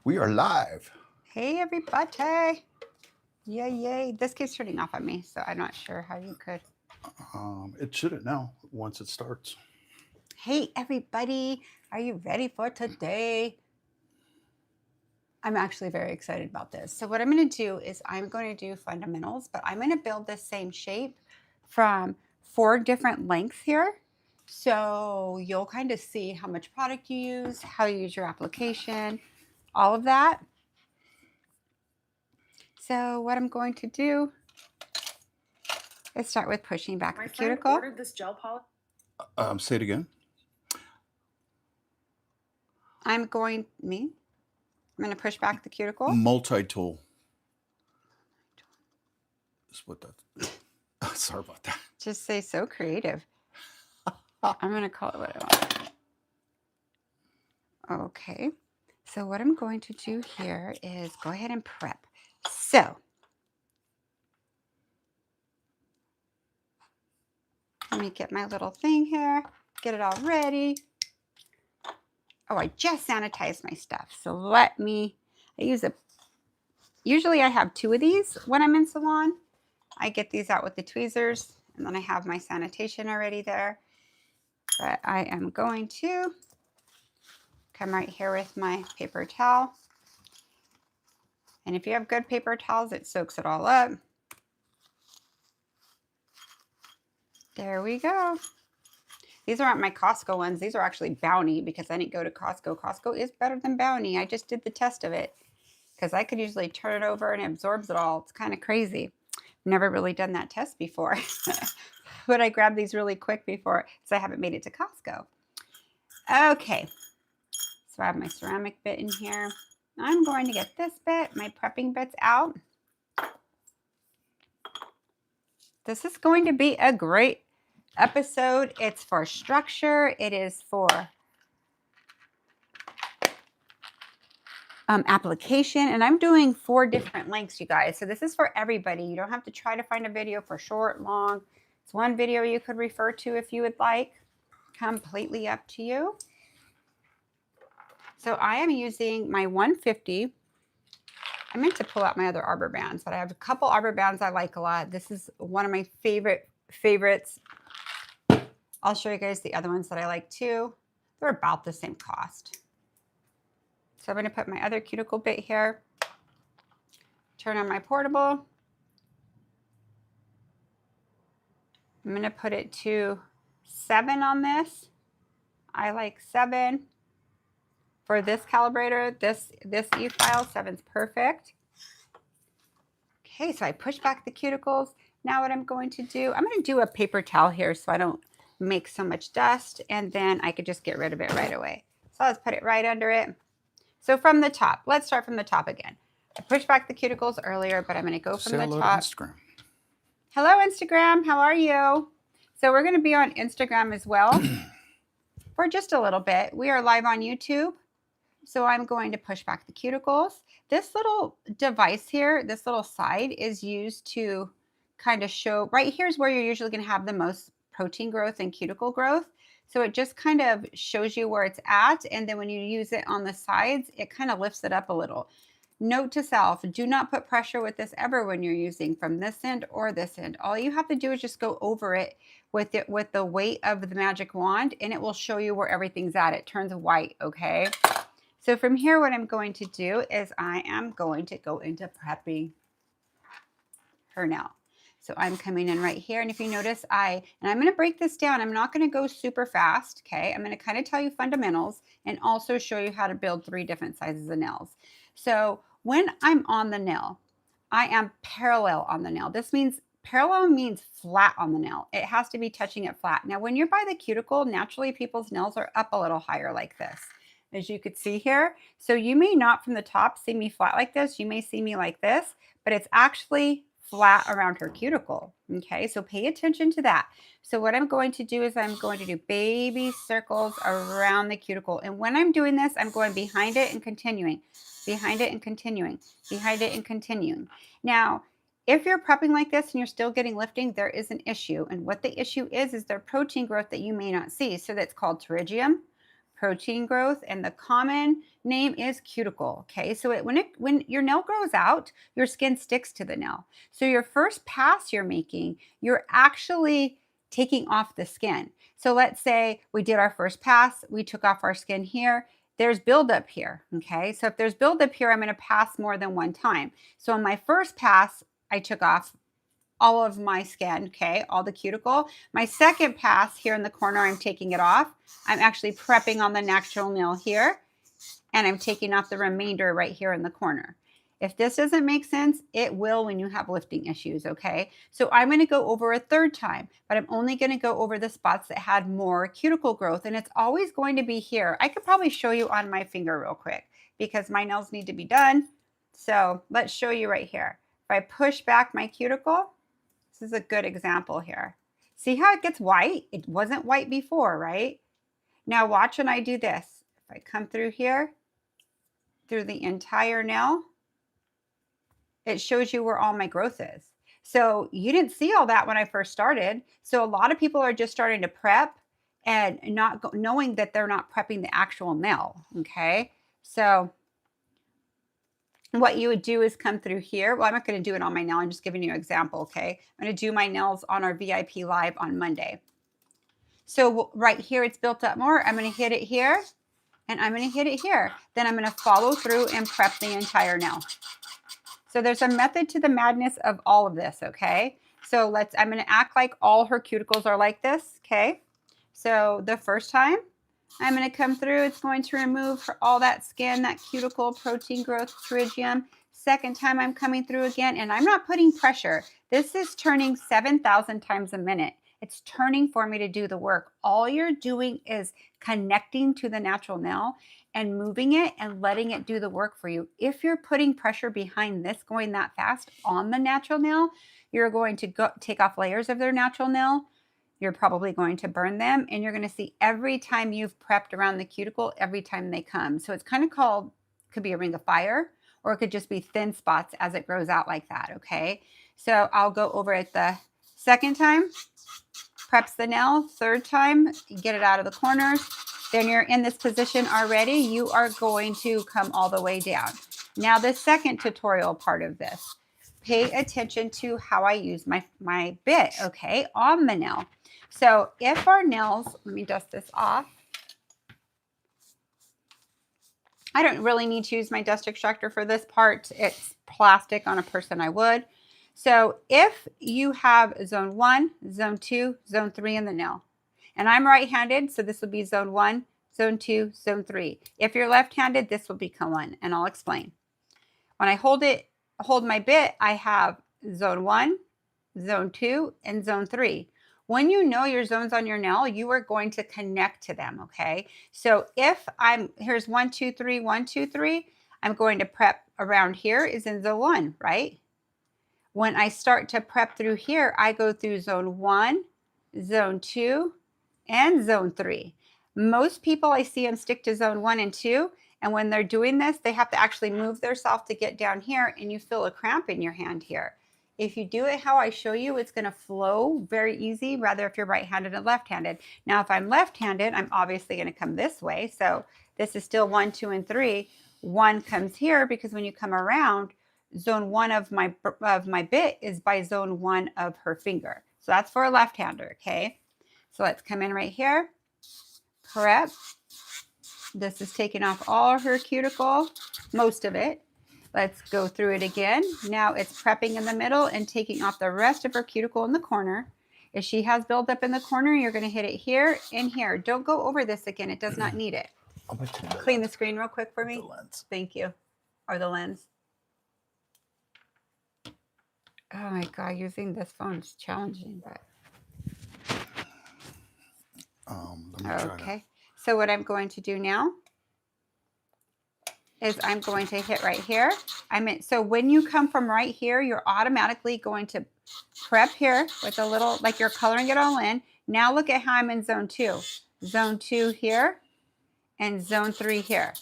We are live. Hey, everybody. Yay, yay. This keeps turning off on me, so I'm not sure how you could. It shouldn't now once it starts. Hey, everybody. Are you ready for today? I'm actually very excited about this. So what I'm going to do is I'm going to do fundamentals, but I'm going to build the same shape from 4 different lengths here. So you'll kind of see how much product you use, how you use your application, all of that. So what I'm going to do is start with pushing back the cuticle. My friend ordered this gel polish. Say it again. I'm going to push back the cuticle. Multi-tool. Is what that. Sorry about that. Just say so creative. I'm going to call it what I want. Okay. So what I'm going to do here is go ahead and prep. So let me get my little thing here, get it all ready. Oh, I just sanitized my stuff. So usually I have 2 of these when I'm in salon. I get these out with the tweezers, and then I have my sanitation already there. But I am going to come right here with my paper towel. And if you have good paper towels, it soaks it all up. There we go. These aren't my Costco ones. These are actually Bounty because I didn't go to Costco. Costco is better than Bounty. I just did the test of it because I could usually turn it over and it absorbs it all. It's kind of crazy. Never really done that test before. But I grabbed these really quick before, so I haven't made it to Costco. Okay. So I have my ceramic bit in here. I'm going to get this bit, my prepping bits out. This is going to be a great episode. It's for structure. It is for application. And I'm doing 4 different lengths, you guys. So this is for everybody. You don't have to try to find a video for short, long. It's one video you could refer to if you would like. Completely up to you. So I am using my 150. I meant to pull out my other arbor bands, but I have a couple arbor bands I like a lot. This is one of my favorites. I'll show you guys the other ones that I like too. They're about the same cost. So I'm going to put my other cuticle bit here. Turn on my portable. I'm going to put it to 7 on this. I like 7. For this calibrator, this E-file, 7's perfect. Okay, so I push back the cuticles. Now what I'm going to do, I'm going to do a paper towel here so I don't make so much dust, and then I could just get rid of it right away. So let's put it right under it. So from the top, let's start from the top again. I pushed back the cuticles earlier, but I'm going to go from the top. Instagram. Hello, Instagram. How are you? So we're going to be on Instagram as well for just a little bit. We are live on YouTube. So I'm going to push back the cuticles. This little device here, this little side is used to kind of show, right here's where you're usually going to have the most protein growth and cuticle growth. So it just kind of shows you where it's at. And then when you use it on the sides, it kind of lifts it up a little. Note to self, do not put pressure with this ever when you're using from this end or this end. All you have to do is just go over it with the weight of the magic wand, and it will show you where everything's at. It turns white, okay? So from here, what I'm going to do is I am going to go into prepping her nail. So I'm coming in right here. And if you notice, and I'm going to break this down. I'm not going to go super fast. Okay. I'm going to kind of tell you fundamentals and also show you how to build 3 different sizes of nails. So when I'm on the nail, I am parallel on the nail. This means parallel means flat on the nail. It has to be touching it flat. Now, when you're by the cuticle, naturally people's nails are up a little higher like this, as you could see here. So you may not from the top see me flat like this. You may see me like this, but it's actually flat around her cuticle. Okay, so pay attention to that. So what I'm going to do is I'm going to do baby circles around the cuticle. And when I'm doing this, I'm going behind it and continuing, behind it and continuing, behind it and continuing. Now, if you're prepping like this and you're still getting lifting, there is an issue. And what the issue is there protein growth that you may not see. So that's called pterygium, protein growth, and the common name is cuticle. Okay, so when your nail grows out, your skin sticks to the nail. So your first pass you're making, you're actually taking off the skin. So let's say we did our first pass, we took off our skin here. There's buildup here. Okay, so if there's buildup here, I'm going to pass more than one time. So on my first pass, I took off all of my skin, okay, all the cuticle. My second pass here in the corner, I'm taking it off. I'm actually prepping on the natural nail here, and I'm taking off the remainder right here in the corner. If this doesn't make sense, it will when you have lifting issues, okay? So I'm going to go over a third time, but I'm only going to go over the spots that had more cuticle growth, and it's always going to be here. I could probably show you on my finger real quick because my nails need to be done. So let's show you right here. If I push back my cuticle, this is a good example here. See how it gets white? It wasn't white before, right? Now watch when I do this. If I come through here, through the entire nail, it shows you where all my growth is. So you didn't see all that when I first started. So a lot of people are just starting to prep and not knowing that they're not prepping the actual nail, okay? So what you would do is come through here. Well, I'm not going to do it on my nail. I'm just giving you an example, okay? I'm going to do my nails on our VIP live on Monday. So right here, it's built up more. I'm going to hit it here, and I'm going to hit it here. Then I'm going to follow through and prep the entire nail. So there's a method to the madness of all of this, okay? So I'm going to act like all her cuticles are like this, okay? So the first time, I'm going to come through. It's going to remove all that skin, that cuticle, protein growth, pterygium. Second time I'm coming through again, and I'm not putting pressure. This is turning 7,000 times a minute. It's turning for me to do the work. All you're doing is connecting to the natural nail and moving it and letting it do the work for you. If you're putting pressure behind this going that fast on the natural nail, you're going to take off layers of their natural nail. You're probably going to burn them, and you're going to see every time you've prepped around the cuticle, every time they come. So it's kind of called, could be a ring of fire, or it could just be thin spots as it grows out like that, okay? So I'll go over it the second time, preps the nail. Third time, get it out of the corners. Then you're in this position already. You are going to come all the way down. Now the second tutorial part of this, pay attention to how I use my bit, okay, on the nail. So if our nails, let me dust this off. I don't really need to use my dust extractor for this part. It's plastic on a person, I would. So if you have zone 1, zone 2, zone 3 in the nail, and I'm right-handed, so this will be zone 1, zone 2, zone 3. If you're left-handed, this will become 1, and I'll explain. When I hold my bit, I have zone 1, zone 2, and zone 3. When you know your zones on your nail, you are going to connect to them, okay? So if here's 1, 2, 3, 1, 2, 3, I'm going to prep around here is in zone 1, right? When I start to prep through here, I go through zone 1, zone 2, and zone 3. Most people I see them stick to zone 1 and 2, and when they're doing this, they have to actually move themselves to get down here, and you feel a cramp in your hand here. If you do it how I show you, it's going to flow very easy, rather if you're right-handed and left-handed. Now, if I'm left-handed, I'm obviously going to come this way. So this is still 1, 2, and 3. 1 comes here because when you come around, zone 1 of my bit is by zone 1 of her finger. So that's for a left-hander, okay? So let's come in right here, prep. This is taking off all her cuticle, most of it. Let's go through it again. Now it's prepping in the middle and taking off the rest of her cuticle in the corner. If she has buildup in the corner, you're going to hit it here and here. Don't go over this again. It does not need it. Clean the screen real quick for me. The lens. Thank you. Or the lens. Oh my God, using this phone is challenging, but. Let me try Okay. So what I'm going to do now is I'm going to hit right here. So when you come from right here, you're automatically going to prep here with a little, like you're coloring it all in. Now look at how I'm in zone 2. Zone 2 here and zone 3 here.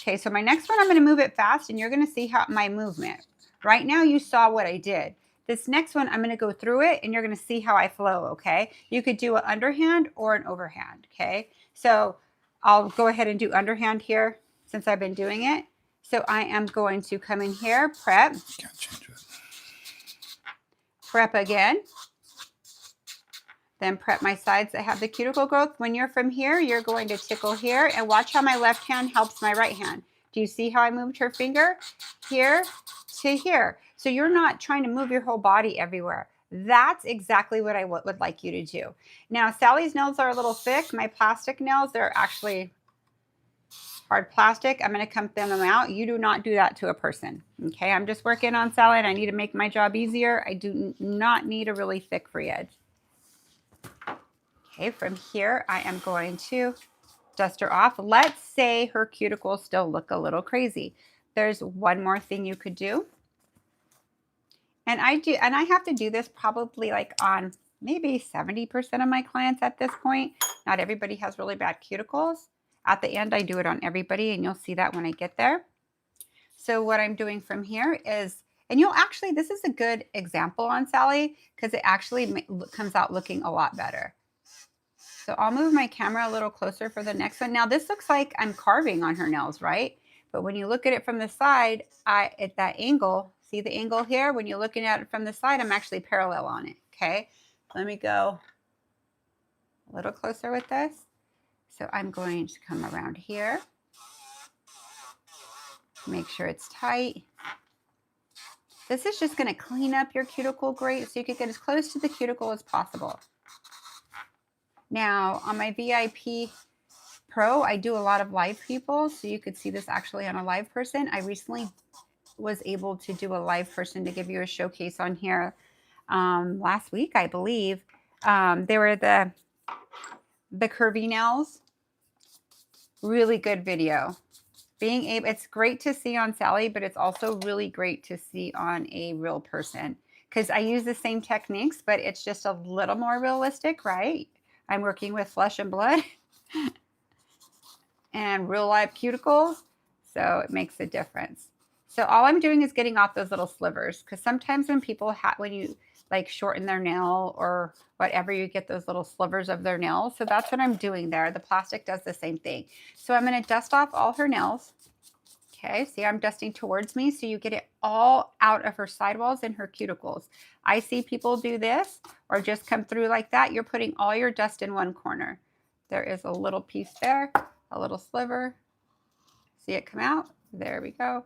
Okay, so my next one, I'm going to move it fast and you're going to see how my movement. Right now you saw what I did. This next one, I'm going to go through it and you're going to see how I flow, okay? You could do an underhand or an overhand, okay? So I'll go ahead and do underhand here since I've been doing it. So I am going to come in here, prep. Can't change it. Prep again. Then prep my sides that have the cuticle growth. When you're from here, you're going to tickle here and watch how my left hand helps my right hand. Do you see how I moved her finger? Here to here. So you're not trying to move your whole body everywhere. That's exactly what I would like you to do. Now, Sally's nails are a little thick. My plastic nails, they're actually hard plastic. I'm going to come thin them out. You do not do that to a person. Okay, I'm just working on Sally and I need to make my job easier. I do not need a really thick free edge. Okay, from here, I am going to dust her off. Let's say her cuticles still look a little crazy. There's one more thing you could do. And I have to do this probably like on maybe 70% of my clients at this point. Not everybody has really bad cuticles. At the end, I do it on everybody, and you'll see that when I get there. So what I'm doing from here is, and you'll actually, this is a good example on Sally because it actually comes out looking a lot better. So I'll move my camera a little closer for the next one. Now this looks like I'm carving on her nails, right? But when you look at it from the side, at that angle, see the angle here? When you're looking at it from the side, I'm actually parallel on it, okay? Let me go a little closer with this. So I'm going to come around here. Make sure it's tight. This is just gonna clean up your cuticle great so you can get as close to the cuticle as possible. Now, on my VIP Pro, I do a lot of live people, so you could see this actually on a live person. I recently was able to do a live person to give you a showcase on here last week, I believe. They were the curvy nails. Really good video. It's great to see on Sally, but it's also really great to see on a real person because I use the same techniques, but it's just a little more realistic, right? I'm working with flesh and blood and real life cuticles, so it makes a difference. So all I'm doing is getting off those little slivers because sometimes when people when you like shorten their nail or whatever, you get those little slivers of their nails. So that's what I'm doing there. The plastic does the same thing. So I'm going to dust off all her nails. Okay, see I'm dusting towards me so you get it all out of her sidewalls and her cuticles. I see people do this or just come through like that. You're putting all your dust in one corner. There is a little piece there, a little sliver. See it come out? There we go.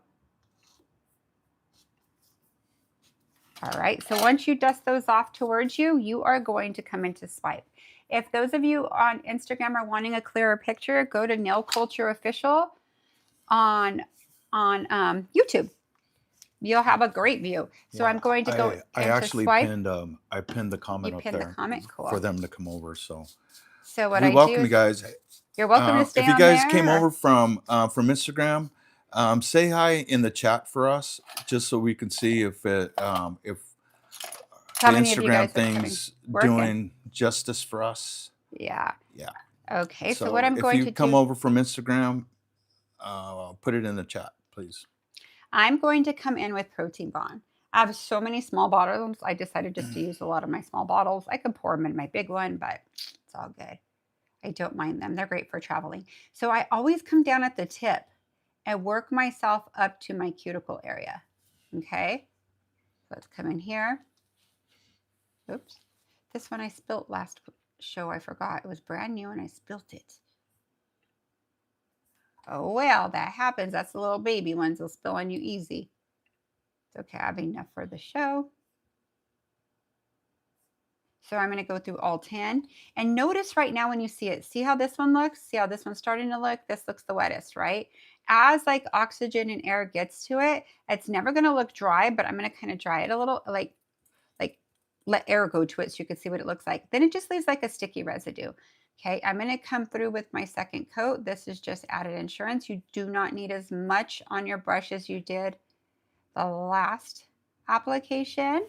All right, so once you dust those off towards you, you are going to come into swipe. If those of you on Instagram are wanting a clearer picture, go to Nail Culture Official on YouTube. You'll have a great view. So yeah, I'm going to go I actually swipe. I pinned the comment you up pinned there the comment? Cool. for them to come over. So what we welcome you guys. You're welcome to stay if you guys on there, came over from Instagram, say hi in the chat for us, just so we can see if the Instagram thing's doing justice for us. Yeah. Yeah. Okay. So what I'm going to do. If you come over from Instagram, put it in the chat, please. I'm going to come in with Protein Bond. I have so many small bottles. I decided just to use a lot of my small bottles. I could pour them in my big one, but it's all good. I don't mind them. They're great for traveling. So I always come down at the tip and work myself up to my cuticle area. Okay. Let's come in here. Oops. This one I spilt last show. I forgot. It was brand new and I spilt it. Oh, well, that happens. That's the little baby ones. They'll spill on you easy. It's okay. I have enough for the show. So I'm going to go through all 10. And notice right now when you see it, see how this one looks? See how this one's starting to look? This looks the wettest, right? As like oxygen and air gets to it, it's never going to look dry, but I'm going to kind of dry it a little, like let air go to it so you can see what it looks like. Then it just leaves like a sticky residue. Okay, I'm going to come through with my second coat. This is just added insurance. You do not need as much on your brush as you did the last application.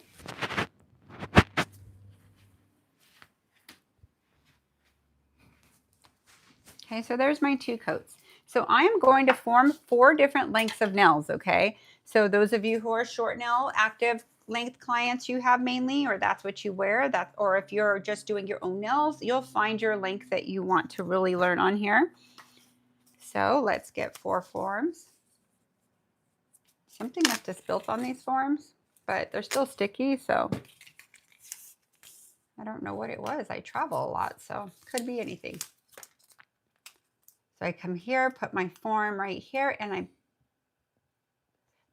Okay, so there's my 2 coats. So I am going to form 4 different lengths of nails, okay? So those of you who are short nail, active length clients you have mainly, or that's what you wear, or if you're just doing your own nails, you'll find your length that you want to really learn on here. So let's get 4 forms. Something must have spilt on these forms, but they're still sticky, so I don't know what it was. I travel a lot, so could be anything. So I come here, put my form right here, and I'm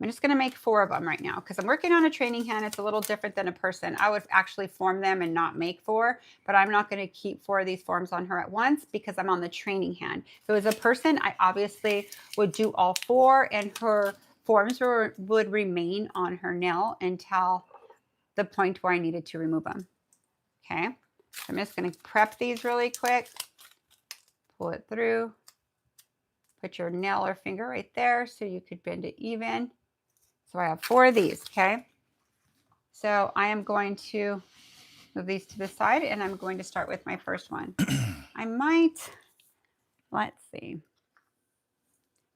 just going to make 4 of them right now because I'm working on a training hand. It's a little different than a person. I would actually form them and not make 4, but I'm not going to keep 4 of these forms on her at once because I'm on the training hand. If it was a person, I obviously would do all 4 and her forms would remain on her nail until the point where I needed to remove them. Okay, so I'm just going to prep these really quick, pull it through, put your nail or finger right there so you could bend it even. So I have 4 of these, okay? So I am going to move these to the side and I'm going to start with my first one. I might, let's see,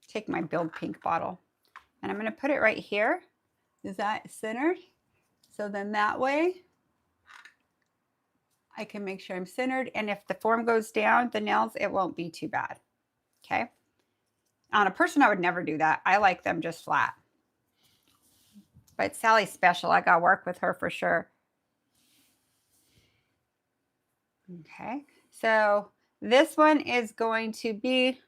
take my Build Pink bottle and I'm going to put it right here. Is that centered? So then that way I can make sure I'm centered, and if the form goes down, the nails, it won't be too bad, okay? On a person, I would never do that. I like them just flat. But Sally's special. I got to work with her for sure. Okay, so this one is going to be,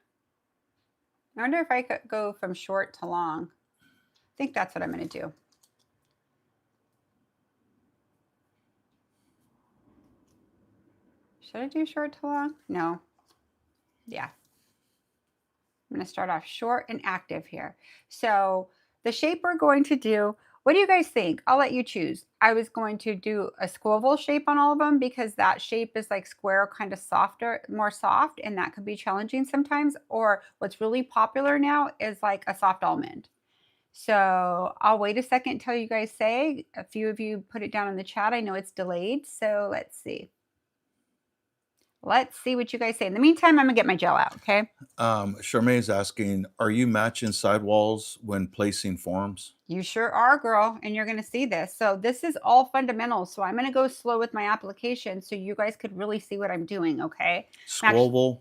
I wonder if I could go from short to long. I think that's what I'm going to do. Should I do short to long? No. Yeah. I'm going to start off short and active here. So the shape we're going to do, what do you guys think? I'll let you choose. I was going to do a Scuoval shape on all of them because that shape is like square, kind of softer, more soft, and that could be challenging sometimes. Or what's really popular now is like a soft almond. So I'll wait a second until you guys say. A few of you put it down in the chat. I know it's delayed, so let's see. Let's see what you guys say. In the meantime, I'm gonna get my gel out, okay? Charmaine's asking, are you matching sidewalls when placing forms? You sure are, girl, and you're gonna see this. So this is all fundamentals. So I'm gonna go slow with my application so you guys could really see what I'm doing, okay? Scuoval,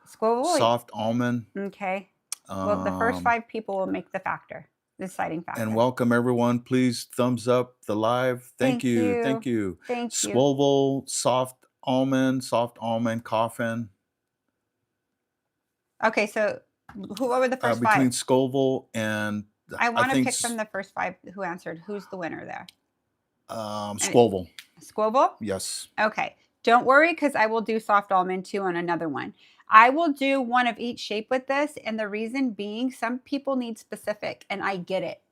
Scuoval, soft almond. okay. Well, the first 5 people will make the factor, the deciding factor. And welcome everyone. Please thumbs up the live. Thank you. Thank you. Thank you. Scuoval, soft almond, coffin. Okay, so what were the first 5? Between Scuoval and I want to pick from the first 5 who answered. Who's the winner there? Scuoval. Scuoval? Yes. Okay. Don't worry because I will do soft almond too on another one. I will do one of each shape with this, and the reason being some people need specific, and I get it.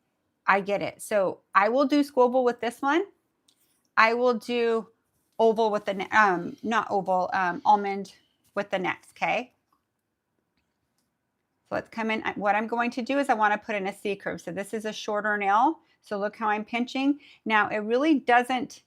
I get it. So I will do Scuoval with this one. I will do oval with the, not oval, almond with the next, okay? So let's come in. What I'm going to do is I want to put in a C curve. So this is a shorter nail. So look how I'm pinching. Now it really doesn't,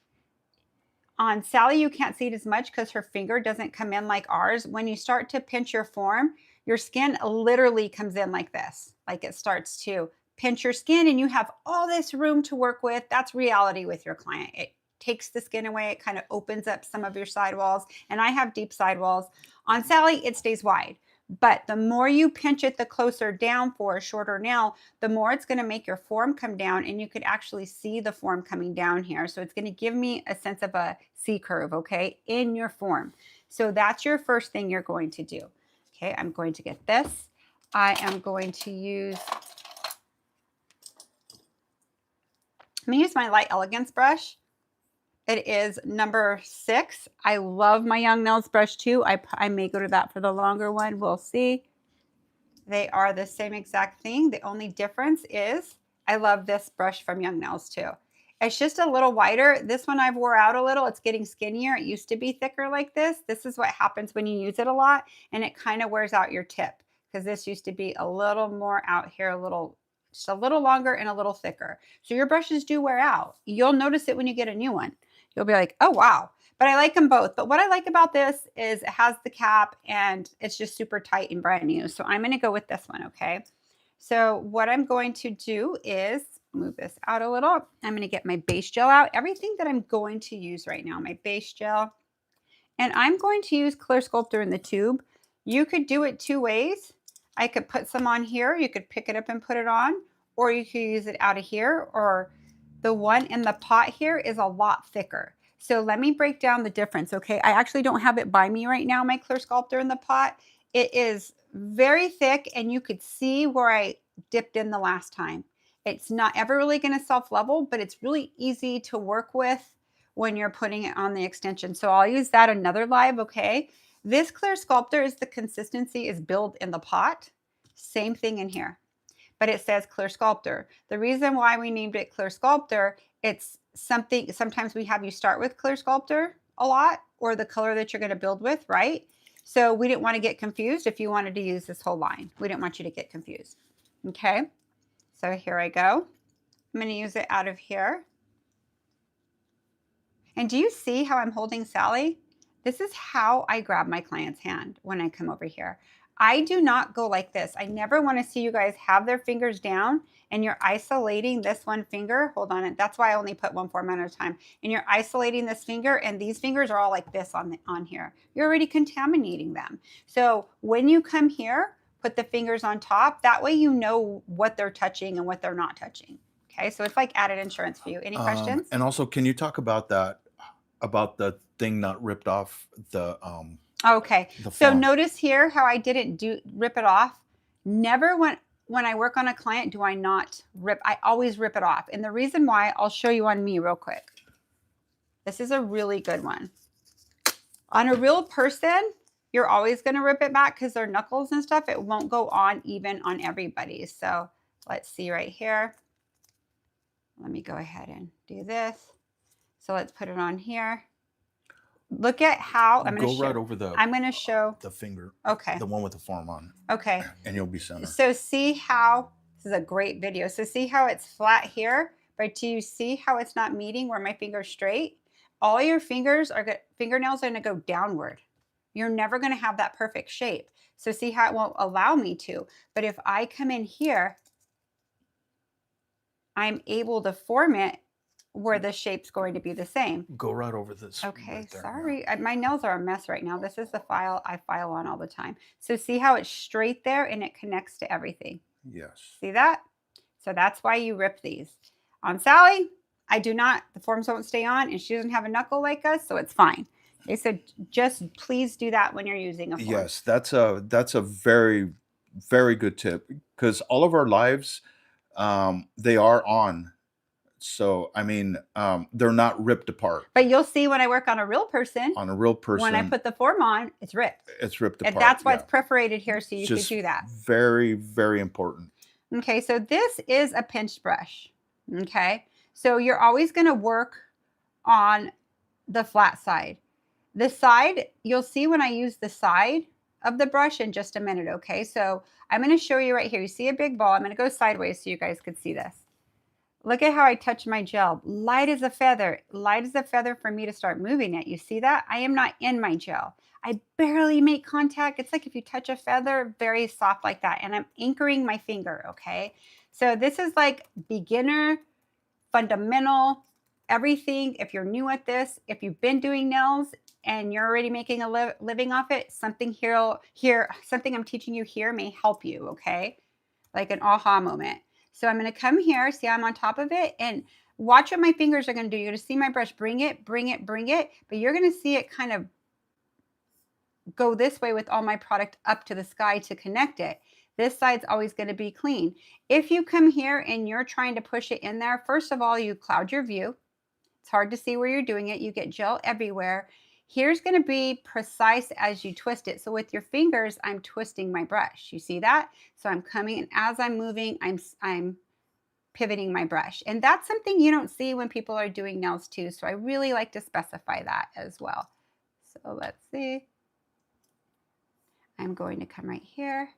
on Sally, you can't see it as much because her finger doesn't come in like ours. When you start to pinch your form, your skin literally comes in like this. Like it starts to pinch your skin and you have all this room to work with. That's reality with your client. It takes the skin away. It kind of opens up some of your sidewalls. And I have deep sidewalls. On Sally, it stays wide. But the more you pinch it, the closer down for a shorter nail, the more it's going to make your form come down, and you could actually see the form coming down here. So it's going to give me a sense of a C curve, okay, in your form. So that's your first thing you're going to do. Okay, I'm going to get this. I am going to use, I'm going to use my Light Elegance brush. It is number 6. I love my Young Nails brush too. I may go to that for the longer one. We'll see. They are the same exact thing. The only difference is I love this brush from Young Nails too. It's just a little wider. This one I've wore out a little. It's getting skinnier. It used to be thicker like this. This is what happens when you use it a lot, and it kind of wears out your tip because this used to be a little more out here, just a little longer and a little thicker. So your brushes do wear out. You'll notice it when you get a new one. You'll be like, oh, wow. But I like them both. But what I like about this is it has the cap and it's just super tight and brand new. So I'm going to go with this one, okay? So what I'm going to do is move this out a little. I'm going to get my base gel out. Everything that I'm going to use right now, my base gel. And I'm going to use Clear Sculptor in the tube. You could do it 2 ways. I could put some on here. You could pick it up and put it on, or you could use it out of here, or the one in the pot here is a lot thicker. So let me break down the difference, okay? I actually don't have it by me right now, my clear sculptor in the pot. It is very thick, and you could see where I dipped in the last time. It's not ever really going to self-level, but it's really easy to work with when you're putting it on the extension. So I'll use that another live, okay? This clear sculptor is the consistency is built in the pot. Same thing in here, but it says clear sculptor. The reason why we named it clear sculptor, it's something, sometimes we have you start with clear sculptor a lot, or the color that you're going to build with, right? So we didn't want to get confused if you wanted to use this whole line. We didn't want you to get confused. Okay, so here I go. I'm going to use it out of here. And do you see how I'm holding Sally? This is how I grab my client's hand when I come over here. I do not go like this. I never want to see you guys have their fingers down and you're isolating this one finger. Hold on. That's why I only put one form at a time. And you're isolating this finger, and these fingers are all like this on here. You're already contaminating them. So when you come here, put the fingers on top. That way you know what they're touching and what they're not touching. Okay, so it's like added insurance for you. Any questions? And also, can you talk about that, about the thing not ripped off the Okay, the so form? notice here how I didn't rip it off. Never when I work on a client do I not rip. I always rip it off. And the reason why, I'll show you on me real quick. This is a really good one. On a real person, you're always going to rip it back because their knuckles and stuff, it won't go on even on everybody. So let's see right here. Let me go ahead and do this. So let's put it on here. Look at how I'm going to go right over the. I'm going to show the finger. Okay. The one with the form on. Okay. And you'll be center. So see how this is a great video. So see how it's flat here, but do you see how it's not meeting where my finger's straight? All your fingernails are going to go downward. You're never going to have that perfect shape. So see how it won't allow me to. But if I come in here, I'm able to form it where the shape's going to be the same. Go right over this. Okay, right there, sorry. yeah. My nails are a mess right now. This is the file I file on all the time. So see how it's straight there and it connects to everything. Yes. See that? So that's why you rip these. On Sally, I do not. The forms won't stay on, and she doesn't have a knuckle like us, so it's fine. Okay, so just please do that when you're using a form. Yes, that's a very, very good tip, because all of our lives, they are on. So, I mean, they're not ripped apart. But you'll see when I work on a real person, On a real person, when I put the form on, it's ripped. it's ripped apart. And that's why yeah. it's perforated here, so you could Just do that. Very, very important. Okay, so this is a pinch brush. Okay, so you're always going to work on the flat side. The side, you'll see when I use the side of the brush in just a minute. Okay, so I'm going to show you right here. You see a big ball. I'm going to go sideways so you guys could see this. Look at how I touch my gel. Light as a feather. Light as a feather for me to start moving it. You see that? I am not in my gel. I barely make contact. It's like if you touch a feather, very soft like that. And I'm anchoring my finger, okay? So this is like beginner, fundamental, everything. If you're new at this, if you've been doing nails and you're already making a living off it, something something I'm teaching you here may help you, okay? Like an aha moment. So I'm going to come here, see I'm on top of it, and watch what my fingers are going to do. You're going to see my brush bring it, bring it, bring it, but you're going to see it kind of go this way with all my product up to the sky to connect it. This side's always going to be clean. If you come here and you're trying to push it in there, first of all, you cloud your view. It's hard to see where you're doing it. You get gel everywhere. Here's going to be precise as you twist it. So with your fingers, I'm twisting my brush. You see that? So I'm coming, and as I'm moving, I'm pivoting my brush. And that's something you don't see when people are doing nails too. So I really like to specify that as well. So let's see. I'm going to come right here,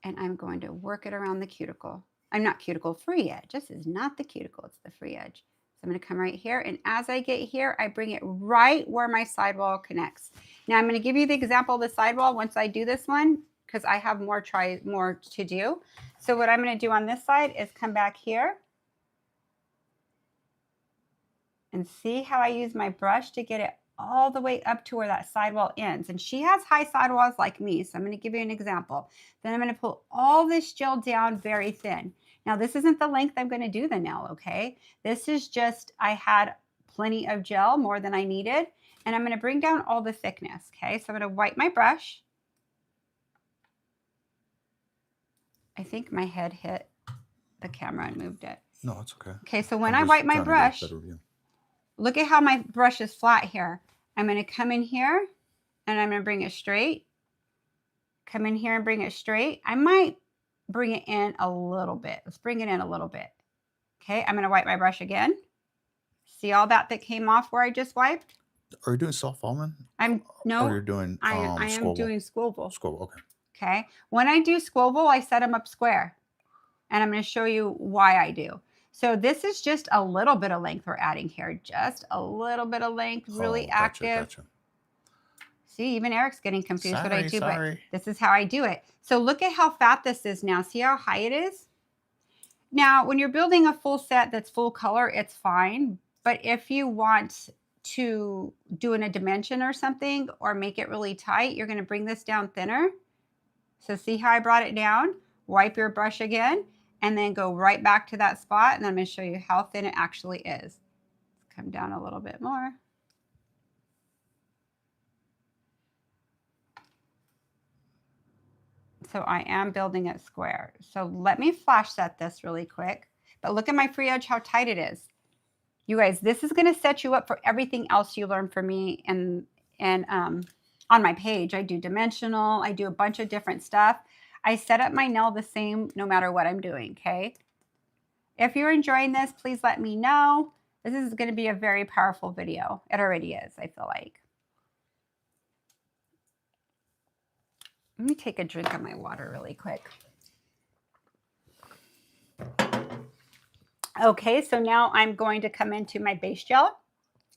and I'm going to work it around the cuticle. I'm not cuticle free edge. This is not the cuticle, it's the free edge. So I'm going to come right here, and as I get here, I bring it right where my sidewall connects. Now I'm going to give you the example of the sidewall once I do this one, because I have more to do. So what I'm going to do on this side is come back here and see how I use my brush to get it all the way up to where that sidewall ends. And she has high sidewalls like me, so I'm going to give you an example. Then I'm going to pull all this gel down very thin. Now, this isn't the length I'm going to do the nail, okay? This is just, I had plenty of gel, more than I needed, and I'm going to bring down all the thickness, okay? So I'm going to wipe my brush. I think my head hit the camera and moved it. No, it's okay. Okay, so when I wipe my brush, look at how my brush is flat here. I'm going to come in here and I'm going to bring it straight. Come in here and bring it straight. I might bring it in a little bit. Let's bring it in a little bit. Okay, I'm going to wipe my brush again. See all that came off where I just wiped? Are you doing soft almond? No. Or you're doing I am doing Scuoval. Scuoval, okay. Okay. When I do Scuoval, I set them up square. And I'm going to show you why I do. So this is just a little bit of length we're adding here. Just a little bit of length, really active. Gotcha. See, even Eric's getting confused what I do, but this is how I do it. So look at how fat this is now. See how high it is? Now, when you're building a full set that's full color, it's fine. But if you want to do in a dimension or something or make it really tight, you're going to bring this down thinner. So see how I brought it down? Wipe your brush again and then go right back to that spot. And I'm going to show you how thin it actually is. Let's come down a little bit more. So I am building it square. So let me flash set this really quick. But look at my free edge, how tight it is. You guys, this is going to set you up for everything else you learn from me and on my page. I do dimensional. I do a bunch of different stuff. I set up my nail the same no matter what I'm doing, okay? If you're enjoying this, please let me know. This is going to be a very powerful video. It already is, I feel like. Let me take a drink of my water really quick. Okay, so now I'm going to come into my base gel.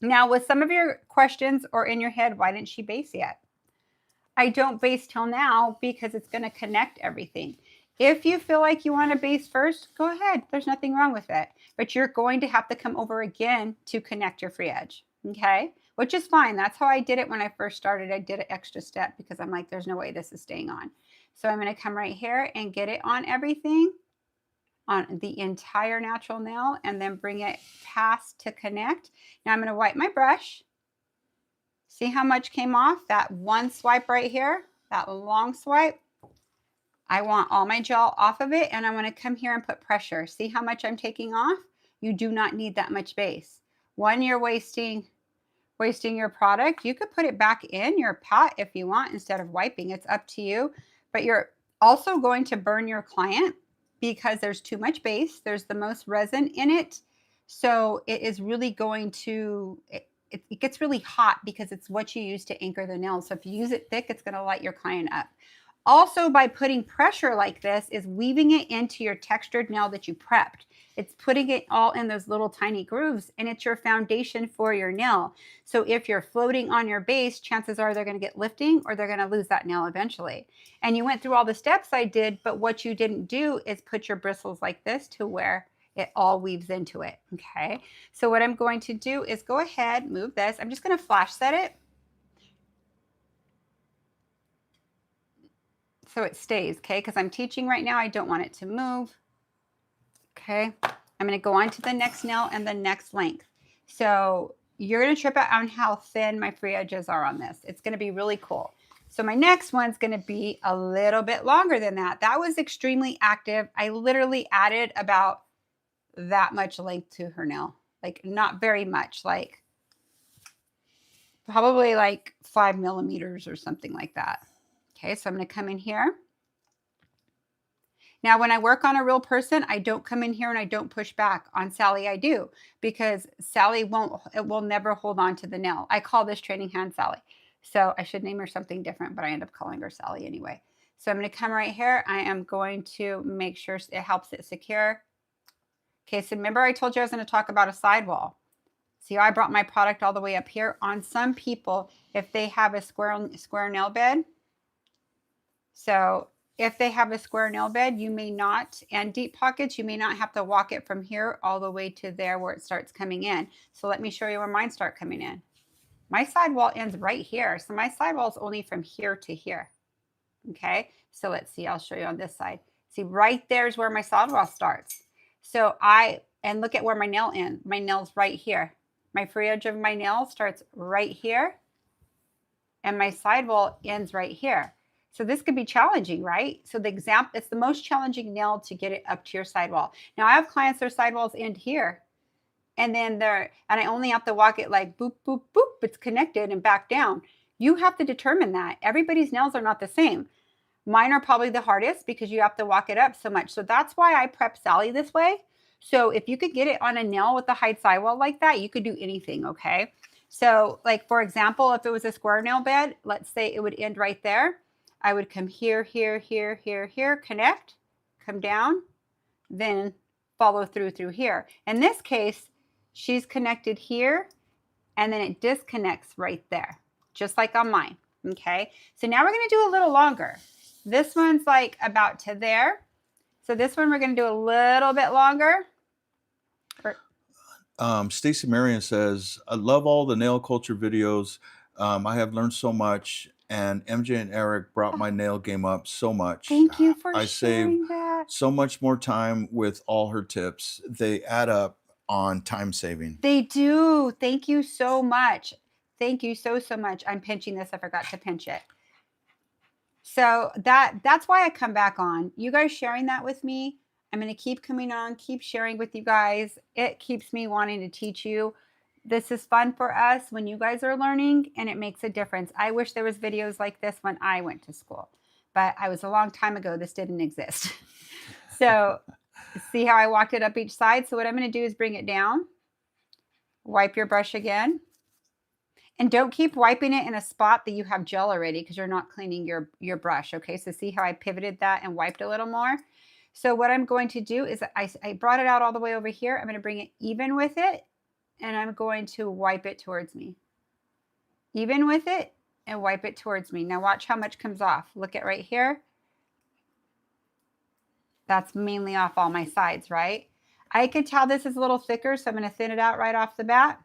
Now, with some of your questions or in your head, why didn't she base yet? I don't base till now because it's going to connect everything. If you feel like you want to base first, go ahead. There's nothing wrong with it. But you're going to have to come over again to connect your free edge, okay? Which is fine. That's how I did it when I first started. I did an extra step because I'm like, there's no way this is staying on. So I'm going to come right here and get it on everything, on the entire natural nail, and then bring it past to connect. Now I'm going to wipe my brush. See how much came off? That one swipe right here, that long swipe. I want all my gel off of it, and I want to come here and put pressure. See how much I'm taking off? You do not need that much base. One, you're wasting your product. You could put it back in your pot if you want instead of wiping. It's up to you. But you're also going to burn your client because there's too much base. There's the most resin in it. So it is really going to, it gets really hot because it's what you use to anchor the nail. So if you use it thick, it's going to light your client up. Also, by putting pressure like this is weaving it into your textured nail that you prepped. It's putting it all in those little tiny grooves, and it's your foundation for your nail. So if you're floating on your base, chances are they're going to get lifting or they're going to lose that nail eventually. And you went through all the steps I did, but what you didn't do is put your bristles like this to where it all weaves into it, okay? So what I'm going to do is go ahead, move this. I'm just going to flash set it. So it stays, okay? Because I'm teaching right now, I don't want it to move. Okay, I'm going to go on to the next nail and the next length. So you're going to trip out on how thin my free edges are on this. It's going to be really cool. So my next one's going to be a little bit longer than that. That was extremely active. I literally added about that much length to her nail. Like not very much, like probably like 5 millimeters or something like that. Okay, so I'm going to come in here. Now, when I work on a real person, I don't come in here and I don't push back. On Sally, I do, because Sally will never hold on to the nail. I call this training hand Sally. So I should name her something different, but I end up calling her Sally anyway. So I'm going to come right here. I am going to make sure it helps it secure. Okay, so remember I told you I was going to talk about a sidewall. See how I brought my product all the way up here? On some people, if they have a square nail bed, so if they have a square nail bed, you may not, and deep pockets, you may not have to walk it from here all the way to there where it starts coming in. So let me show you where mine start coming in. My sidewall ends right here. So my sidewall is only from here to here. Okay, so let's see, I'll show you on this side. See, right there is where my sidewall starts. So and look at where my nail ends. My nail's right here. My free edge of my nail starts right here, and my sidewall ends right here. So this could be challenging, right? So it's the most challenging nail to get it up to your sidewall. Now I have clients, their sidewalls end here, and then I only have to walk it like boop, boop, boop. It's connected and back down. You have to determine that. Everybody's nails are not the same. Mine are probably the hardest because you have to walk it up so much. So that's why I prep Sally this way. So if you could get it on a nail with a hide sidewall like that, you could do anything, okay? So like, for example, if it was a square nail bed, let's say it would end right there. I would come here, here, here, here, here, connect, come down, then follow through here. In this case, she's connected here, and then it disconnects right there, just like on mine, okay? So now we're gonna do a little longer. This one's like about to there. So this one we're gonna do a little bit longer. Stacy Marion says, I love all the nail culture videos. I have learned so much, and MJ and Eric brought my nail game up so much. Thank you for I sharing save that. so much more time with all her tips. They add up on time saving. They do. Thank you so much. Thank you so much. I'm pinching this. I forgot to pinch it. So that's why I come back on. You guys sharing that with me. I'm going to keep coming on, keep sharing with you guys. It keeps me wanting to teach you. This is fun for us when you guys are learning, and it makes a difference. I wish there was videos like this when I went to school, but I was a long time ago. This didn't exist. So see how I walked it up each side? So what I'm going to do is bring it down, wipe your brush again, and don't keep wiping it in a spot that you have gel already because you're not cleaning your brush, okay? So see how I pivoted that and wiped a little more? So what I'm going to do is I brought it out all the way over here. I'm going to bring it even with it, and I'm going to wipe it towards me. Even with it and wipe it towards me. Now watch how much comes off. Look at right here. That's mainly off all my sides, right? I could tell this is a little thicker, so I'm going to thin it out right off the bat.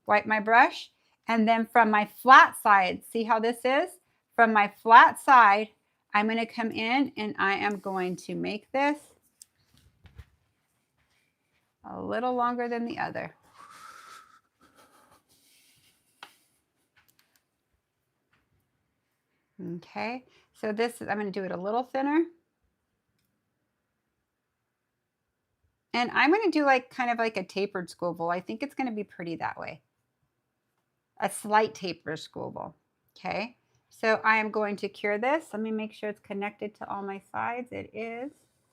Wipe my brush. And then from my flat side, see how this is? From my flat side, I'm going to come in and I am going to make this a little longer than the other. Okay, so this is, I'm going to do it a little thinner. And I'm going to do like kind of like a tapered Scuoval. I think it's going to be pretty that way. A slight tapered Scuoval. Okay, so I am going to cure this. Let me make sure it's connected to all my sides. It is.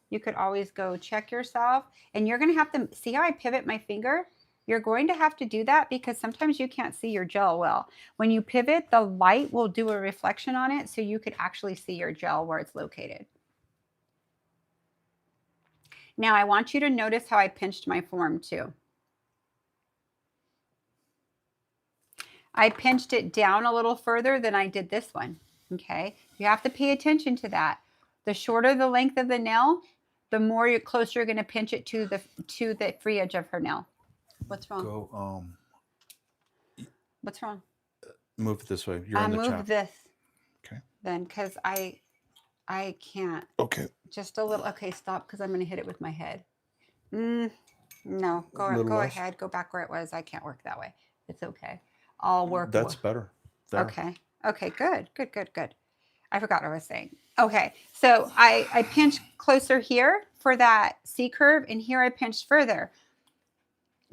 You could always go check yourself, and you're going to have to see how I pivot my finger. You're going to have to do that because sometimes you can't see your gel well. When you pivot, the light will do a reflection on it, so you could actually see your gel where it's located. Now I want you to notice how I pinched my form too. I pinched it down a little further than I did this one, okay? You have to pay attention to that. The shorter the length of the nail, the more closer you're gonna pinch it to the free edge of her nail. What's wrong? Go, What's wrong? move it this way. You're in the chat. Move this. Okay. Then, because I can't. Okay. Just a little, okay, stop, because I'm gonna hit it with my head. No, go ahead, go back where it was. I can't work that way. It's okay. I'll work. That's better. There. Okay, good. I forgot what I was saying. Okay, so I pinched closer here for that C curve, and here I pinched further.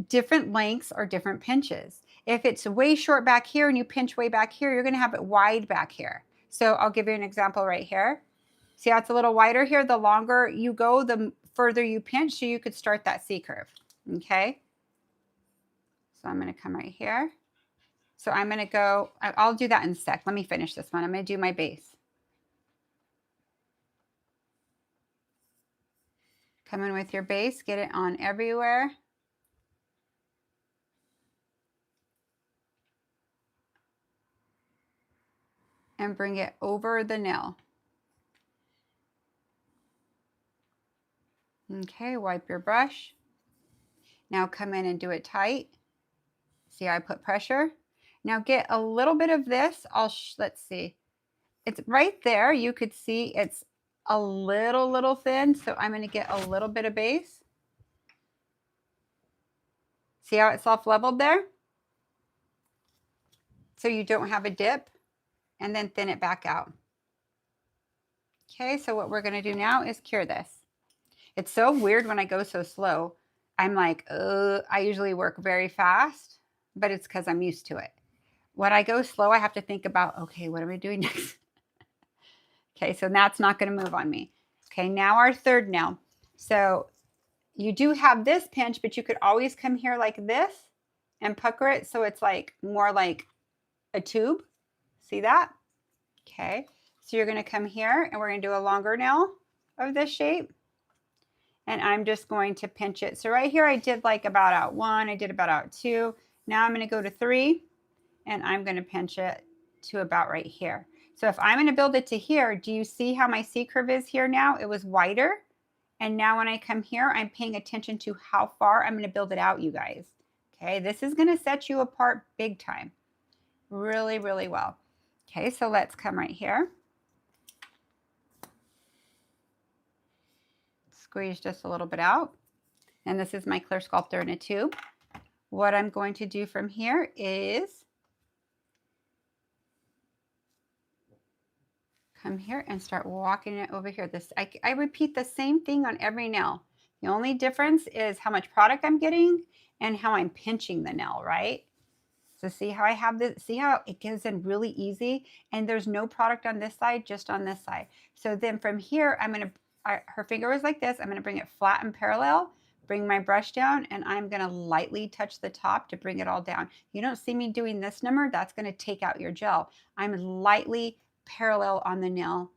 Different lengths are different pinches. If it's way short back here and you pinch way back here, you're gonna have it wide back here. So I'll give you an example right here. See how it's a little wider here? The longer you go, the further you pinch, so you could start that C curve, okay? So I'm gonna come right here. So I'm going to go, I'll do that in a sec. Let me finish this one. I'm going to do my base. Come in with your base, get it on everywhere. And bring it over the nail. Okay, wipe your brush. Now come in and do it tight. See how I put pressure? Now get a little bit of this. Let's see. It's right there. You could see it's a little thin. So I'm going to get a little bit of base. See how it's self-leveled there? So you don't have a dip, and then thin it back out. Okay, so what we're going to do now is cure this. It's so weird when I go so slow. I'm like, I usually work very fast, but it's because I'm used to it. When I go slow, I have to think about, okay, what am I doing next? Okay, so that's not going to move on me. Okay, now our third nail. So you do have this pinch, but you could always come here like this and pucker it so it's like more like a tube. See that? Okay, so you're going to come here and we're going to do a longer nail of this shape. And I'm just going to pinch it. So right here I did like about out 1, I did about out 2. Now I'm going to go to 3 and I'm going to pinch it to about right here. So if I'm going to build it to here, do you see how my C curve is here now? It was wider. And now when I come here, I'm paying attention to how far I'm going to build it out, you guys. Okay, this is going to set you apart big time. Really, really well. Okay, so let's come right here. Squeeze just a little bit out. And this is my clear sculptor in a tube. What I'm going to do from here is come here and start walking it over here. I repeat the same thing on every nail. The only difference is how much product I'm getting and how I'm pinching the nail, right? So see how I have this, see how it goes in really easy, and there's no product on this side, just on this side. So then from here, her finger is like this. I'm gonna bring it flat and parallel, bring my brush down, and I'm gonna lightly touch the top to bring it all down. You don't see me doing this number, that's gonna take out your gel. I'm lightly parallel on the nail,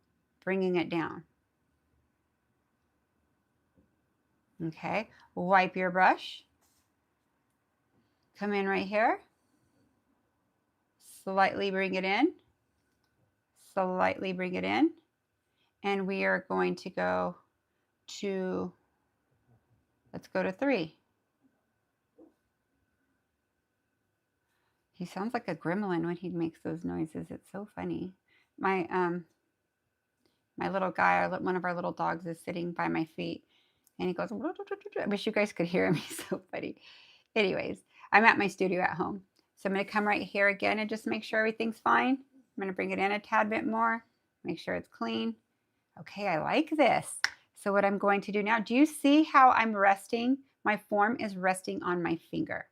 bringing it down. Okay, wipe your brush. Come in right here. Slightly bring it in. Slightly bring it in. And we are going to go to, let's go to 3. He sounds like a gremlin when he makes those noises. It's so funny. My little guy, one of our little dogs, is sitting by my feet, and he goes, I wish you guys could hear him. He's so funny. Anyways, I'm at my studio at home. So I'm going to come right here again and just make sure everything's fine. I'm going to bring it in a tad bit more, make sure it's clean. Okay, I like this. So what I'm going to do now, do you see how I'm resting? My form is resting on my finger.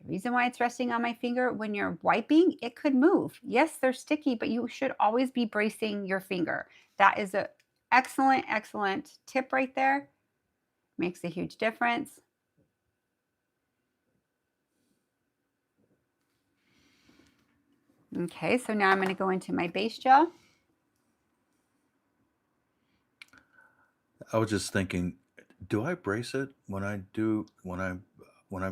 The reason why it's resting on my finger, when you're wiping, it could move. Yes, they're sticky, but you should always be bracing your finger. That is an excellent, excellent tip right there. Makes a huge difference. Okay, so now I'm going to go into my base gel. I was just thinking, do I brace it when I'm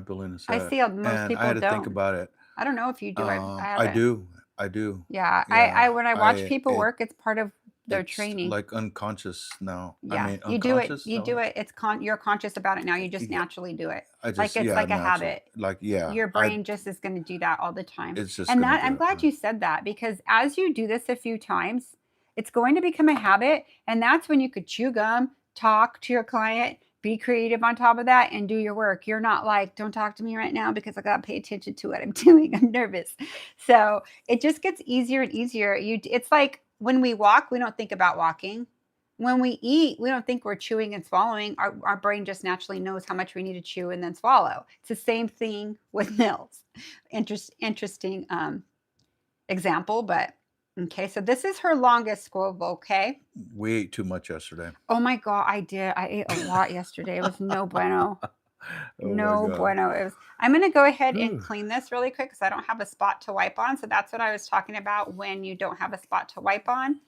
building a set? I see most people I had to don't. think about it. I don't know if you do. I do. Yeah, Yeah, when I watch people work, it's part of their it's training. like unconscious now. Yeah, I mean, you do it. unconscious. You do it. You're conscious about it now. You just naturally do it. Like it's like a habit. Like Your brain just is going to do that all the time. It's just. And I'm glad you said that, because as you do this a few times, it's going to become a habit, and that's when you could chew gum, talk to your client, be creative on top of that, and do your work. You're not like, don't talk to me right now because I got to pay attention to what I'm doing. I'm nervous. So it just gets easier and easier. It's like when we walk, we don't think about walking. When we eat, we don't think we're chewing and swallowing. Our brain just naturally knows how much we need to chew and then swallow. It's the same thing with nails. Interesting example, but okay. So this is her longest Scuoval, okay? We ate too much yesterday. Oh my God, I did. I ate a lot yesterday. It was no bueno. No bueno. I'm going to go ahead and clean this really quick because I don't have a spot to wipe on. So that's what I was talking about when you don't have a spot to wipe on.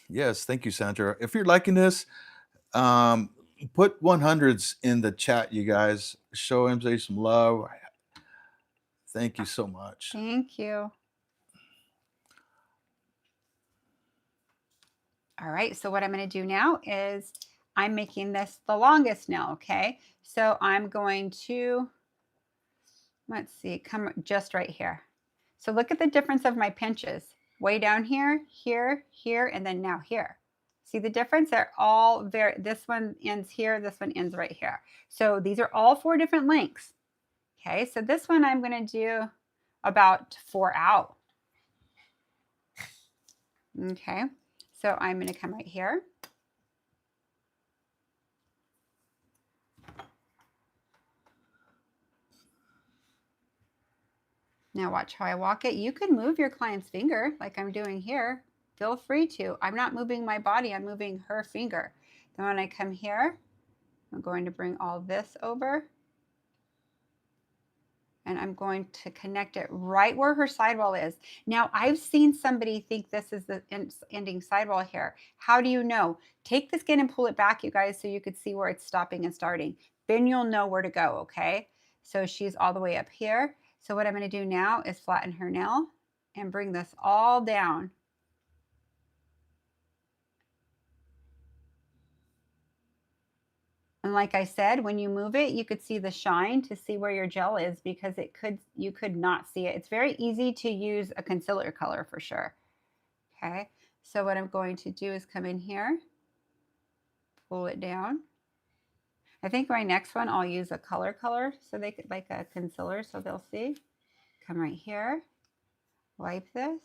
Yes, thank you, Sandra. If you're liking this, put 100s in the chat, you guys. Show MJ some love. Thank you so much. Thank you. All right, so what I'm going to do now is I'm making this the longest nail, okay? So I'm going to, let's see, come just right here. So look at the difference of my pinches. Way down here, here, here, and then now here. See the difference? They're all very, this one ends here, this one ends right here. So these are all 4 different lengths. Okay, so this one I'm going to do about 4 out. Okay, so I'm going to come right here. Now watch how I walk it. You can move your client's finger like I'm doing here. Feel free to. I'm not moving my body, I'm moving her finger. Then when I come here, I'm going to bring all this over. And I'm going to connect it right where her sidewall is. Now, I've seen somebody think this is the ending sidewall here. How do you know? Take the skin and pull it back, you guys, so you could see where it's stopping and starting. Then you'll know where to go, okay? So she's all the way up here. So what I'm going to do now is flatten her nail and bring this all down. And like I said, when you move it, you could see the shine to see where your gel is because you could not see it. It's very easy to use a concealer color for sure. Okay, so what I'm going to do is come in here, pull it down. I think my next one I'll use a color so they could, like a concealer, so they'll see. Come right here, wipe this.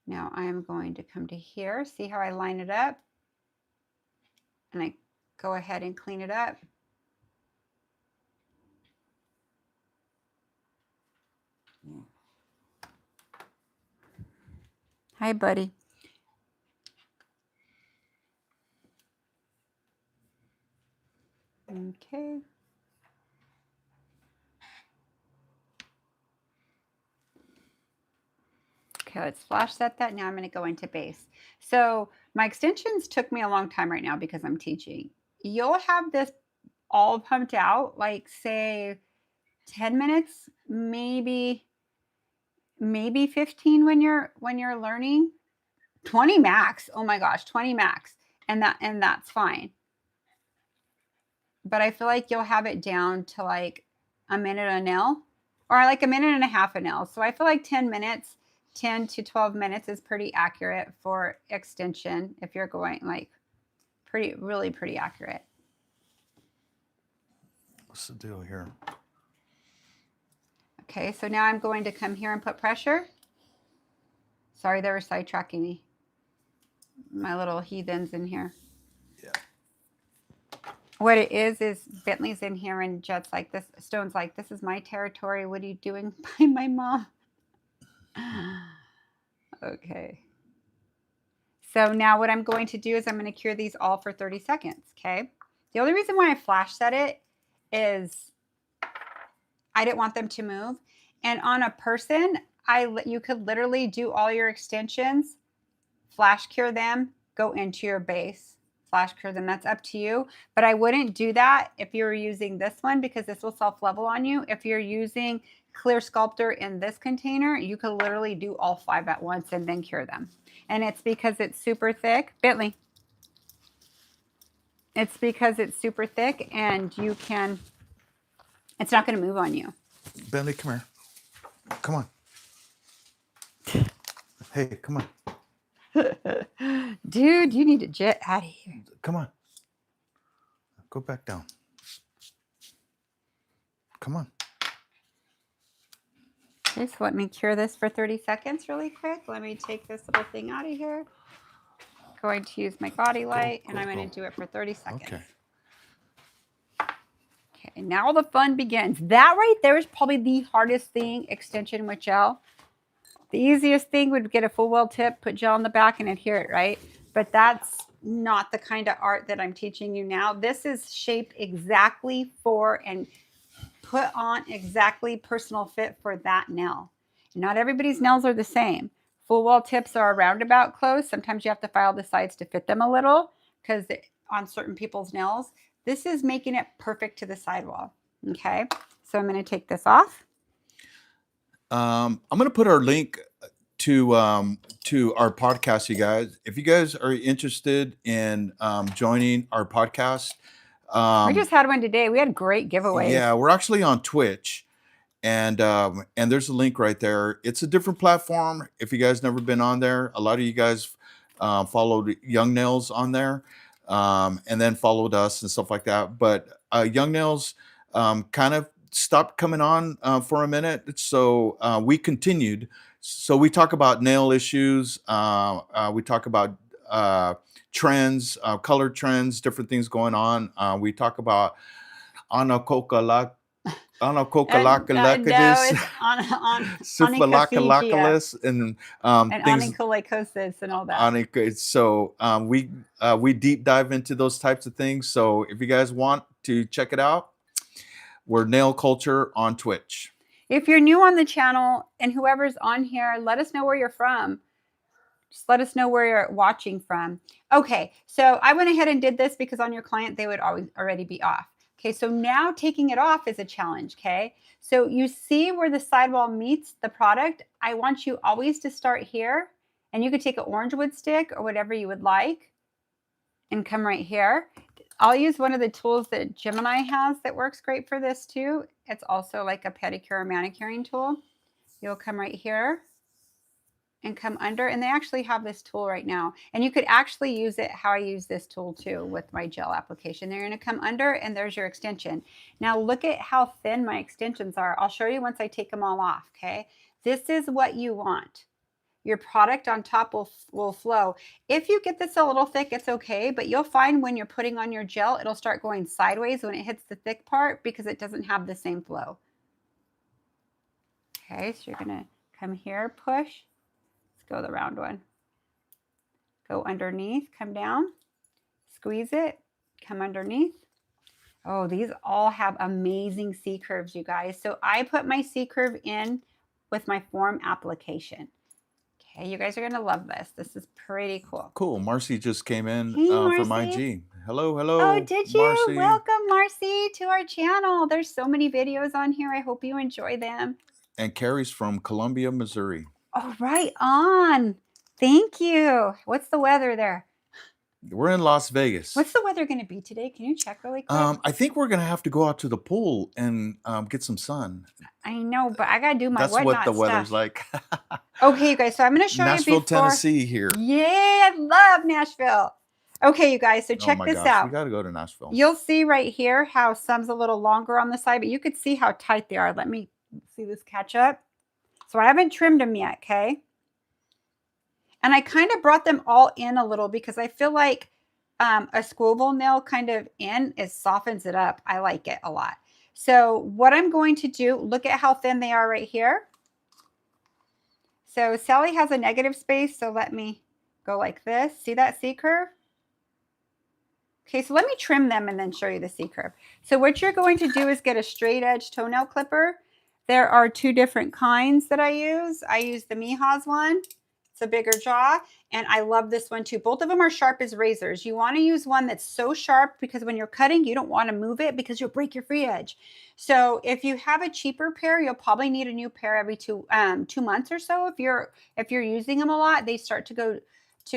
Now I am going to come to here, see how I line it up, and I go ahead and clean it up. Hi, buddy. Okay. Okay, let's flash set that. Now I'm going to go into base. So my extensions took me a long time right now because I'm teaching. You'll have this all pumped out, like say 10 minutes, maybe 15 when you're learning. 20 max. Oh my gosh, 20 max. And that's fine. But I feel like you'll have it down to like a minute a nail or like a minute and a half a nail. So I feel like 10 minutes, 10 to 12 minutes is pretty accurate for extension if you're going like really pretty accurate. What's the deal here? Okay, so now I'm going to come here and put pressure. Sorry, they were sidetracking me. My little heathens in here. Yeah. What it is Bentley's in here and Jet's like this. Stone's like, this is my territory. What are you doing by my mom? Okay. So now what I'm going to do is I'm going to cure these all for 30 seconds, okay? The only reason why I flash set it is I didn't want them to move. And on a person, you could literally do all your extensions, flash cure them, go into your base, flash cure them. That's up to you. But I wouldn't do that if you were using this one because this will self-level on you. If you're using Clear Sculptor in this container, you could literally do all 5 at once and then cure them. And it's because it's super thick. Bentley. It's because it's super thick and you can, it's not going to move on you. Bentley, come here. Come on. Hey, come on. Dude, you need to jet out of here. Come on. Go back down. Come on. Okay, so let me cure this for 30 seconds really quick. Let me take this little thing out of here. Going to use my body light and I'm going to do it for 30 seconds. Okay. Okay, now the fun begins. That right there is probably the hardest thing, extension with gel. The easiest thing would get a full well tip, put gel on the back and adhere it, right? But that's not the kind of art that I'm teaching you now. This is shaped exactly for and put on exactly personal fit for that nail. Not everybody's nails are the same. Full well tips are roundabout close. Sometimes you have to file the sides to fit them a little because on certain people's nails, this is making it perfect to the sidewall. Okay, so I'm going to take this off. I'm going to put our link to our podcast, you guys. If you guys are interested in joining our podcast. We just had one today. We had great giveaways. Yeah, we're actually on Twitch. and there's a link right there. It's a different platform. If you guys never been on there, a lot of you guys followed Young Nails on there, and then followed us and stuff like that. But Young Nails kind of stopped coming on for a minute, so we continued. So we talk about nail issues. We talk about trends, color trends, different things going on. We talk about anacoca No, Anacocalacalacus, it's on onychophagia syphilacalacalus, and and things. onycholicosis and all that. So we deep dive into those types of things. So if you guys want to check it out, we're Nail Culture on Twitch. If you're new on the channel and whoever's on here, let us know where you're from. Just let us know where you're watching from. Okay, so I went ahead and did this because on your client, they would already be off. Okay, so now taking it off is a challenge, okay? So you see where the sidewall meets the product. I want you always to start here, and you could take an orange wood stick or whatever you would like and come right here. I'll use one of the tools that Gemini has that works great for this too. It's also like a pedicure or manicuring tool. You'll come right here and come under, and they actually have this tool right now, and you could actually use it how I use this tool too with my gel application. They're going to come under, and there's your extension. Now look at how thin my extensions are. I'll show you once I take them all off. Okay, this is what you want. Your product on top will flow. If you get this a little thick, it's okay, but you'll find when you're putting on your gel, it'll start going sideways when it hits the thick part because it doesn't have the same flow. Okay, so you're gonna come here, push. Go the round one. Go underneath, come down, squeeze it, come underneath. Oh, these all have amazing C curves, you guys. So I put my C curve in with my form application. Okay, you guys are gonna love this. This is pretty cool. Cool. Marcy just came in Hey, from Marcy. IG. Hello, hello. Oh, did you? Marcy. Welcome, Marcy, to our channel. There's so many videos on here. I hope you enjoy them. And Carrie's from Columbia, Missouri. Oh, right on. Thank you. What's the weather there? We're in Las Vegas. What's the weather going to be today? Can you check really quick? I think we're gonna have to go out to the pool and get some sun. I know, but I gotta do my That's whatnot what the weather's stuff. like. Okay, you guys. So I'm going to show Nashville, you before. Tennessee here. Yeah, I love Nashville. Okay, you guys. So check this out. We got to go to Nashville. You'll see right here how some's a little longer on the side, but you could see how tight they are. Let me see this catch up. So I haven't trimmed them yet, okay? And I kind of brought them all in a little because I feel like a Scuoval nail kind of it softens it up. I like it a lot. So what I'm going to do, look at how thin they are right here. So Sally has a negative space, so let me go like this. See that C curve? Okay, so let me trim them and then show you the C curve. So what you're going to do is get a straight edge toenail clipper. There are two different kinds that I use. I use the Miha's one. It's a bigger jaw, and I love this one too. Both of them are sharp as razors. You want to use one that's so sharp because when you're cutting, you don't want to move it because you'll break your free edge. So if you have a cheaper pair, you'll probably need a new pair every 2 months or so. If you're using them a lot, they start to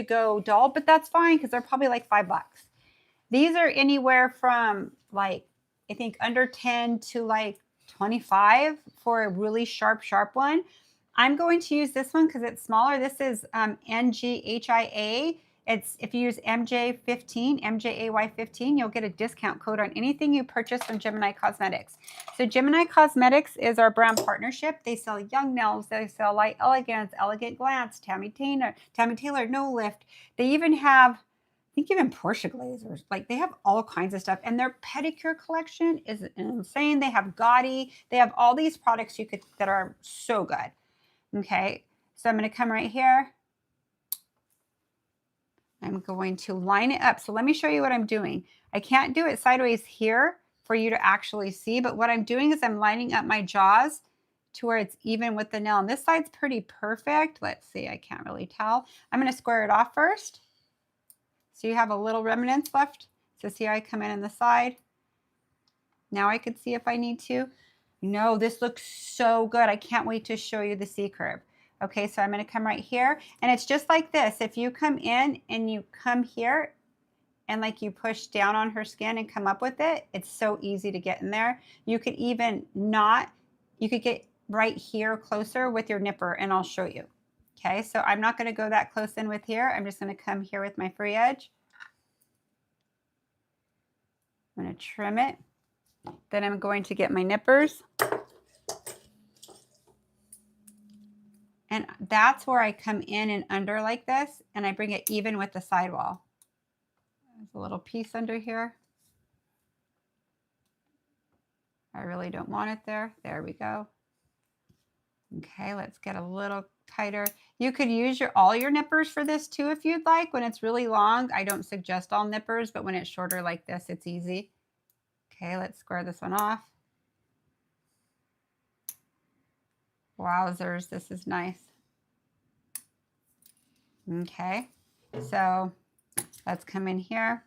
go dull, but that's fine because they're probably like $5. These are anywhere from like, I think under 10 to like 25 for a really sharp one. I'm going to use this one because it's smaller. This is NGHIA. It's if you use MJ15, MJAY15, you'll get a discount code on anything you purchase from Gemini Cosmetics. So Gemini Cosmetics is our brand partnership. They sell Young Nails, they sell Light Elegance, Elegant Glance, Tammy Taylor, No Lift. They even have, I think even Portia Glazers. Like they have all kinds of stuff. And their pedicure collection is insane. They have Gaudy. They have all these products that are so good. Okay, so I'm going to come right here. I'm going to line it up. So let me show you what I'm doing. I can't do it sideways here for you to actually see, but what I'm doing is I'm lining up my jaws to where it's even with the nail. And this side's pretty perfect. Let's see, I can't really tell. I'm going to square it off first. So you have a little remnants left. So see how I come in the side? Now I could see if I need to. No, this looks so good. I can't wait to show you the C curve. Okay, so I'm going to come right here. And it's just like this. If you come in and you come here and like you push down on her skin and come up with it, it's so easy to get in there. You could even not you could get right here closer with your nipper and I'll show you. Okay, so I'm not going to go that close in with here. I'm just going to come here with my free edge. I'm going to trim it. Then I'm going to get my nippers. And that's where I come in and under like this, and I bring it even with the sidewall. There's a little piece under here. I really don't want it there. There we go. Okay, let's get a little tighter. You could use all your nippers for this too if you'd like. When it's really long, I don't suggest all nippers, but when it's shorter like this, it's easy. Okay, let's square this one off. Wowzers, this is nice. Okay, so let's come in here.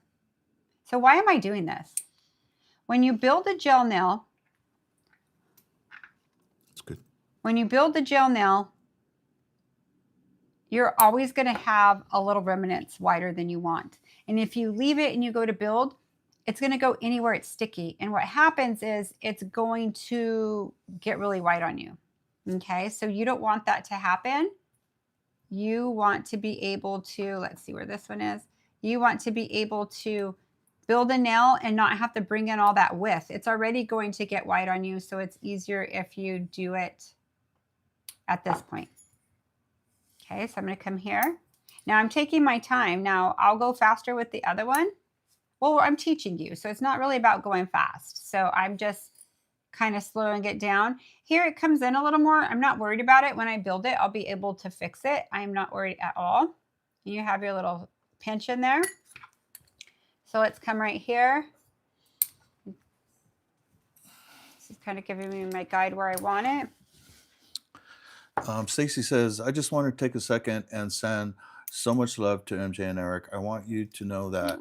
So why am I doing this? When you build a gel nail, That's good. When you build the gel nail, you're always going to have a little remnants wider than you want. And if you leave it and you go to build, it's going to go anywhere it's sticky. And what happens is it's going to get really white on you. Okay, so you don't want that to happen. You want to be able to, let's see where this one is. You want to be able to build a nail and not have to bring in all that width. It's already going to get white on you, so it's easier if you do it at this point. Okay, so I'm going to come here. Now I'm taking my time. Now I'll go faster with the other one. Well, I'm teaching you, so it's not really about going fast. So I'm just kind of slowing it down. Here it comes in a little more. I'm not worried about it. When I build it, I'll be able to fix it. I'm not worried at all. You have your little pinch in there. So let's come right here. This is kind of giving me my guide where I want it. Stacy says, I just want to take a second and send so much love to MJ and Eric. I want you to know that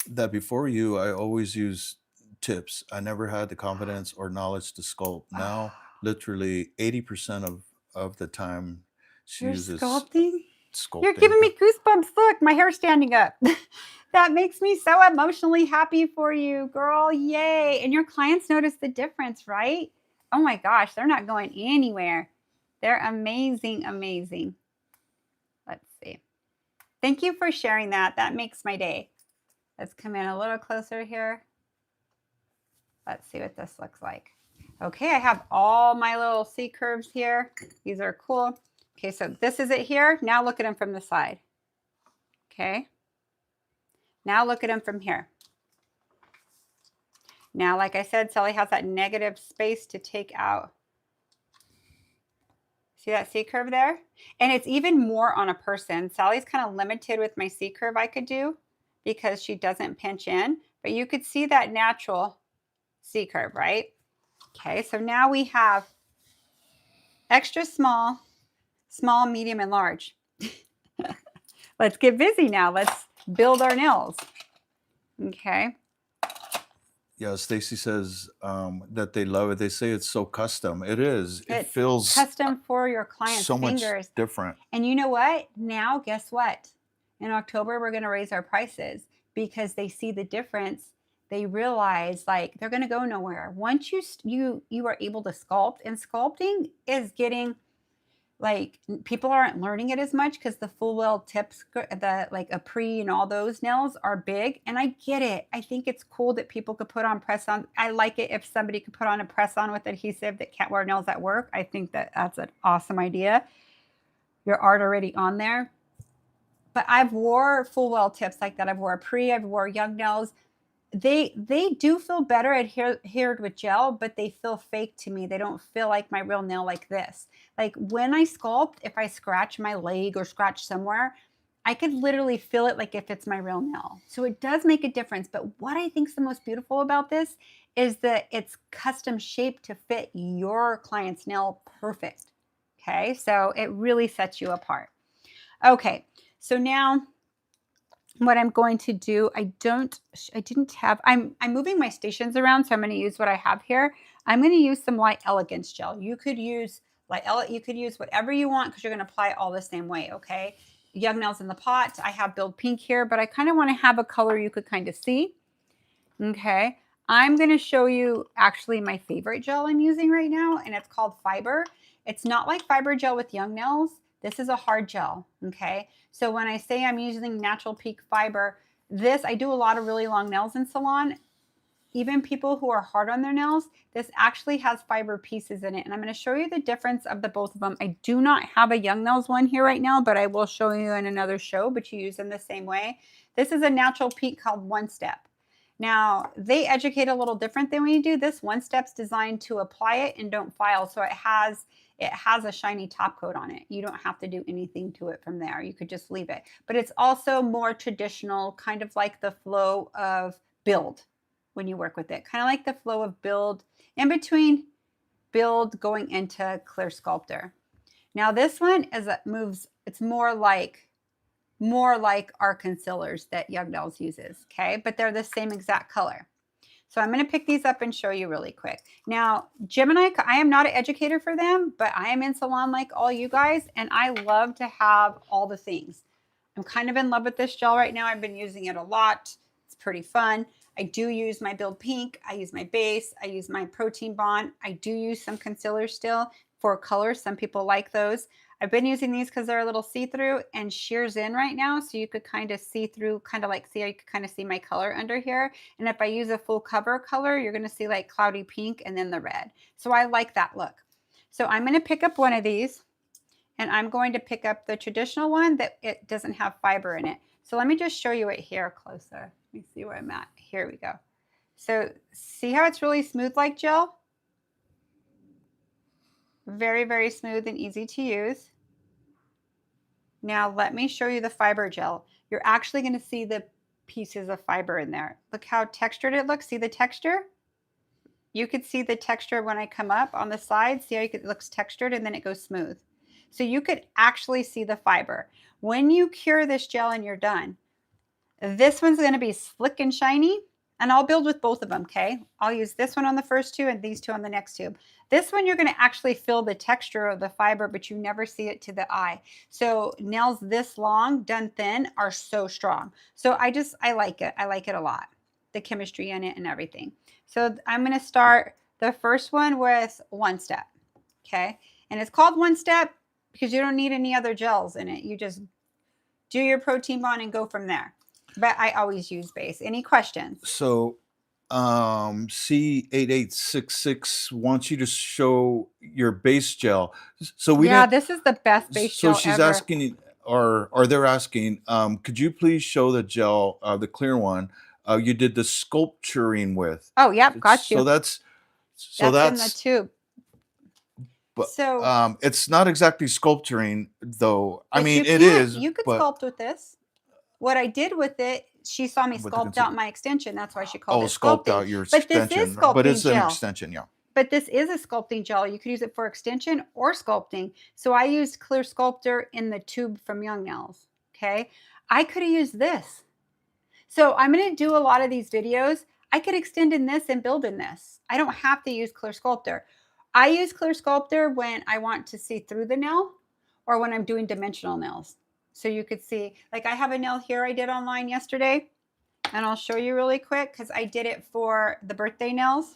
that before you, I always use tips. I never had the confidence or knowledge to sculpt. Now, literally 80% of the time, she uses sculpting. Sculpting. You're giving me goosebumps. Look, my hair's standing up. That makes me so emotionally happy for you, girl. Yay. And your clients notice the difference, right? Oh my gosh, they're not going anywhere. They're amazing, amazing. Let's see. Thank you for sharing that. That makes my day. Let's come in a little closer here. Let's see what this looks like. Okay, I have all my little C curves here. These are cool. Okay, so this is it here. Now look at them from the side. Okay. Now look at them from here. Now, like I said, Sally has that negative space to take out. See that C curve there? And it's even more on a person. Sally's kind of limited with my C curve I could do because she doesn't pinch in, but you could see that natural C curve, right? Okay, so now we have extra small, small, medium, and large. Let's get busy now. Let's build our nails. Okay. Yeah, Stacy says that they love it. They say it's so custom. It is. It It's feels custom for your client's so much fingers. different. And you know what? Now, guess what? In October, we're going to raise our prices because they see the difference. They realize like they're going to go nowhere. Once you are able to sculpt, and sculpting is getting like people aren't learning it as much because the full well tips, the like a pre and all those nails are big. And I get it. I think it's cool that people could put on press on. I like it if somebody could put on a press on with adhesive that can't wear nails at work. I think that that's an awesome idea. Your art already on there. But I've wore full well tips like that. I've wore a pre, I've wore young nails. They do feel better adhered with gel, but they feel fake to me. They don't feel like my real nail like this. Like when I sculpt, if I scratch my leg or scratch somewhere, I could literally feel it like if it's my real nail. So it does make a difference. But what I think is the most beautiful about this is that it's custom shaped to fit your client's nail perfect. Okay, so it really sets you apart. Okay, so now what I'm going to do, I'm moving my stations around, so I'm going to use what I have here. I'm going to use some Light Elegance gel. You could use whatever you want because you're going to apply it all the same way, okay? Young nails in the pot. I have Build Pink here, but I kind of want to have a color you could kind of see. Okay. I'm going to show you actually my favorite gel I'm using right now, and it's called Fiber. It's not like fiber gel with young nails. This is a hard gel, okay? So when I say I'm using Natural Peak Fiber, I do a lot of really long nails in salon. Even people who are hard on their nails, this actually has fiber pieces in it. And I'm going to show you the difference of the both of them. I do not have a young nails one here right now, but I will show you in another show, but you use them the same way. This is a Natural Peak called One Step. Now, they educate a little different than we do. This One Step's designed to apply it and don't file. So it has a shiny top coat on it. You don't have to do anything to it from there. You could just leave it. But it's also more traditional, kind of like the flow of Build when you work with it. Kind of like the flow of Build in between Build going into Clear Sculptor. Now this one it's more like our concealers that Young Nails uses, okay? But they're the same exact color. So I'm going to pick these up and show you really quick. Now, Gemini, I am not an educator for them, but I am in salon like all you guys, and I love to have all the things. I'm kind of in love with this gel right now. I've been using it a lot. It's pretty fun. I do use my Build Pink. I use my base. I use my Protein Bond. I do use some concealer still for color. Some people like those. I've been using these because they're a little see-through and shears in right now. So you could kind of see through, kind of like, see how you could kind of see my color under here. And if I use a full cover color, you're going to see like cloudy pink and then the red. So I like that look. So I'm going to pick up one of these and I'm going to pick up the traditional one that it doesn't have fiber in it. So let me just show you it here closer. Let me see where I'm at. Here we go. So see how it's really smooth like gel? Very, very smooth and easy to use. Now let me show you the fiber gel. You're actually going to see the pieces of fiber in there. Look how textured it looks. See the texture? You could see the texture when I come up on the side. See how it looks textured and then it goes smooth. So you could actually see the fiber. When you cure this gel and you're done, this one's going to be slick and shiny. And I'll build with both of them, okay? I'll use this one on the first tube and these two on the next tube. This one, you're going to actually feel the texture of the fiber, but you never see it to the eye. So nails this long, done thin, are so strong. So I like it. I like it a lot. The chemistry in it and everything. So I'm going to start the first one with One Step, okay? And it's called One Step because you don't need any other gels in it. You just do your Protein Bond and go from there. But I always use base. Any questions? So C8866 wants you to show your base gel. So this is the best base gel so she's ever. asking, or they're asking, could you please show the gel, the clear one you did the sculpturing with? Oh, yep, got you. That's in the tube. But so it's not exactly sculpturing though. I mean, it can, is. You could sculpt with this. What I did with it, she saw me sculpt out my extension. That's why she called it sculpting. Sculpt out your extension. But this is sculpting but it's gel. An extension, yeah. But this is a sculpting gel. You could use it for extension or sculpting. So I used Clear Sculptor in the tube from Young Nails, okay? I could have used this. So I'm going to do a lot of these videos. I could extend in this and build in this. I don't have to use Clear Sculptor. I use Clear Sculptor when I want to see through the nail or when I'm doing dimensional nails. So you could see, like I have a nail here I did online yesterday, and I'll show you really quick because I did it for the birthday nails.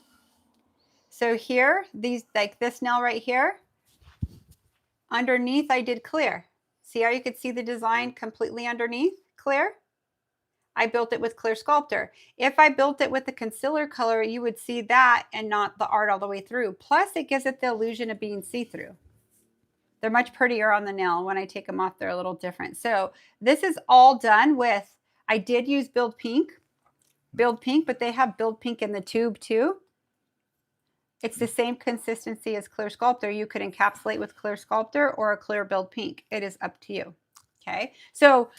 So here, like this nail right here, underneath I did clear. See how you could see the design completely underneath clear? I built it with Clear Sculptor. If I built it with the concealer color, you would see that and not the art all the way through. Plus it gives it the illusion of being see-through. They're much prettier on the nail. When I take them off, they're a little different. So this is all done with, I did use Build Pink, but they have Build Pink in the tube too. It's the same consistency as Clear Sculptor. You could encapsulate with Clear Sculptor or a clear Build Pink. It is up to you, okay? So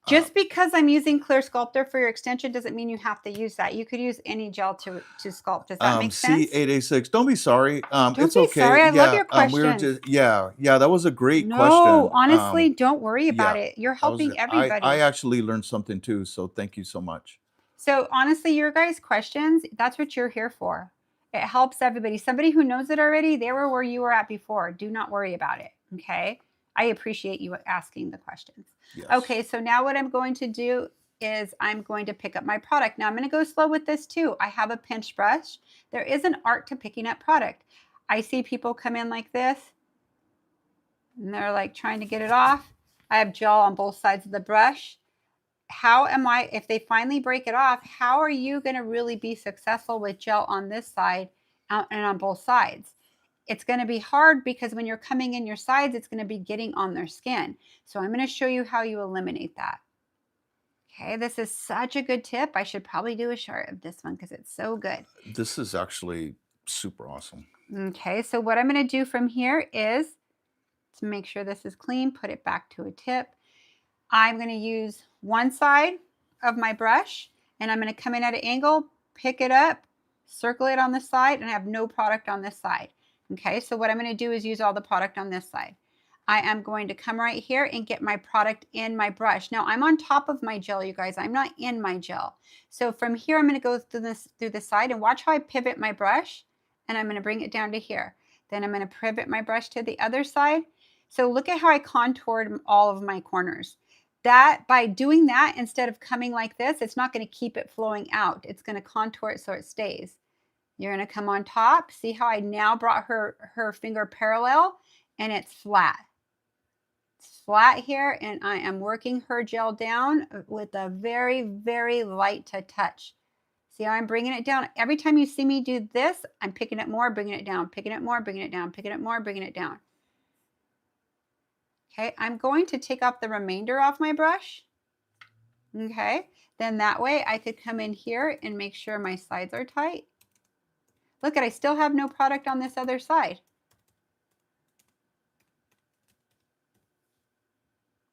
just because I'm using Clear Sculptor for your extension doesn't mean you have to use that. You could use any gel to sculpt. Does that make sense? C886. Don't be sorry. It's okay. Sorry. I love your questions. We were just, that was a great question. No, honestly, don't worry about it. You're helping everybody. I actually learned something too, so thank you so much. So honestly, your guys' questions, that's what you're here for. It helps everybody. Somebody who knows it already, they were where you were at before. Do not worry about it, okay? I appreciate you asking the questions. Yes. Okay, so now what I'm going to do is I'm going to pick up my product. Now I'm going to go slow with this too. I have a pinch brush. There is an art to picking up product. I see people come in like this and they're like trying to get it off. I have gel on both sides of the brush. How am I, if they finally break it off, how are you going to really be successful with gel on this side and on both sides? It's going to be hard because when you're coming in your sides, it's going to be getting on their skin. So I'm going to show you how you eliminate that. Okay, this is such a good tip. I should probably do a short of this one because it's so good. This is actually super awesome. Okay, so what I'm going to do from here is to make sure this is clean, put it back to a tip. I'm going to use one side of my brush and I'm going to come in at an angle, pick it up, circle it on the side, and I have no product on this side. Okay, so what I'm going to do is use all the product on this side. I am going to come right here and get my product in my brush. Now I'm on top of my gel, you guys. I'm not in my gel. So from here, I'm going to go through the side and watch how I pivot my brush, and I'm going to bring it down to here. Then I'm going to pivot my brush to the other side. So look at how I contoured all of my corners. That by doing that, instead of coming like this, it's not going to keep it flowing out. It's going to contour it so it stays. You're going to come on top. See how I now brought her finger parallel and it's flat. It's flat here, and I am working her gel down with a very, very light to touch. See how I'm bringing it down? Every time you see me do this, I'm picking it more, bringing it down, picking it more, bringing it down, picking it more, bringing it down. Okay, I'm going to take off the remainder off my brush. Okay, then that way I could come in here and make sure my sides are tight. Look, I still have no product on this other side.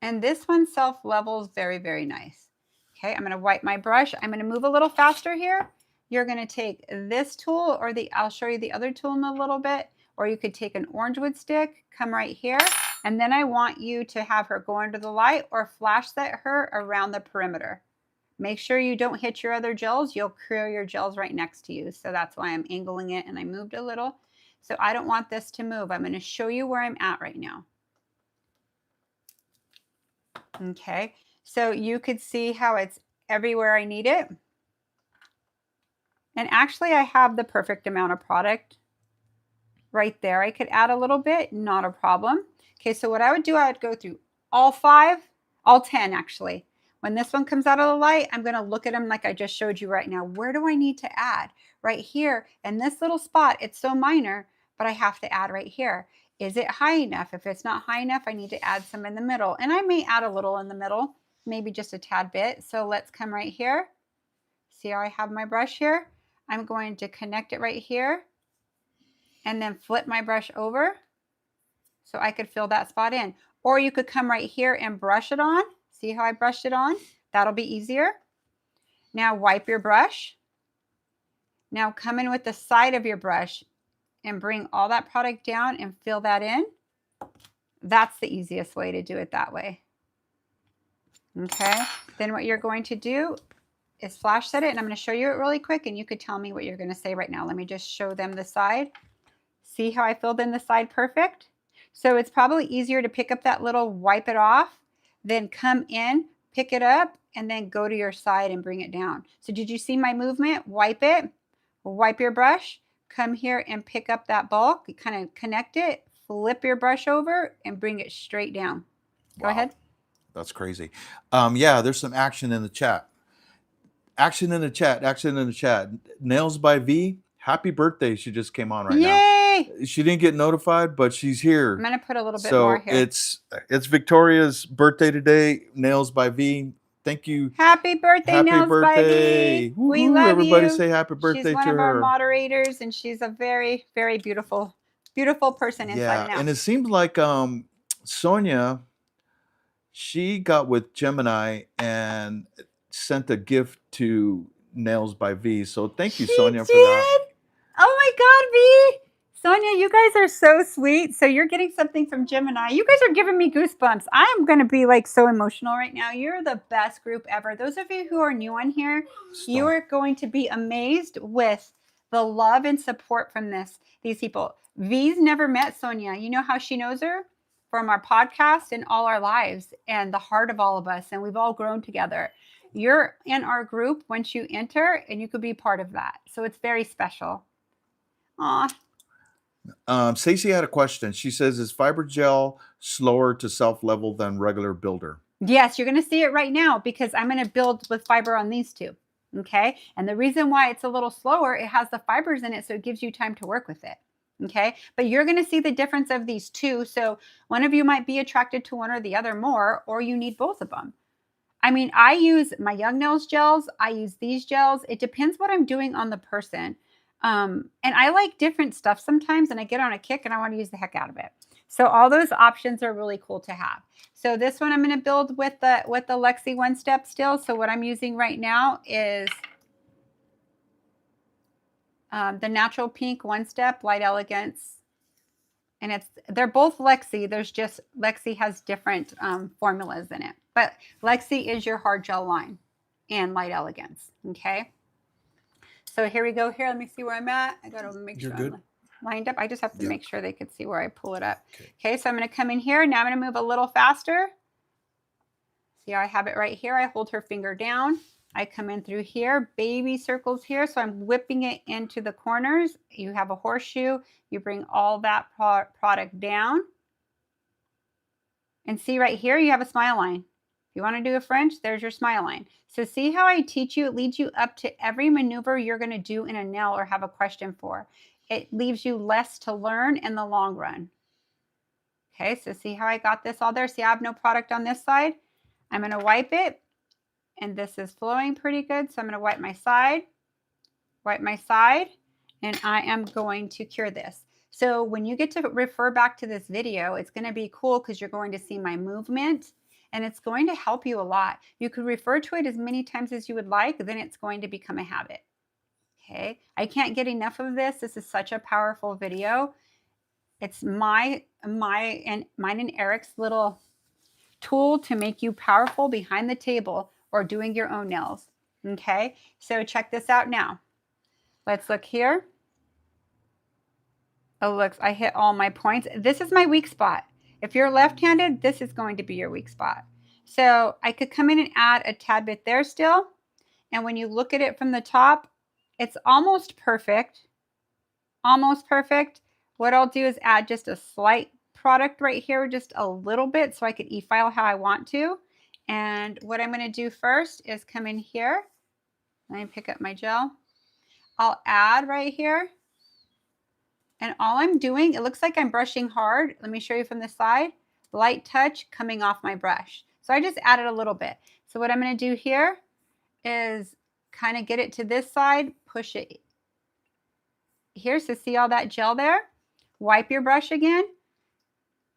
And this one self-levels very, very nice. Okay, I'm going to wipe my brush. I'm going to move a little faster here. You're going to take this tool, or I'll show you the other tool in a little bit, or you could take an orange wood stick, come right here, and then I want you to have her go under the light or flash set her around the perimeter. Make sure you don't hit your other gels. You'll clear your gels right next to you. So that's why I'm angling it, and I moved a little. So I don't want this to move. I'm going to show you where I'm at right now. Okay, so you could see how it's everywhere I need it. And actually I have the perfect amount of product right there. I could add a little bit, not a problem. Okay, so what I would do, I would go through all 10 actually. When this one comes out of the light, I'm going to look at them like I just showed you right now. Where do I need to add? Right here, in this little spot, it's so minor, but I have to add right here. Is it high enough? If it's not high enough, I need to add some in the middle. And I may add a little in the middle, maybe just a tad bit. So let's come right here. See how I have my brush here? I'm going to connect it right here and then flip my brush over so I could fill that spot in. Or you could come right here and brush it on. See how I brushed it on? That'll be easier. Now wipe your brush. Now come in with the side of your brush and bring all that product down and fill that in. That's the easiest way to do it that way. Okay, then what you're going to do is flash set it, and I'm going to show you it really quick, and you could tell me what you're going to say right now. Let me just show them the side. See how I filled in the side perfect? So it's probably easier to pick up that little wipe it off, then come in, pick it up, and then go to your side and bring it down. So did you see my movement? Wipe it, wipe your brush, come here and pick up that bulk, you kind of connect it, flip your brush over, and bring it straight down. Go ahead. That's crazy. Yeah, there's some action in the chat. Action in the chat, action in the chat. Nails by V, happy birthday. She just came on right now. Yay! She didn't get notified, but she's here. I'm going to put a little bit more here. So it's Victoria's birthday today. Nails by V. Thank you. Happy birthday, happy Nails birthday. by V. We love Everybody you. say happy birthday she's one to of her. our moderators, and she's a very, very beautiful, beautiful person inside and out. And it seems like Sonia, she got with Gemini and sent a gift to Nails by V. So thank you, Sonia, for that. Oh my God, V. Sonia, you guys are so sweet. So you're getting something from Gemini. You guys are giving me goosebumps. I'm going to be like so emotional right now. You're the best group ever. Those of you who are new on here, you are going to be amazed with the love and support from these people. V's never met Sonia. You know how she knows her? From our podcast and all our lives and the heart of all of us. And we've all grown together. you're in our group once you enter, and you could be part of that. So it's very special. Aw. Stacey had a question. She says, is fiber gel slower to self-level than regular builder? Yes, you're going to see it right now because I'm going to build with fiber on these two. Okay. And the reason why it's a little slower, it has the fibers in it, so it gives you time to work with it. Okay. But you're going to see the difference of these two. So one of you might be attracted to one or the other more, or you need both of them. I mean, I use my Young Nails gels. I use these gels. It depends what I'm doing on the person. And I like different stuff sometimes, and I get on a kick and I want to use the heck out of it. So all those options are really cool to have. So this one I'm going to build with the Lexy One Step still. So what I'm using right now is the Natural Pink One Step Light Elegance. And they're both Lexy. There's just Lexy has different formulas in it. But Lexy is your hard gel line and Light Elegance. Okay. So here we go. Here, let me see where I'm at. I got to make sure I'm lined up. I just have to make sure they could see where I pull it up. Okay, so I'm going to come in here. Now I'm going to move a little faster. See how I have it right here? I hold her finger down. I come in through here, baby circles here. So I'm whipping it into the corners. You have a horseshoe. You bring all that product down. And see right here, you have a smile line. If you want to do a French, there's your smile line. So see how I teach you? It leads you up to every maneuver you're going to do in a nail or have a question for. It leaves you less to learn in the long run. Okay, so see how I got this all there? See, I have no product on this side. I'm going to wipe it, and this is flowing pretty good. So I'm going to wipe my side, and I am going to cure this. So when you get to refer back to this video, it's going to be cool because you're going to see my movement, and it's going to help you a lot. You could refer to it as many times as you would like, then it's going to become a habit. Okay, I can't get enough of this. This is such a powerful video. It's mine and Eric's little tool to make you powerful behind the table or doing your own nails. Okay, so check this out now. Let's look here. Oh, look, I hit all my points. This is my weak spot. If you're left-handed, this is going to be your weak spot. So I could come in and add a tad bit there still. And when you look at it from the top, it's almost perfect. Almost perfect. What I'll do is add just a slight product right here, just a little bit, so I could e-file how I want to. And what I'm going to do first is come in here. Let me pick up my gel. I'll add right here. And all I'm doing, it looks like I'm brushing hard. Let me show you from the side. Light touch coming off my brush. So I just added a little bit. So what I'm going to do here is kind of get it to this side, push it here. So see all that gel there? Wipe your brush again.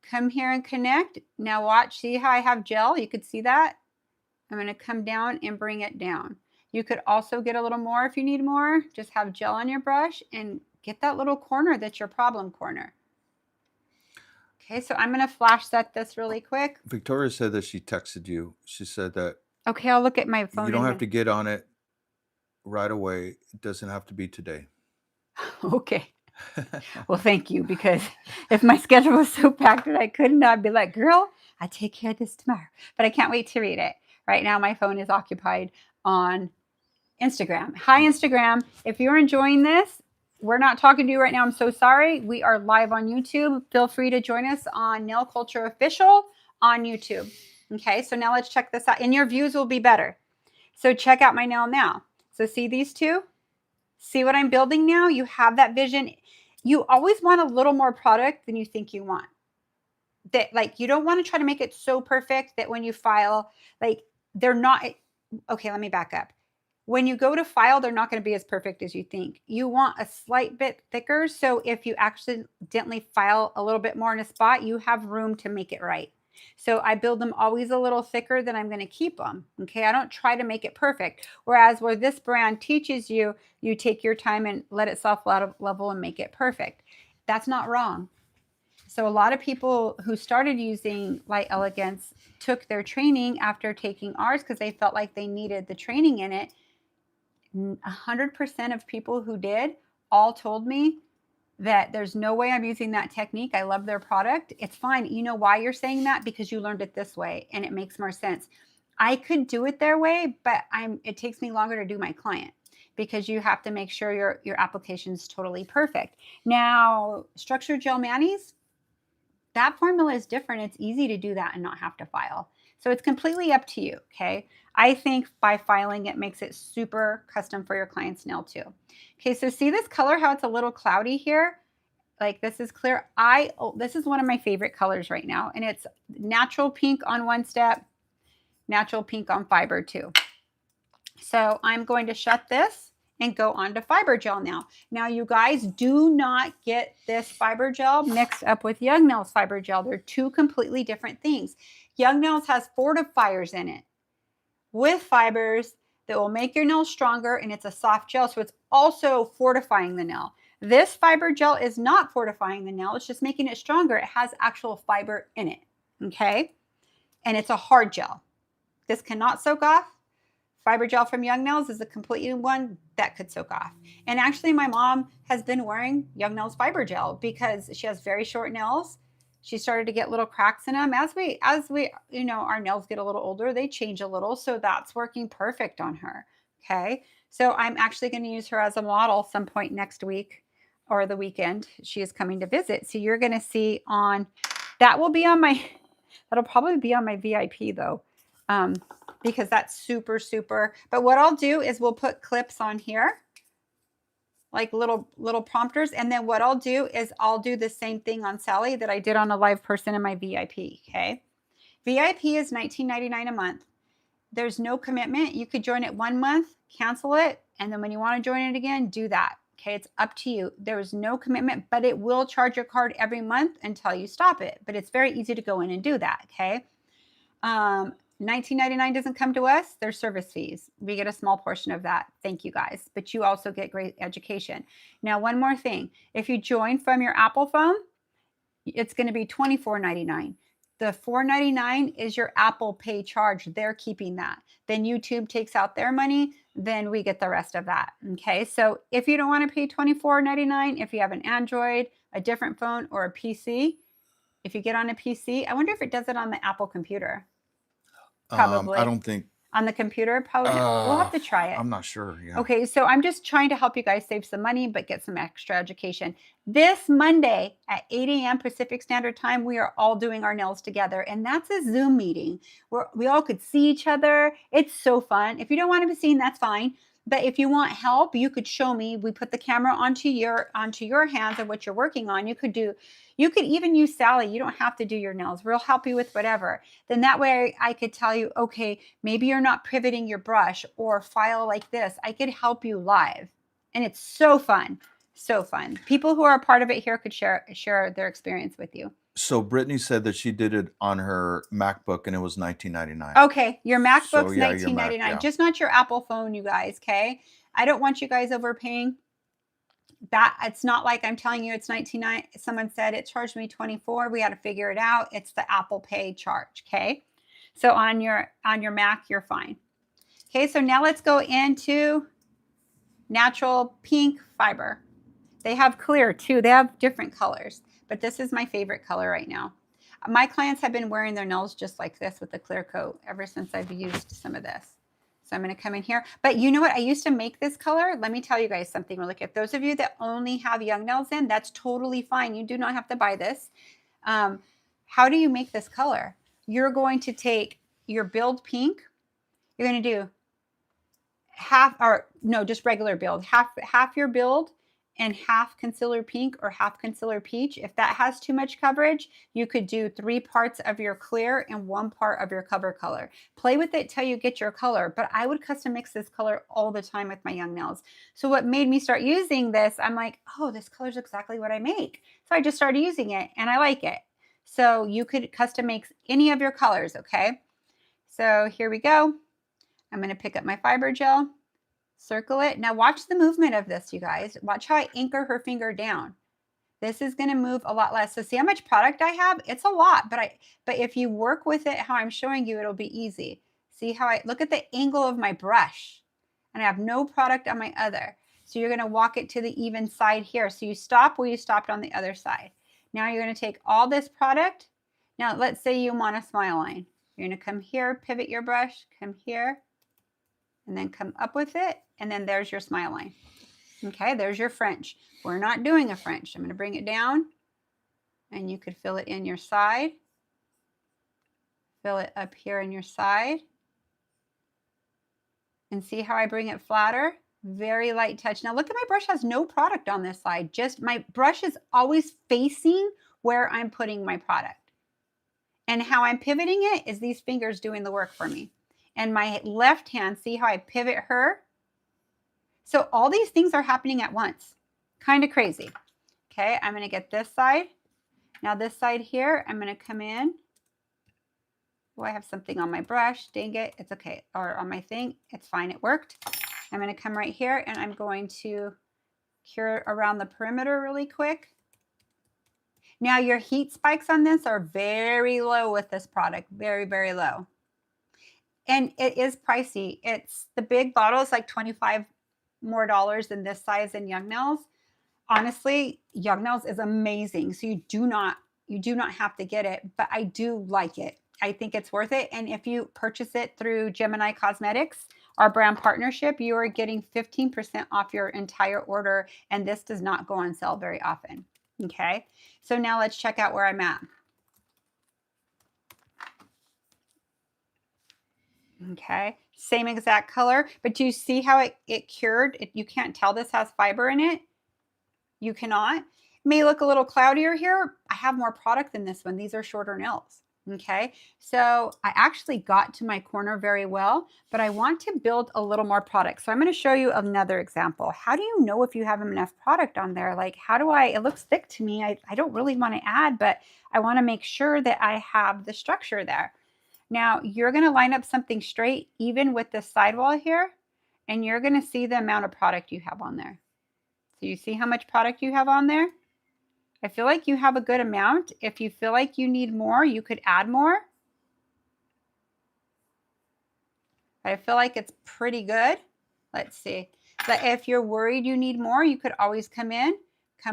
Come here and connect. Now watch, see how I have gel? You could see that. I'm going to come down and bring it down. You could also get a little more if you need more. Just have gel on your brush and get that little corner that's your problem corner. Okay, so I'm going to flash set this really quick. Victoria said that she texted you. She said that. Okay, I'll look at my phone. You don't have to get on it right away. It doesn't have to be today. Okay. Well, thank you, because if my schedule was so packed that I couldn't, I'd be like, girl, I take care of this tomorrow. But I can't wait to read it. Right now, my phone is occupied on Instagram. Hi, Instagram. If you're enjoying this, we're not talking to you right now. I'm so sorry. We are live on YouTube. Feel free to join us on Nail Culture Official on YouTube. Okay, so now let's check this out. And your views will be better. So check out my nail now. So see these two? See what I'm building now? You have that vision. You always want a little more product than you think you want. That, like, you don't want to try to make it so perfect that when you file, like, they're not. Okay, let me back up. When you go to file, they're not going to be as perfect as you think. You want a slight bit thicker. So if you accidentally file a little bit more in a spot, you have room to make it right. So I build them always a little thicker than I'm going to keep them. Okay, I don't try to make it perfect. Whereas where this brand teaches you, you take your time and let it self-level and make it perfect. That's not wrong. So a lot of people who started using Light Elegance took their training after taking ours because they felt like they needed the training in it. 100% of people who did all told me that there's no way I'm using that technique. I love their product. It's fine. You know why you're saying that? Because you learned it this way and it makes more sense. I could do it their way, but it takes me longer to do my client because you have to make sure your application is totally perfect. Now, structured gel manis, that formula is different. It's easy to do that and not have to file. So it's completely up to you, okay? I think by filing, it makes it super custom for your client's nail too. Okay, so see this color, how it's a little cloudy here? Like this is clear. This is one of my favorite colors right now, and it's natural pink on one step, natural pink on fiber too. So I'm going to shut this and go on to fiber gel now. Now you guys, do not get this fiber gel mixed up with Young Nails fiber gel. They're two completely different things. Young Nails has fortifiers in it with fibers that will make your nails stronger, and it's a soft gel, so it's also fortifying the nail. This fiber gel is not fortifying the nail, it's just making it stronger. It has actual fiber in it, okay? And it's a hard gel. This cannot soak off. Fiber gel from Young Nails is a complete one that could soak off. And actually, my mom has been wearing Young Nails fiber gel because she has very short nails. She started to get little cracks in them. As we, our nails get a little older, they change a little. So that's working perfect on her. Okay. So I'm actually going to use her as a model some point next week or the weekend. She is coming to visit. So you're going to see that'll probably be on my VIP though. Because that's super, super. But what I'll do is we'll put clips on here, like little prompters. And then what I'll do is I'll do the same thing on Sally that I did on a live person in my VIP, okay? VIP is $19.99 a month. There's no commitment. You could join it 1 month, cancel it, and then when you want to join it again, do that, okay? It's up to you. There is no commitment, but it will charge your card every month until you stop it. But it's very easy to go in and do that, okay? $19.99 doesn't come to us. There's service fees. We get a small portion of that. Thank you guys. But you also get great education. Now, one more thing. If you join from your Apple phone, it's going to be $24.99. The $4.99 is your Apple Pay charge. They're keeping that. Then YouTube takes out their money. Then we get the rest of that. Okay. So if you don't want to pay $24.99, if you have an Android, a different phone, or a PC, if you get on a PC, I wonder if it does it on the Apple computer. Probably. I don't think on the computer. Probably. We'll have to try it. I'm not sure. Yeah. Okay, so I'm just trying to help you guys save some money, but get some extra education. This Monday at 8 a.m. Pacific Standard Time, we are all doing our nails together, and that's a Zoom meeting where we all could see each other. It's so fun. If you don't want to be seen, that's fine. But if you want help, you could show me. We put the camera onto your hands of what you're working on. You could even use Sally. You don't have to do your nails. We'll help you with whatever. Then that way I could tell you, okay, maybe you're not pivoting your brush or file like this. I could help you live. And it's so fun. So fun. People who are a part of it here could share their experience with you. So Brittany said that she did it on her MacBook and it was $19.99. Okay, your MacBook's So, yeah, your $19.99. Mac, yeah. Just not your Apple phone, you guys, okay? I don't want you guys overpaying. That it's not like I'm telling you it's $19.99. Someone said it charged me $24. We had to figure it out. It's the Apple Pay charge, okay? So on your Mac, you're fine. Okay, so now let's go into natural pink fiber. They have clear too. They have different colors, but this is my favorite color right now. My clients have been wearing their nails just like this with the clear coat ever since I've used some of this. So I'm going to come in here. But you know what? I used to make this color. Let me tell you guys something really quick. Those of you that only have Young Nails in, that's totally fine. You do not have to buy this. How do you make this color? You're going to take your build pink. You're going to do just regular build. Half your build and half concealer pink or half concealer peach. If that has too much coverage, you could do 3 parts of your clear and 1 part of your cover color. Play with it till you get your color, but I would custom mix this color all the time with my Young Nails. So what made me start using this, I'm like, oh, this color is exactly what I make. So I just started using it and I like it. So you could custom make any of your colors, okay? So here we go. I'm gonna pick up my fiber gel. Circle it. Now watch the movement of this, you guys. Watch how I anchor her finger down. This is going to move a lot less. So see how much product I have? It's a lot, but if you work with it how I'm showing you, it'll be easy. See how I look at the angle of my brush, and I have no product on my other. So you're going to walk it to the even side here. So you stop where you stopped on the other side. Now you're going to take all this product. Now let's say you want a smile line. You're going to come here, pivot your brush, come here, and then come up with it. And then there's your smile line. Okay, there's your French. We're not doing a French. I'm going to bring it down, and you could fill it in your side. Fill it up here in your side. And see how I bring it flatter? Very light touch. Now look at my brush has no product on this side. Just my brush is always facing where I'm putting my product. And how I'm pivoting it is these fingers doing the work for me. And my left hand, see how I pivot her? So all these things are happening at once. Kind of crazy. Okay, I'm going to get this side. Now this side here, I'm going to come in. Oh, I have something on my brush. Dang it. It's okay. Or on my thing. It's fine. It worked. I'm going to come right here and I'm going to cure around the perimeter really quick. Now your heat spikes on this are very low with this product. Very, very low. And it is pricey. It's the big bottle is like $25 more than this size in Young Nails. Honestly, Young Nails is amazing. So you do not have to get it, but I do like it. I think it's worth it. And if you purchase it through Gemini Cosmetics, our brand partnership, you are getting 15% off your entire order. And this does not go on sale very often. Okay. So now let's check out where I'm at. Okay. Same exact color, but do you see how it cured? You can't tell this has fiber in it. You cannot. It may look a little cloudier here. I have more product than this one. These are shorter nails. Okay, so I actually got to my corner very well, but I want to build a little more product. So I'm going to show you another example. How do you know if you have enough product on there? Like, how do it looks thick to me. I don't really want to add, but I want to make sure that I have the structure there. Now you're going to line up something straight, even with this sidewall here, and you're going to see the amount of product you have on there. So you see how much product you have on there? I feel like you have a good amount. If you feel like you need more, you could add more. But I feel like it's pretty good. Let's see. But if you're worried you need more, you could always come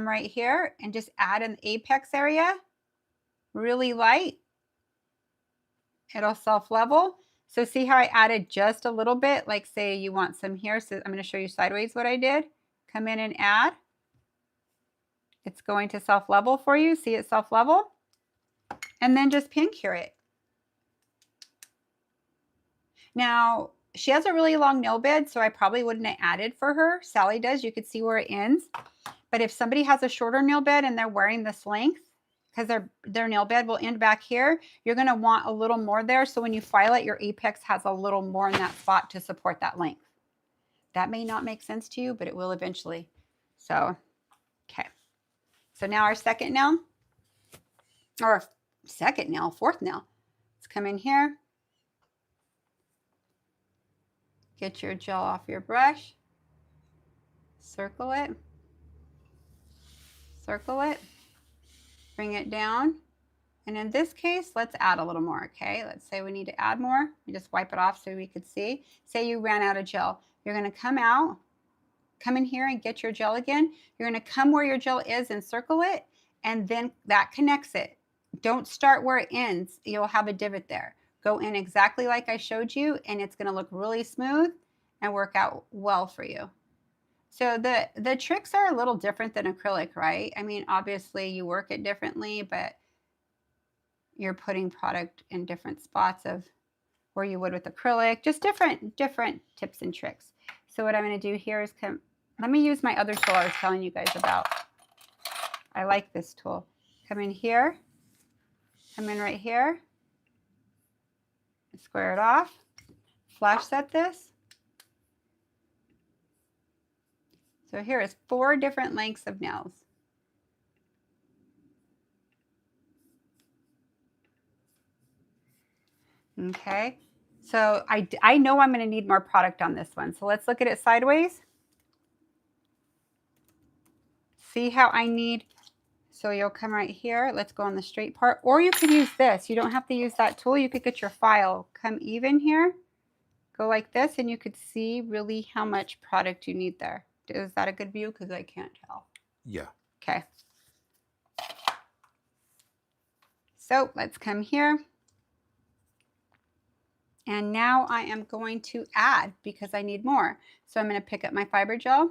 right here and just add an apex area. Really light. It'll self-level. So see how I added just a little bit? Like say you want some here. So I'm going to show you sideways what I did. Come in and add. It's going to self-level for you. See it self-level? And then just pin cure it. Now, she has a really long nail bed, so I probably wouldn't have added for her. Sally does. You could see where it ends. But if somebody has a shorter nail bed and they're wearing this length, because their nail bed will end back here, you're going to want a little more there. So when you file it, your apex has a little more in that spot to support that length. That may not make sense to you, but it will eventually. So, okay. So now our second nail, or second nail, fourth nail. Let's come in here. Get your gel off your brush. Circle it. Circle it. Bring it down. And in this case, let's add a little more, okay? Let's say we need to add more. We just wipe it off so we could see. Say you ran out of gel. You're going to come out. Come in here and get your gel again. You're going to come where your gel is and circle it, and then that connects it. Don't start where it ends. You'll have a divot there. Go in exactly like I showed you, and it's going to look really smooth and work out well for you. So the tricks are a little different than acrylic, right? I mean, obviously you work it differently, but you're putting product in different spots of where you would with acrylic, just different tips and tricks. So what I'm going to do here is let me use my other tool I was telling you guys about. I like this tool. Come in here, come in right here, square it off, flash set this. So here is 4 different lengths of nails. Okay, so I know I'm going to need more product on this one. So let's look at it sideways. See how I need, so you'll come right here. Let's go on the straight part, or you could use this. You don't have to use that tool. You could get your file, come even here, go like this, and you could see really how much product you need there. Is that a good view? Because I can't tell. Yeah. Okay. So let's come here. And now I am going to add because I need more. So I'm going to pick up my fiber gel,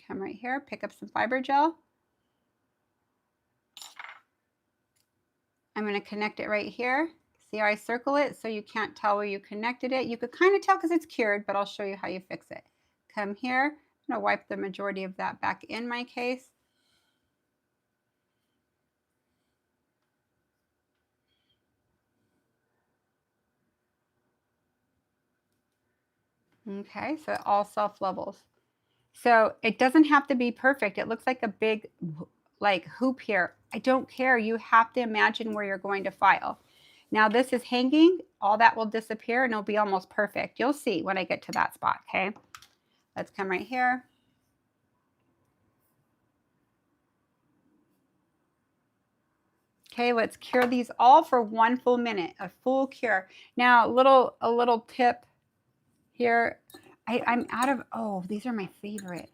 come right here, pick up some fiber gel. I'm going to connect it right here. See how I circle it so you can't tell where you connected it. You could kind of tell because it's cured, but I'll show you how you fix it. Come here. I'm going to wipe the majority of that back in my case. Okay, so it all self-levels. So it doesn't have to be perfect. It looks like a big like hoop here. I don't care. You have to imagine where you're going to file. Now this is hanging. All that will disappear and it'll be almost perfect. You'll see when I get to that spot, okay? Let's come right here. Okay, let's cure these all for 1 full minute, a full cure. Now a little tip here. I'm out of, oh, these are my favorite.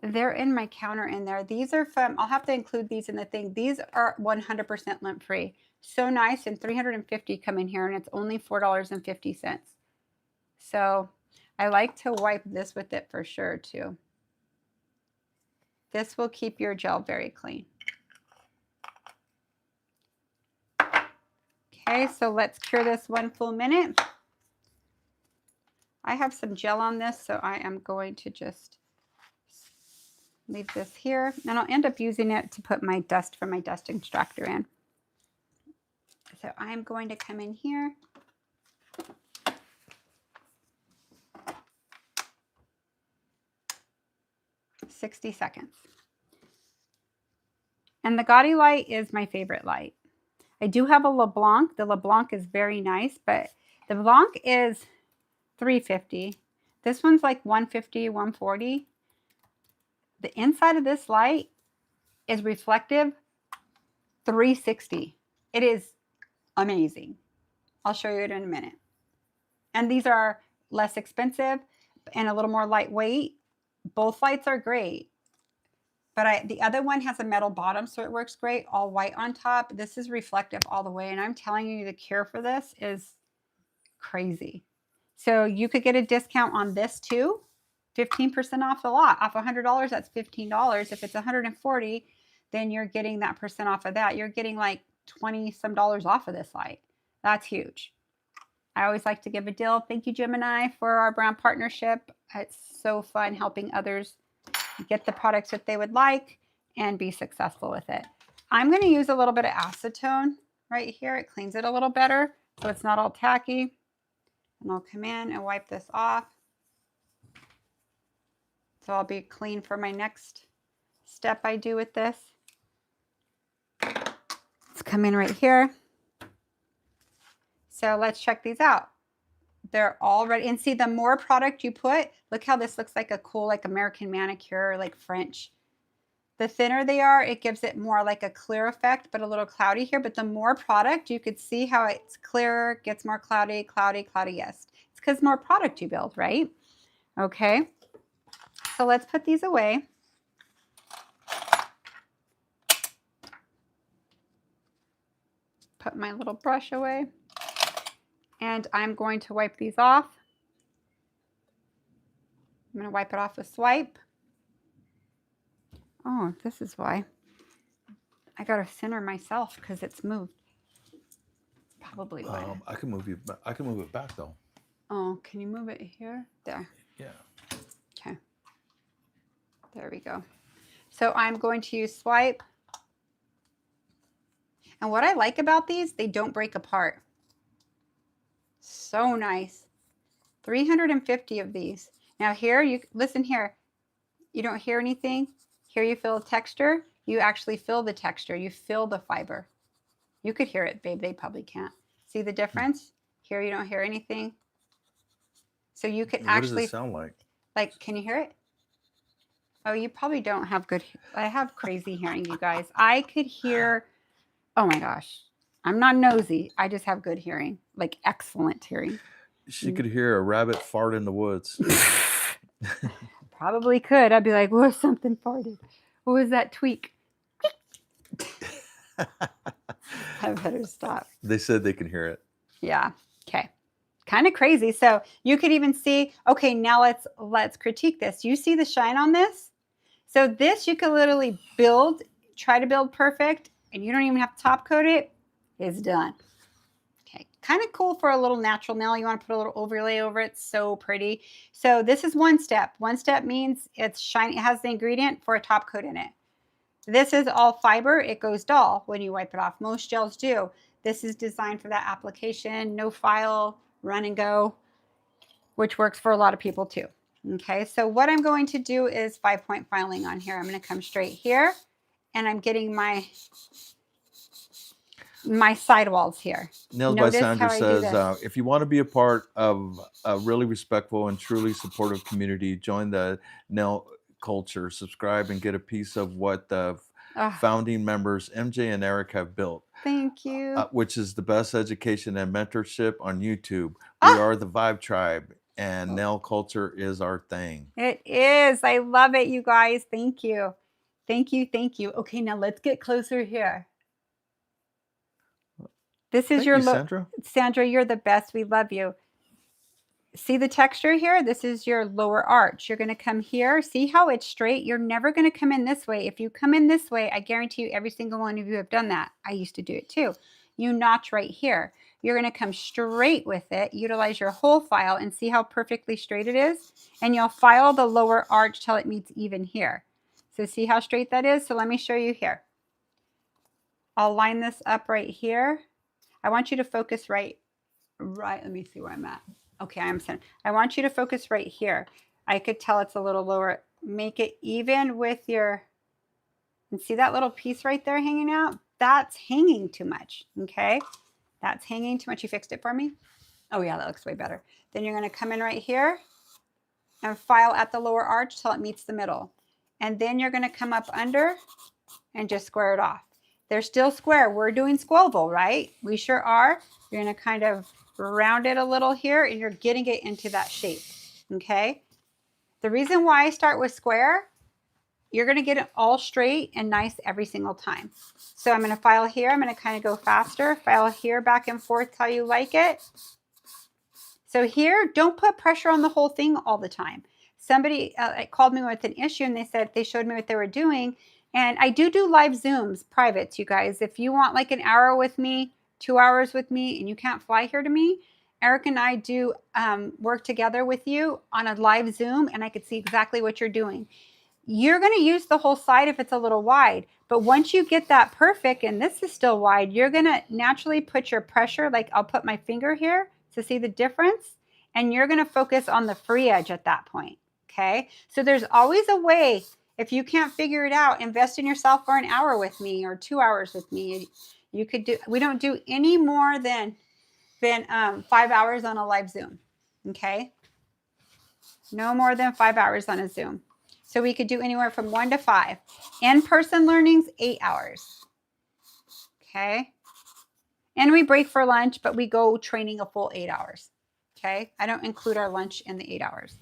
They're in my counter in there. These are from, I'll have to include these in the thing. These are 100% lint free. So nice, and 350 come in here and it's only $4.50. So I like to wipe this with it for sure too. This will keep your gel very clean. Okay, so let's cure this 1 full minute. I have some gel on this, so I am going to just leave this here, and I'll end up using it to put my dust from my dust extractor in. So I'm going to come in here. $60 seconds. And the Gaudy light is my favorite light. I do have a LeBlanc. The LeBlanc is very nice, but the Blanc is $3.50. This one's like $1.50, $1.40. The inside of this light is reflective 360. It is amazing. I'll show you it in a minute. And these are less expensive and a little more lightweight. Both lights are great. But the other one has a metal bottom, so it works great. All white on top. This is reflective all the way. And I'm telling you, the cure for this is crazy. So you could get a discount on this too. 15% off the lot. Off $100, that's $15. If it's $140, then you're getting that percent off of that. You're getting like 20 some dollars off of this light. That's huge. I always like to give a deal. Thank you, Gemini, for our brand partnership. It's so fun helping others get the products that they would like and be successful with it. I'm going to use a little bit of acetone right here. It cleans it a little better so it's not all tacky. And I'll come in and wipe this off. So I'll be clean for my next step I do with this. Let's come in right here. So let's check these out. They're all ready. And see, the more product you put, look how this looks like a cool, like American manicure, like French. The thinner they are, it gives it more like a clear effect, but a little cloudy here. But the more product, you could see how it's clearer, gets more cloudy, cloudy, cloudy. Yes, it's because more product you build, right? Okay. So let's put these away. Put my little brush away. And I'm going to wipe these off. I'm going to wipe it off with swipe. Oh, this is why. I got to center myself because it's moved. Probably why. I can move it back though. Oh, can you move it here? There. Yeah. Okay. There we go. So I'm going to use swipe. And what I like about these, they don't break apart. So nice. 350 of these. Now here, you listen here. You don't hear anything. Here you feel texture. You actually feel the texture. You feel the fiber. You could hear it, babe. They probably can't. See the difference? Here you don't hear anything. So you could actually. What does it sound like? Like, can you hear it? Oh, you probably don't have good. I have crazy hearing, you guys. I could hear. Oh my gosh. I'm not nosy. I just have good hearing, like excellent hearing. She could hear a rabbit fart in the woods. Probably could. I'd be like, "Whoa, something farted. What was that tweak?" I better stop. They said they can hear it. Yeah. Okay. Kind of crazy. So you could even see, okay, now let's critique this. You see the shine on this? So this you could literally build, try to build perfect, and you don't even have to top coat it. It's done. Okay, kind of cool for a little natural nail. You want to put a little overlay over it. So pretty. So this is one step. One step means it's shiny. It has the ingredient for a top coat in it. This is all fiber. It goes dull when you wipe it off. Most gels do. This is designed for that application. No file, run and go, which works for a lot of people too. Okay, so what I'm going to do is 5-point filing on here. I'm going to come straight here, and I'm getting my sidewalls here. Nails by Notice Sandra how I do says, this. if you want to be a part of a really respectful and truly supportive community, join the nail culture, subscribe, and get a piece of what the founding members MJ and Eric have built. Thank you. Which is the best education and mentorship on YouTube. We are the Vibe Tribe, and nail culture is our thing. It is. I love it, you guys. Thank you. Thank you. Thank you. Okay, now let's get closer here. This is your look. Sandra. Sandra, you're the best. We love you. See the texture here? This is your lower arch. You're going to come here. See how it's straight? You're never going to come in this way. If you come in this way, I guarantee you every single one of you have done that. I used to do it too. You notch right here. You're going to come straight with it, utilize your whole file, and see how perfectly straight it is. And you'll file the lower arch till it meets even here. So see how straight that is? So let me show you here. I'll line this up right here. I want you to focus right. Let me see where I'm at. Okay, I'm centered. I want you to focus right here. I could tell it's a little lower. Make it even with your, and see that little piece right there hanging out? That's hanging too much, okay? That's hanging too much. You fixed it for me? Oh yeah, that looks way better. Then you're gonna come in right here and file at the lower arch till it meets the middle. And then you're gonna come up under and just square it off. They're still square. We're doing Scuoval, right? We sure are. You're gonna kind of round it a little here, and you're getting it into that shape, okay? The reason why I start with square, you're gonna get it all straight and nice every single time. So I'm gonna file here. I'm gonna kind of go faster. File here, back and forth how you like it. So here, don't put pressure on the whole thing all the time. Somebody called me with an issue, and they showed me what they were doing. And I do live Zooms, privates, you guys. If you want like an hour with me, 2 hours with me, and you can't fly here to me, Eric and I do work together with you on a live Zoom, and I could see exactly what you're doing. You're going to use the whole side if it's a little wide, but once you get that perfect, and this is still wide, you're going to naturally put your pressure, like I'll put my finger here to see the difference, and you're going to focus on the free edge at that point, okay? So there's always a way. If you can't figure it out, invest in yourself for an hour with me or 2 hours with me. You could do, we don't do any more than 5 hours on a live Zoom, okay? No more than 5 hours on a Zoom. So we could do anywhere from 1 to 5. In-person learnings, 8 hours, okay? And we break for lunch, but we go training a full 8 hours, okay? I don't include our lunch in the 8 hours.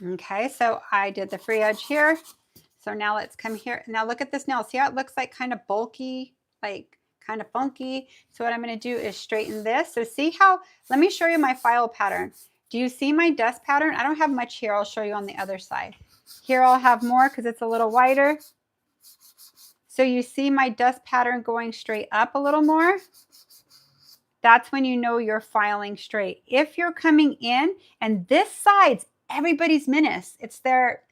Okay, so I did the free edge here. So now let's come here. Now look at this nail. See how it looks like kind of bulky, like kind of funky? So what I'm going to do is straighten this. So see how, let me show you my file pattern. Do you see my dust pattern? I don't have much here. I'll show you on the other side. Here I'll have more because it's a little wider. So you see my dust pattern going straight up a little more. That's when you know you're filing straight. If you're coming in and this side's everybody's menace, it's their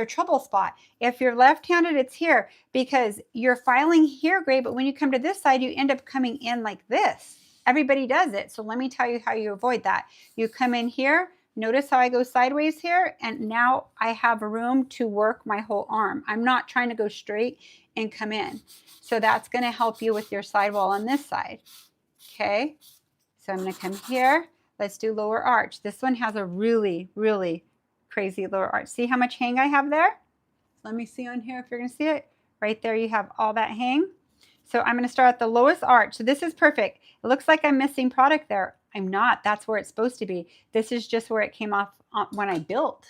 trouble spot. If you're left-handed, it's here because you're filing here great, but when you come to this side, you end up coming in like this. Everybody does it. So let me tell you how you avoid that. You come in here, notice how I go sideways here, and now I have room to work my whole arm. I'm not trying to go straight and come in. So that's going to help you with your sidewall on this side. Okay, so I'm going to come here. Let's do lower arch. This one has a really, really crazy lower arch. See how much hang I have there? Let me see on here if you're going to see it. Right there you have all that hang. So I'm going to start at the lowest arch. So this is perfect. It looks like I'm missing product there. I'm not. That's where it's supposed to be. This is just where it came off when I built.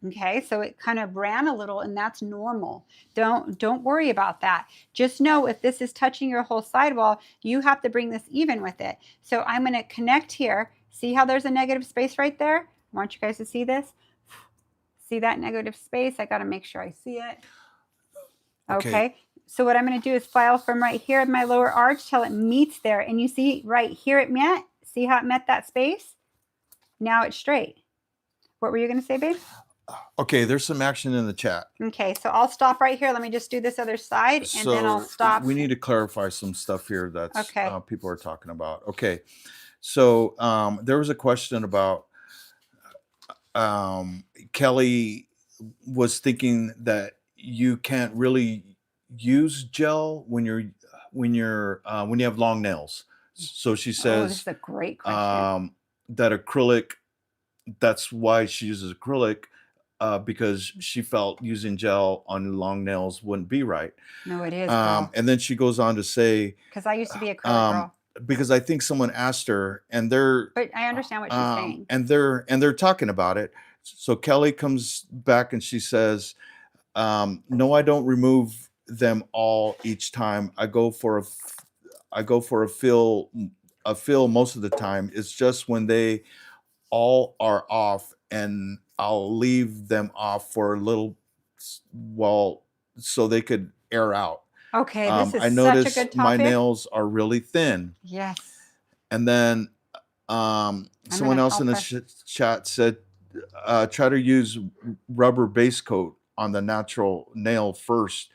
Okay, so it kind of ran a little, and that's normal. Don't worry about that. Just know if this is touching your whole sidewall, you have to bring this even with it. So I'm going to connect here. See how there's a negative space right there? I want you guys to see this. See that negative space? I got to make sure I see it. Okay. So what I'm going to do is file from right here in my lower arch till it meets there. And you see right here it met. See how it met that space? Now it's straight. What were you going to say, babe? Okay, there's some action in the chat. Okay, so I'll stop right here. Let me just do this other side, and then I'll stop. We need to clarify some stuff here that's okay. People are talking about. Okay, so there was a question about Kelly was thinking that you can't really use gel when you have long nails. So she says, this is a great question. That acrylic. That's why she uses acrylic. Because she felt using gel on long nails wouldn't be right. No, it is. And then she goes on to say, because I used to be a acrylic girl. Because I think someone asked her, and they're. But I understand what she's saying. And they're talking about it. So Kelly comes back and she says, "No, I don't remove them all each time. I go for a fill most of the time. It's just when they all are off, and I'll leave them off for a little while so they could air out." Okay, this is I noticed such a good topic. my nails are really thin. Yes. And then someone else in the chat said, try to use rubber base coat on the natural nail first.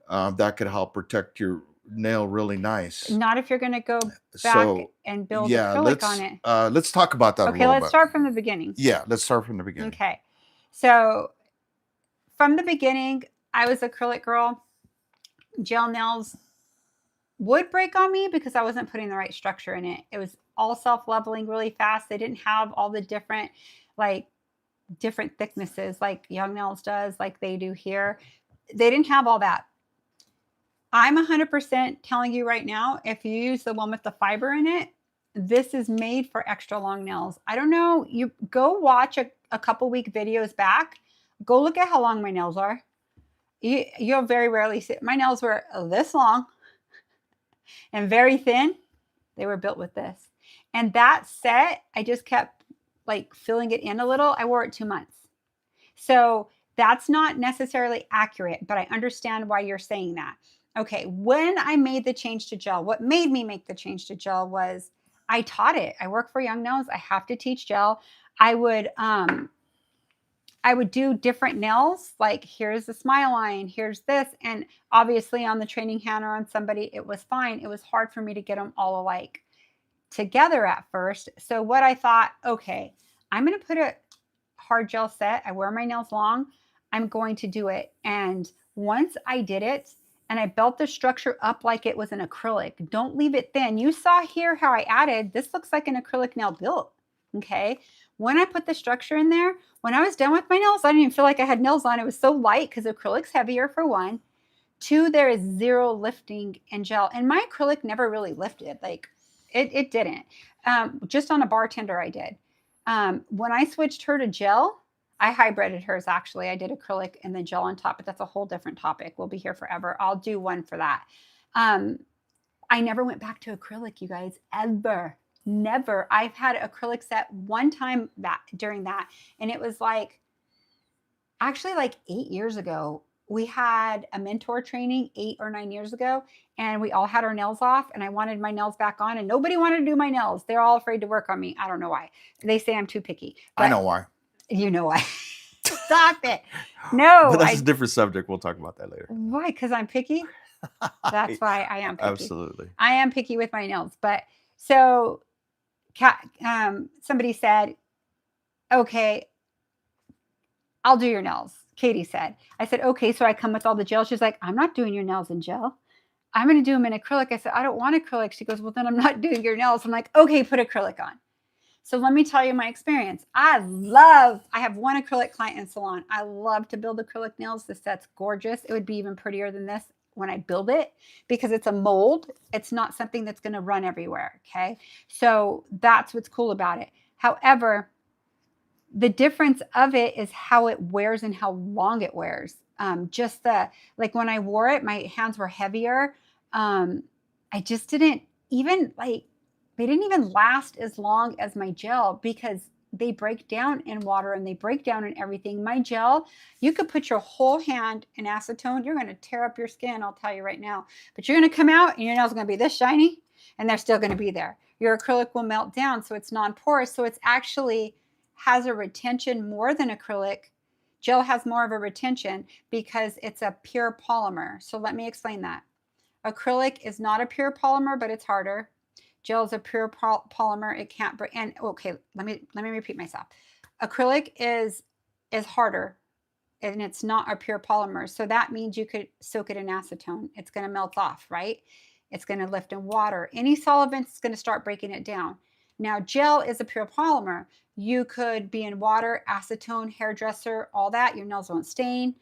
That could help protect your nail really nice. Not if you're going to go back and build acrylic on it. Let's talk about that a little bit. Okay, let's start from the beginning. Yeah, let's start from the beginning. Okay. So from the beginning, I was acrylic girl. Gel nails would break on me because I wasn't putting the right structure in it. It was all self-leveling really fast. They didn't have all the different thicknesses like Young Nails does, like they do here. They didn't have all that. I'm 100% telling you right now, if you use the one with the fiber in it, this is made for extra long nails. I don't know. You go watch a couple week videos back. Go look at how long my nails are. You'll very rarely see it. My nails were this long and very thin. They were built with this. And that set, I just kept filling it in a little. I wore it 2 months. So that's not necessarily accurate, but I understand why you're saying that. Okay, when I made the change to gel, what made me make the change to gel was I taught it. I work for Young Nails. I have to teach gel. I would do different nails, like here's the smile line, here's this. And obviously on the training hand or on somebody, it was fine. It was hard for me to get them all alike together at first. So what I thought, okay, I'm going to put a hard gel set. I wear my nails long. I'm going to do it. And once I did it, and I built the structure up like it was an acrylic. Don't leave it thin. You saw here how I added, this looks like an acrylic nail built, okay? When I put the structure in there, when I was done with my nails, I didn't even feel like I had nails on. It was so light because acrylic's heavier for one. Two, there is zero lifting in gel. And my acrylic never really lifted. It didn't. Just on a bartender I did. When I switched her to gel, I hybrided hers actually. I did acrylic and then gel on top, but that's a whole different topic. We'll be here forever. I'll do one for that. I never went back to acrylic, you guys, ever. Never. I've had acrylic set one time during that. And it was actually 8 years ago. We had a mentor training 8 or 9 years ago, and we all had our nails off, and I wanted my nails back on, and nobody wanted to do my nails. They're all afraid to work on me. I don't know why. They say I'm too picky. I know why. You know why. Stop it. No. But that's a different subject. We'll talk about that later. Why? Because I'm picky? That's why I am picky. Absolutely. I am picky with my nails. But so somebody said, okay, I'll do your nails. Katie said. I said, okay, so I come with all the gel. She's like, I'm not doing your nails in gel. I'm going to do them in acrylic. I said, I don't want acrylic. She goes, well, then I'm not doing your nails. I'm like, okay, put acrylic on. So let me tell you my experience. I have one acrylic client in salon. I love to build acrylic nails. The set's gorgeous. It would be even prettier than this when I build it because it's a mold. It's not something that's going to run everywhere. Okay. So that's what's cool about it. However, The difference of it is how it wears and how long it wears. Just like when I wore it, my hands were heavier. I just didn't even like, they didn't even last as long as my gel because they break down in water and they break down in everything. My gel, you could put your whole hand in acetone. You're going to tear up your skin, I'll tell you right now. But you're going to come out and your nails are going to be this shiny and they're still going to be there. Your acrylic will melt down, so it's non-porous. So it's actually has a retention more than acrylic. Gel has more of a retention because it's a pure polymer. So let me explain that. Acrylic is not a pure polymer, but it's harder. Gel is a pure polymer. It can't break. And okay, let me repeat myself. Acrylic is harder, and it's not a pure polymer. So that means you could soak it in acetone. It's going to melt off, right? It's going to lift in water. Any solvent is going to start breaking it down. Now, gel is a pure polymer. You could be in water, acetone, hairdresser, all that. Your nails won't stain.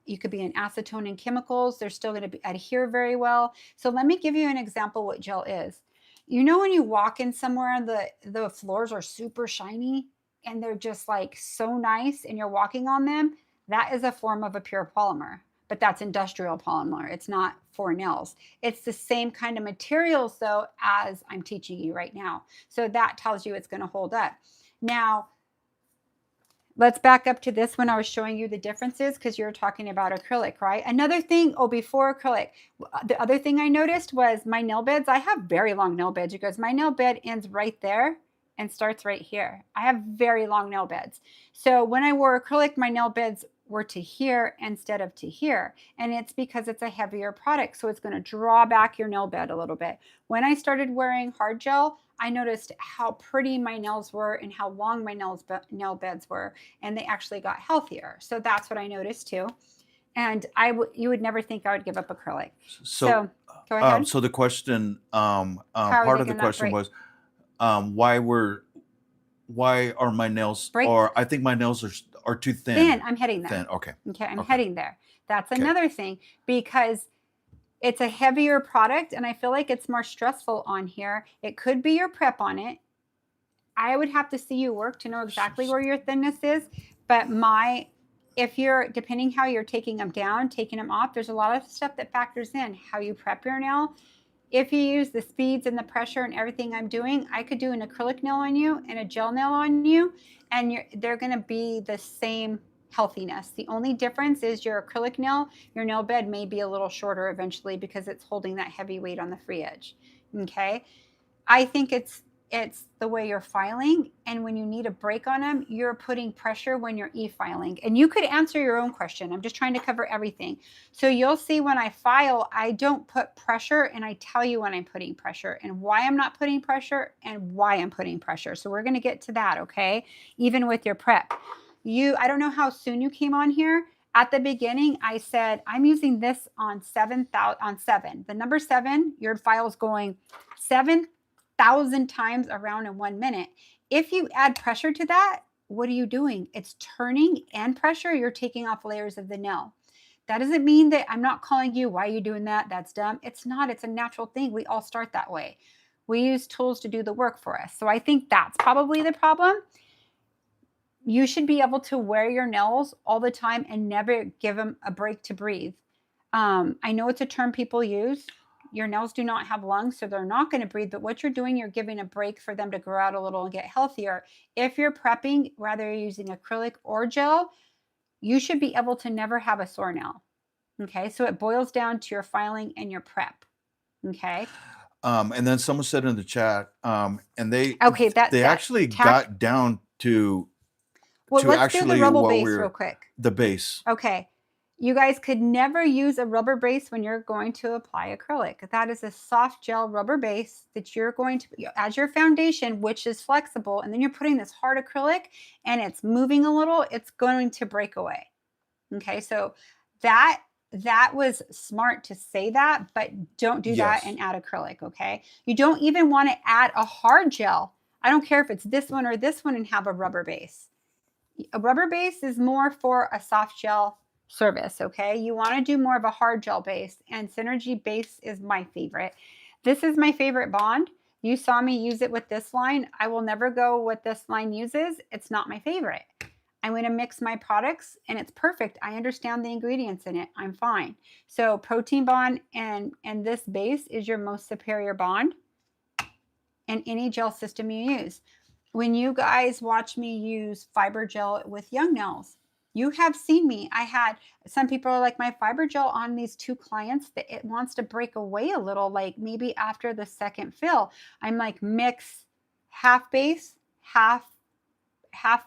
You could be in acetone and chemicals. They're still going to adhere very well. So let me give you an example what gel is. You know when you walk in somewhere and the floors are super shiny and they're just like so nice and you're walking on them? That is a form of a pure polymer, but that's industrial polymer. It's not for nails. It's the same kind of materials though as I'm teaching you right now. So that tells you it's going to hold up. Now, let's back up to this when I was showing you the differences because you're talking about acrylic, right? Another thing, before acrylic, the other thing I noticed was my nail beds. I have very long nail beds because my nail bed ends right there and starts right here. I have very long nail beds. So when I wore acrylic, my nail beds were to here instead of to here. And it's because it's a heavier product. So it's going to draw back your nail bed a little bit. When I started wearing hard gel, I noticed how pretty my nails were and how long my nail beds were. And they actually got healthier. So that's what I noticed too. And you would never think I would give up acrylic. So go ahead. So the question, part of the question was, why are my nails, or I think my nails are too thin. I'm heading there. Thin. Okay. Okay, I'm heading there. That's another thing because it's a heavier product and I feel like it's more stressful on here. It could be your prep on it. I would have to see you work to know exactly where your thinness is. But depending how you're taking them down, taking them off, there's a lot of stuff that factors in how you prep your nail. If you use the speeds and the pressure and everything I'm doing, I could do an acrylic nail on you and a gel nail on you, and they're going to be the same healthiness. The only difference is your acrylic nail, your nail bed may be a little shorter eventually because it's holding that heavy weight on the free edge. Okay. I think it's the way you're filing, and when you need a break on them, you're putting pressure when you're e-filing. And you could answer your own question. I'm just trying to cover everything. So you'll see when I file, I don't put pressure, and I tell you when I'm putting pressure and why I'm not putting pressure and why I'm putting pressure. So we're going to get to that, okay? Even with your prep. I don't know how soon you came on here. At the beginning, I said, I'm using this on 7. The number 7, your file's going 7,000 times around in 1 minute. If you add pressure to that, what are you doing? It's turning and pressure. You're taking off layers of the nail. That doesn't mean that I'm not calling you, why are you doing that? That's dumb. It's not. It's a natural thing. We all start that way. We use tools to do the work for us. So I think that's probably the problem. You should be able to wear your nails all the time and never give them a break to breathe. I know it's a term people use. Your nails do not have lungs, so they're not going to breathe. But what you're doing, you're giving a break for them to grow out a little and get healthier. If you're prepping, whether you're using acrylic or gel, you should be able to never have a sore nail. Okay, so it boils down to your filing and your prep. Okay. And then someone said in the chat, and they actually got down to let's do the rubber base real quick. The base. Okay. You guys could never use a rubber base when you're going to apply acrylic. That is a soft gel rubber base that you're going to, as your foundation, which is flexible, and then you're putting this hard acrylic and it's moving a little, it's going to break away. Okay, so that was smart to say that, but don't do that and add acrylic, okay? You don't even want to add a hard gel. I don't care if it's this one or this one and have a rubber base. A rubber base is more for a soft gel service, okay? You want to do more of a hard gel base, and Synergy base is my favorite. This is my favorite bond. You saw me use it with this line. I will never go what this line uses. It's not my favorite. I'm going to mix my products and it's perfect. I understand the ingredients in it. I'm fine. So protein bond and this base is your most superior bond in any gel system you use. When you guys watch me use fiber gel with young nails, you have seen me. I had some people are like, my fiber gel on these 2 clients that it wants to break away a little, like maybe after the second fill. I'm like, mix half base, half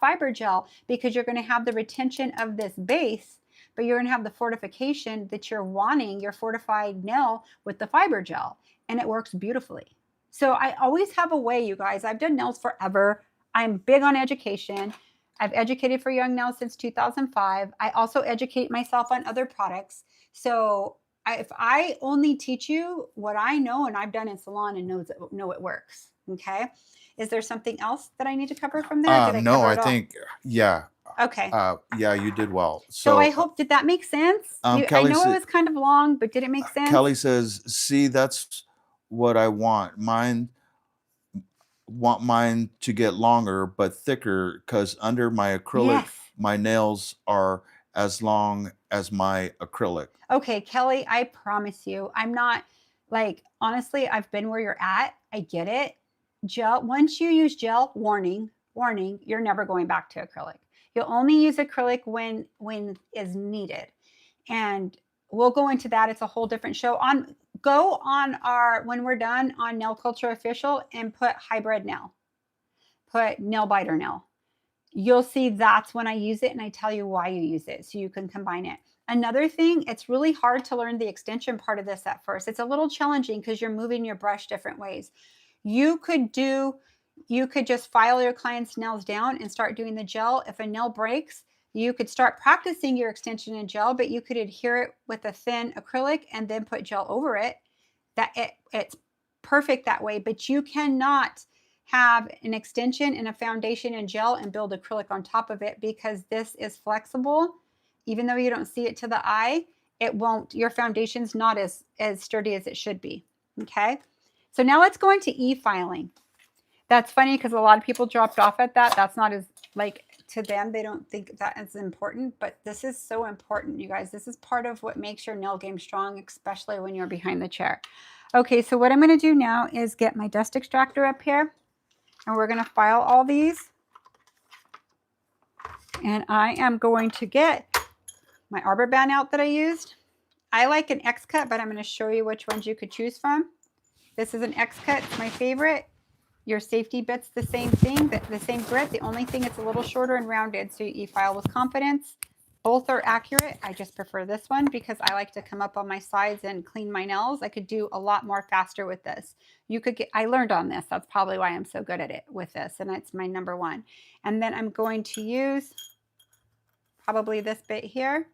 fiber gel, because you're going to have the retention of this base, but you're going to have the fortification that you're wanting, your fortified nail with the fiber gel, and it works beautifully. So I always have a way, you guys. I've done nails forever. I'm big on education. I've educated for young nails since 2005. I also educate myself on other products. So if I only teach you what I know and I've done in salon and know it works, okay? Is there something else that I need to cover from there? Did I No, cover I it all? think, yeah. Okay. Yeah, you did well. So I hope, did that make sense? I Kelly know it was kind of long, but did it make sense? Kelly says, see, that's what I want. Want mine to get longer but thicker, because under my acrylic, Yes. my nails are as long as my acrylic. Okay, Kelly, I promise you, I'm not like, honestly, I've been where you're at. I get it. Gel, once you use gel, warning, you're never going back to acrylic. You'll only use acrylic when is needed. And we'll go into that. It's a whole different show. Go on our, when we're done on Nail Culture Official, and put hybrid nail. Put nail biter nail. You'll see that's when I use it, and I tell you why you use it so you can combine it. Another thing, it's really hard to learn the extension part of this at first. It's a little challenging because you're moving your brush different ways. You could just file your client's nails down and start doing the gel. If a nail breaks, you could start practicing your extension in gel, but you could adhere it with a thin acrylic and then put gel over it. It's perfect that way, but you cannot have an extension and a foundation in gel and build acrylic on top of it, because this is flexible. Even though you don't see it to the eye, it won't, your foundation's not as sturdy as it should be. Okay. So now let's go into e-filing. That's funny because a lot of people dropped off at that. That's not as, like, to them, they don't think that is important, but this is so important, you guys. This is part of what makes your nail game strong, especially when you're behind the chair. Okay, so what I'm going to do now is get my dust extractor up here, and we're going to file all these. And I am going to get my arbor band out that I used. I like an X cut, but I'm going to show you which ones you could choose from. This is an X cut, it's my favorite. Your safety bit's the same thing, the same grit. The only thing, it's a little shorter and rounded, so you e-file with confidence. Both are accurate. I just prefer this one because I like to come up on my sides and clean my nails. I could do a lot more faster with this. I learned on this. That's probably why I'm so good at it with this, and it's my number one. And then I'm going to use probably this bit here.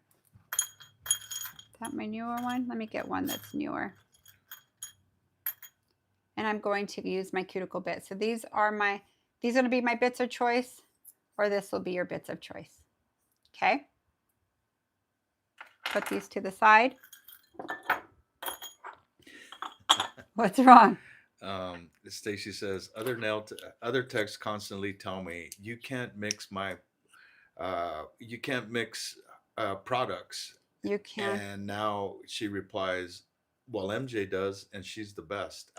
Is that my newer one? Let me get one that's newer. And I'm going to use my cuticle bit. So these are going to be my bits of choice, or this will be your bits of choice. Okay. Put these to the side. What's wrong? Stacy says, other techs constantly tell me you can't mix products. You can't. And now she replies, well, MJ does, and she's the best.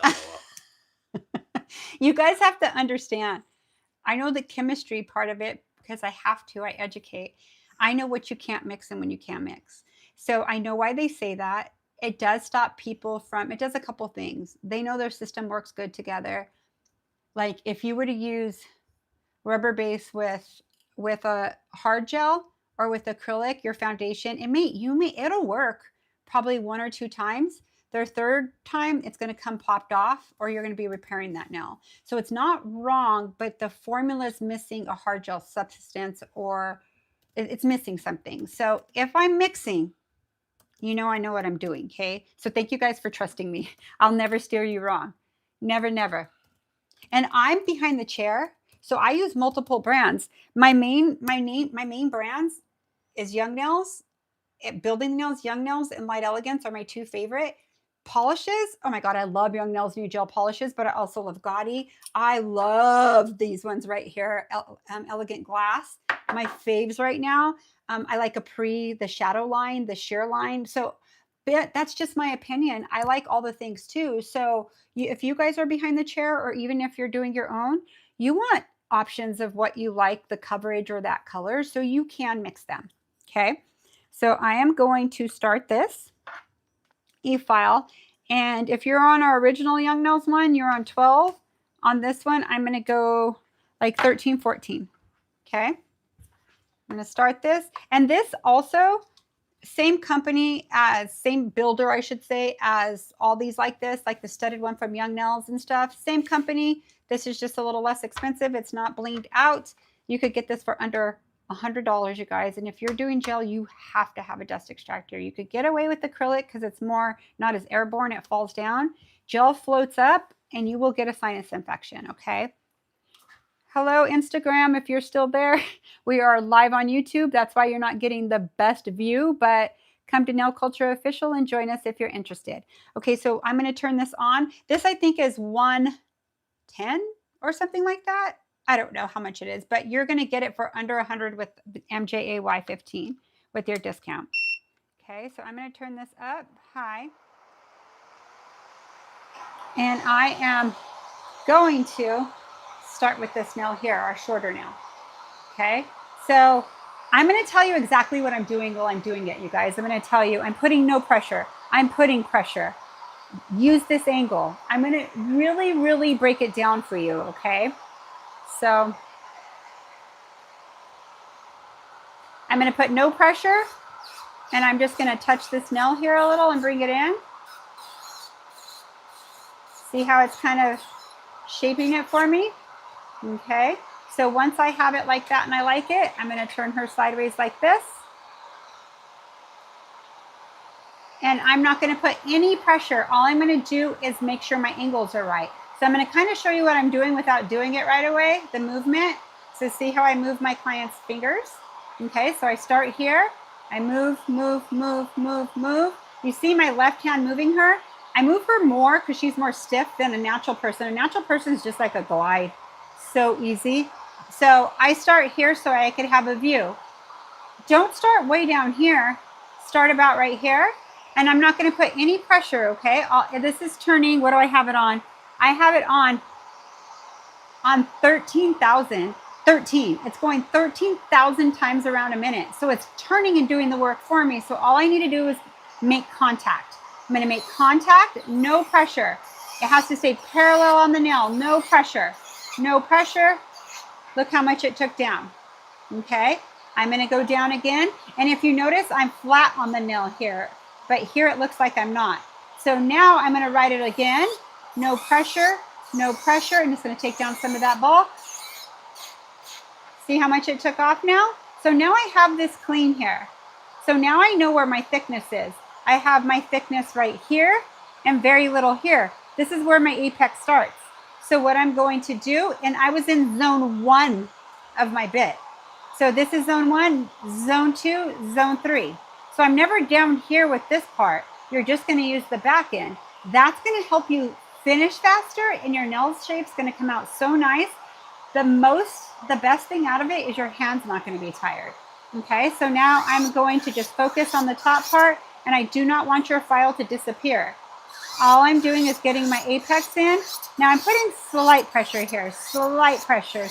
You guys have to understand. I know the chemistry part of it because I have to. I educate. I know what you can't mix and when you can't mix. So I know why they say that. It does stop people from, it does a couple things. They know their system works good together. Like if you were to use rubber base with a hard gel or with acrylic, your foundation, it'll work probably 1 or 2 times. Their third time, it's going to come popped off, or you're going to be repairing that nail. So it's not wrong, but the formula is missing a hard gel substance, or it's missing something. So if I'm mixing, I know what I'm doing, okay? So thank you guys for trusting me. I'll never steer you wrong. Never, never. And I'm behind the chair, so I use multiple brands. My main brands is Young Nails, Building Nails, Young Nails, and Light Elegance are my 2 favorite. polishes. Oh my God, I love Young Nails new gel polishes, but I also love Gaudy. I love these ones right here, Elegant Glass. My faves right now. I like Capri, the shadow line, the sheer line. So that's just my opinion. I like all the things too. So if you guys are behind the chair, or even if you're doing your own, you want options of what you like, the coverage or that color, so you can mix them. Okay. So I am going to start this e-file. And if you're on our original Young Nails one, you're on 12. On this one, I'm going to go like 13, 14. Okay. I'm going to start this. And this also, same company as, same builder, I should say, as all these like this, like the studded one from Young Nails and stuff. Same company. This is just a little less expensive. It's not blinged out. You could get this for under $100, you guys. And if you're doing gel, you have to have a dust extractor. You could get away with acrylic because it's more not as airborne. It falls down. Gel floats up and you will get a sinus infection. Okay. Hello, Instagram, if you're still there. We are live on YouTube. That's why you're not getting the best view, but come to Nail Culture Official and join us if you're interested. Okay, so I'm going to turn this on. This, I think, is 110 or something like that. I don't know how much it is, but you're going to get it for under 100 with MJAY 15 with your discount. Okay, so I'm going to turn this up high. And I am going to start with this nail here, our shorter nail. Okay, so I'm going to tell you exactly what I'm doing while I'm doing it, you guys. I'm going to tell you, I'm putting no pressure. I'm putting pressure. Use this angle. I'm going to really, really break it down for you, okay? So I'm going to put no pressure, and I'm just going to touch this nail here a little and bring it in. See how it's kind of shaping it for me? Okay, so once I have it like that and I like it, I'm going to turn her sideways like this. And I'm not going to put any pressure. All I'm going to do is make sure my angles are right. So I'm going to kind of show you what I'm doing without doing it right away, the movement. So see how I move my client's fingers? Okay, so I start here. I move, move, move, move, move. You see my left hand moving her? I move her more because she's more stiff than a natural person. A natural person is just like a glide. So easy. So I start here so I could have a view. Don't start way down here. Start about right here. And I'm not going to put any pressure, okay? This is turning, what do I have it on? I have it on 13,000. 13. It's going 13,000 times around a minute. So it's turning and doing the work for me. So all I need to do is make contact. I'm going to make contact, no pressure. It has to stay parallel on the nail, no pressure. No pressure. Look how much it took down. Okay? I'm going to go down again. And if you notice, I'm flat on the nail here. But here it looks like I'm not. So now I'm going to write it again. No pressure, no pressure. I'm just going to take down some of that bulk. See how much it took off now? So now I have this clean here. So now I know where my thickness is. I have my thickness right here and very little here. This is where my apex starts. So what I'm going to do, and I was in zone 1 of my bit. So this is zone 1, zone 2, zone 3. So I'm never down here with this part. You're just going to use the back end. That's going to help you finish faster, and your nail shape's going to come out so nice. The best thing out of it is your hand's not going to be tired. Okay, so now I'm going to just focus on the top part, and I do not want your file to disappear. All I'm doing is getting my apex in. Now I'm putting slight pressure here, slight pressure,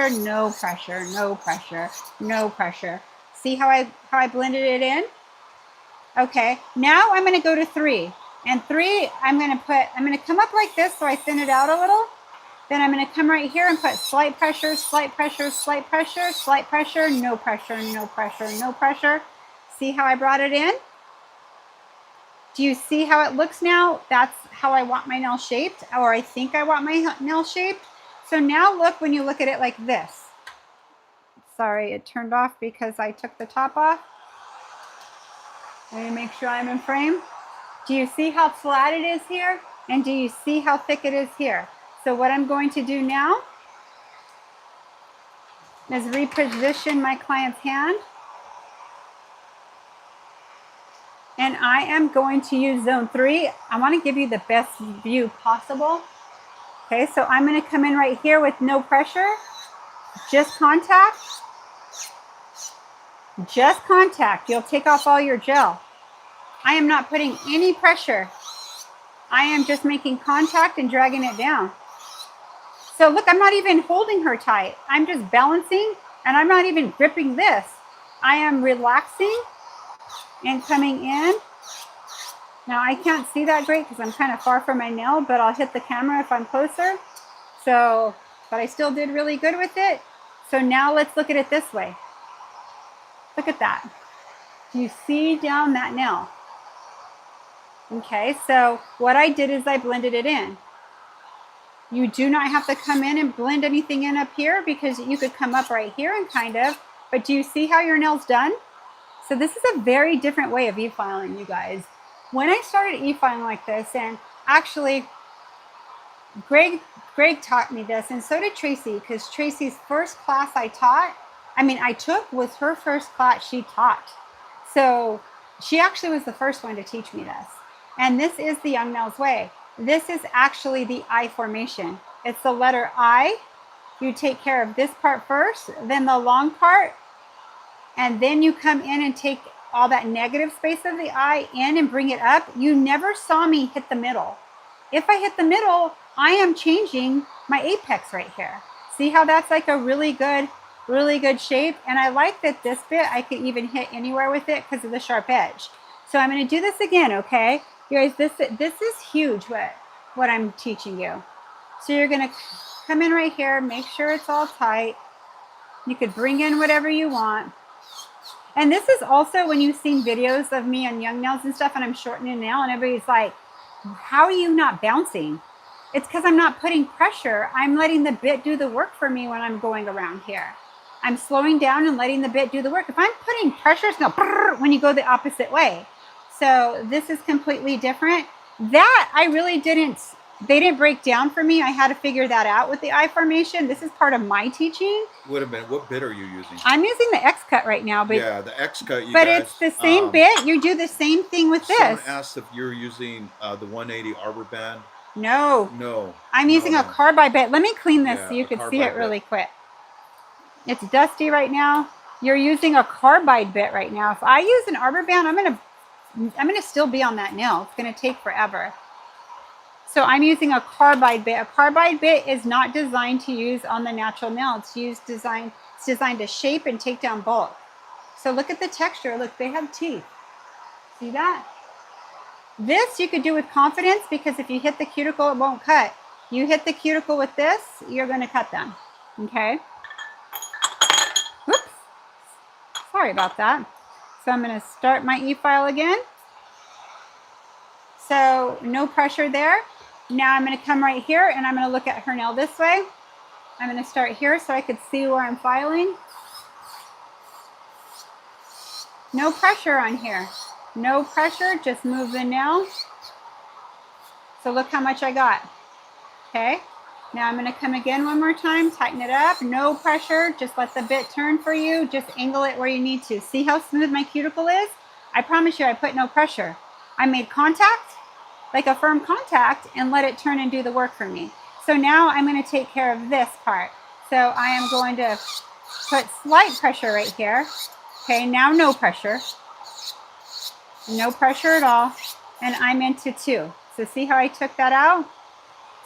no pressure, no pressure, no pressure. See how I blended it in? Okay, now I'm going to go to 3. And 3, I'm going to come up like this so I thin it out a little. Then I'm going to come right here and put slight pressure, slight pressure, slight pressure, slight pressure, no pressure, no pressure, no pressure. See how I brought it in? Do you see how it looks now? That's how I want my nail shaped, or I think I want my nail shaped. So now look when you look at it like this. Sorry, it turned off because I took the top off. Let me make sure I'm in frame. Do you see how flat it is here? And do you see how thick it is here? So what I'm going to do now is reposition my client's hand. And I am going to use zone 3. I want to give you the best view possible. Okay, so I'm going to come in right here with no pressure, just contact. Just contact. You'll take off all your gel. I am not putting any pressure. I am just making contact and dragging it down. So look, I'm not even holding her tight. I'm just balancing, and I'm not even gripping this. I am relaxing and coming in. Now I can't see that great because I'm kind of far from my nail, but I'll hit the camera if I'm closer. So, but I still did really good with it. So now let's look at it this way. Look at that. Do you see down that nail? Okay, so what I did is I blended it in. You do not have to come in and blend anything in up here because you could come up right here and kind of, but do you see how your nail's done? So this is a very different way of e-filing, you guys. When I started e-filing like this, and actually Greg taught me this, and so did Tracy, because Tracy's first class I took was her first class she taught. So she actually was the first one to teach me this. And this is the Young Nails way. This is actually the I formation. It's the letter I. You take care of this part first, then the long part, and then you come in and take all that negative space of the I in and bring it up. You never saw me hit the middle. If I hit the middle, I am changing my apex right here. See how that's like a really good shape? And I like that this bit, I could even hit anywhere with it because of the sharp edge. So I'm going to do this again, okay? You guys, this is huge what I'm teaching you. So you're going to come in right here, make sure it's all tight. You could bring in whatever you want. And this is also when you've seen videos of me on Young Nails and stuff, and I'm shortening a nail, and everybody's like, how are you not bouncing? It's because I'm not putting pressure. I'm letting the bit do the work for me when I'm going around here. I'm slowing down and letting the bit do the work. If I'm putting pressure, it's going to when you go the opposite way. So this is completely different. That I really they didn't break down for me. I had to figure that out with the I formation. This is part of my teaching. Wait a minute, what bit are you using? I'm using the X cut right now. But yeah, the X cut. But guys, it's the same bit. You do the same thing with this. Someone asked if you're using the 180 arbor band. No. I'm using a carbide bit. Let me clean this so you can see it really quick. It's dusty right now. You're using a carbide bit right now. If I use an arbor band, I'm gonna still be on that nail. It's gonna take forever. So I'm using a carbide bit. A carbide bit is not designed to use on the natural nail. It's designed to shape and take down bulk. So look at the texture. Look, they have teeth. See that? This you could do with confidence because if you hit the cuticle, it won't cut. You hit the cuticle with this, you're going to cut them. Okay? Whoops. Sorry about that. So I'm going to start my e-file again. So no pressure there. Now I'm going to come right here and I'm going to look at her nail this way. I'm going to start here so I could see where I'm filing. No pressure on here. No pressure, just move the nail. So look how much I got. Okay, now I'm going to come again one more time, tighten it up, no pressure, just let the bit turn for you, just angle it where you need to. See how smooth my cuticle is? I promise you I put no pressure. I made contact, like a firm contact, and let it turn and do the work for me. So now I'm going to take care of this part. So I am going to put slight pressure right here. Okay, now no pressure. No pressure at all. And I'm into 2. So see how I took that out?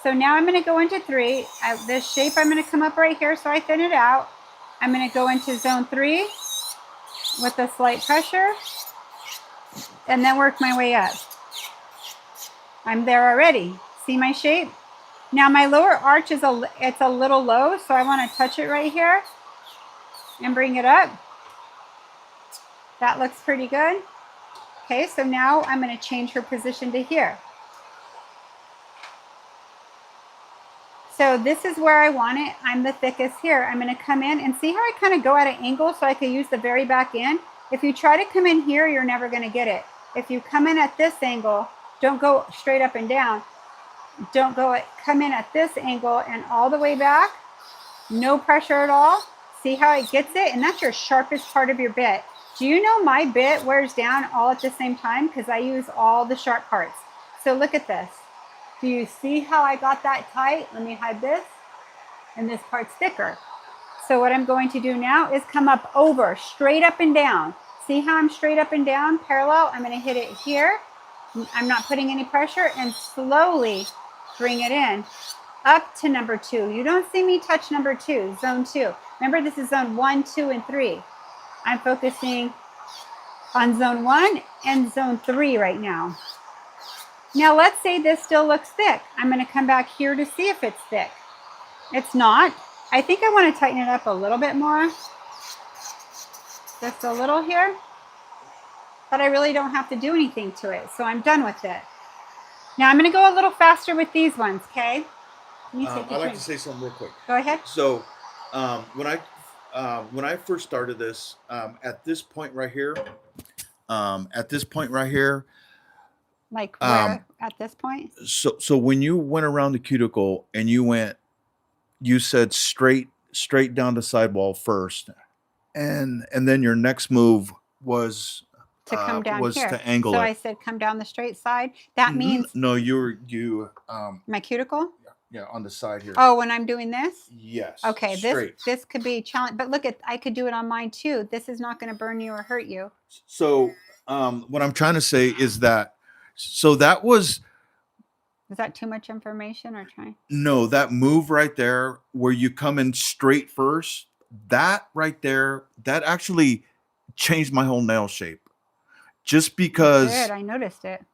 So now I'm going to go into 3. This shape, I'm going to come up right here so I thin it out. I'm going to go into zone 3 with a slight pressure and then work my way up. I'm there already. See my shape? Now my lower arch is it's a little low, so I want to touch it right here and bring it up. That looks pretty good. Okay, so now I'm going to change her position to here. So this is where I want it. I'm the thickest here. I'm going to come in and see how I kind of go at an angle so I can use the very back end. If you try to come in here, you're never going to get it. If you come in at this angle, don't go straight up and down. Come in at this angle and all the way back. No pressure at all. See how it gets it? And that's your sharpest part of your bit. Do you know my bit wears down all at the same time because I use all the sharp parts? So look at this. Do you see how I got that tight? Let me hide this. And this part's thicker. So what I'm going to do now is come up over, straight up and down. See how I'm straight up and down, parallel? I'm going to hit it here. I'm not putting any pressure, and slowly bring it in up to number 2. You don't see me touch number 2, zone 2. Remember, this is zone 1, 2, and 3. I'm focusing on zone 1 and zone 3 right now. Now let's say this still looks thick. I'm going to come back here to see if it's thick. It's not. I think I want to tighten it up a little bit more. Just a little here. But I really don't have to do anything to it, so I'm done with it. Now I'm going to go a little faster with these ones, okay? I'd like to say something real quick. Go ahead. So when I first started this, at this point right here, Like where at this point? So when you went around the cuticle and you said straight down the sidewall first, and then your next move was To come down was here. to angle so it. I said come down the straight side. That means No, you my cuticle? yeah, on the side here. Oh, when I'm doing this? Yes. Okay, straight. this could be a challenge. But look, I could do it on mine too. This is not going to burn you or hurt you. So what I'm trying to say is that that was Is that too much information or trying? no, that move right there where you come in straight first, that right there, that actually changed my whole nail shape. Just because Good, I noticed it.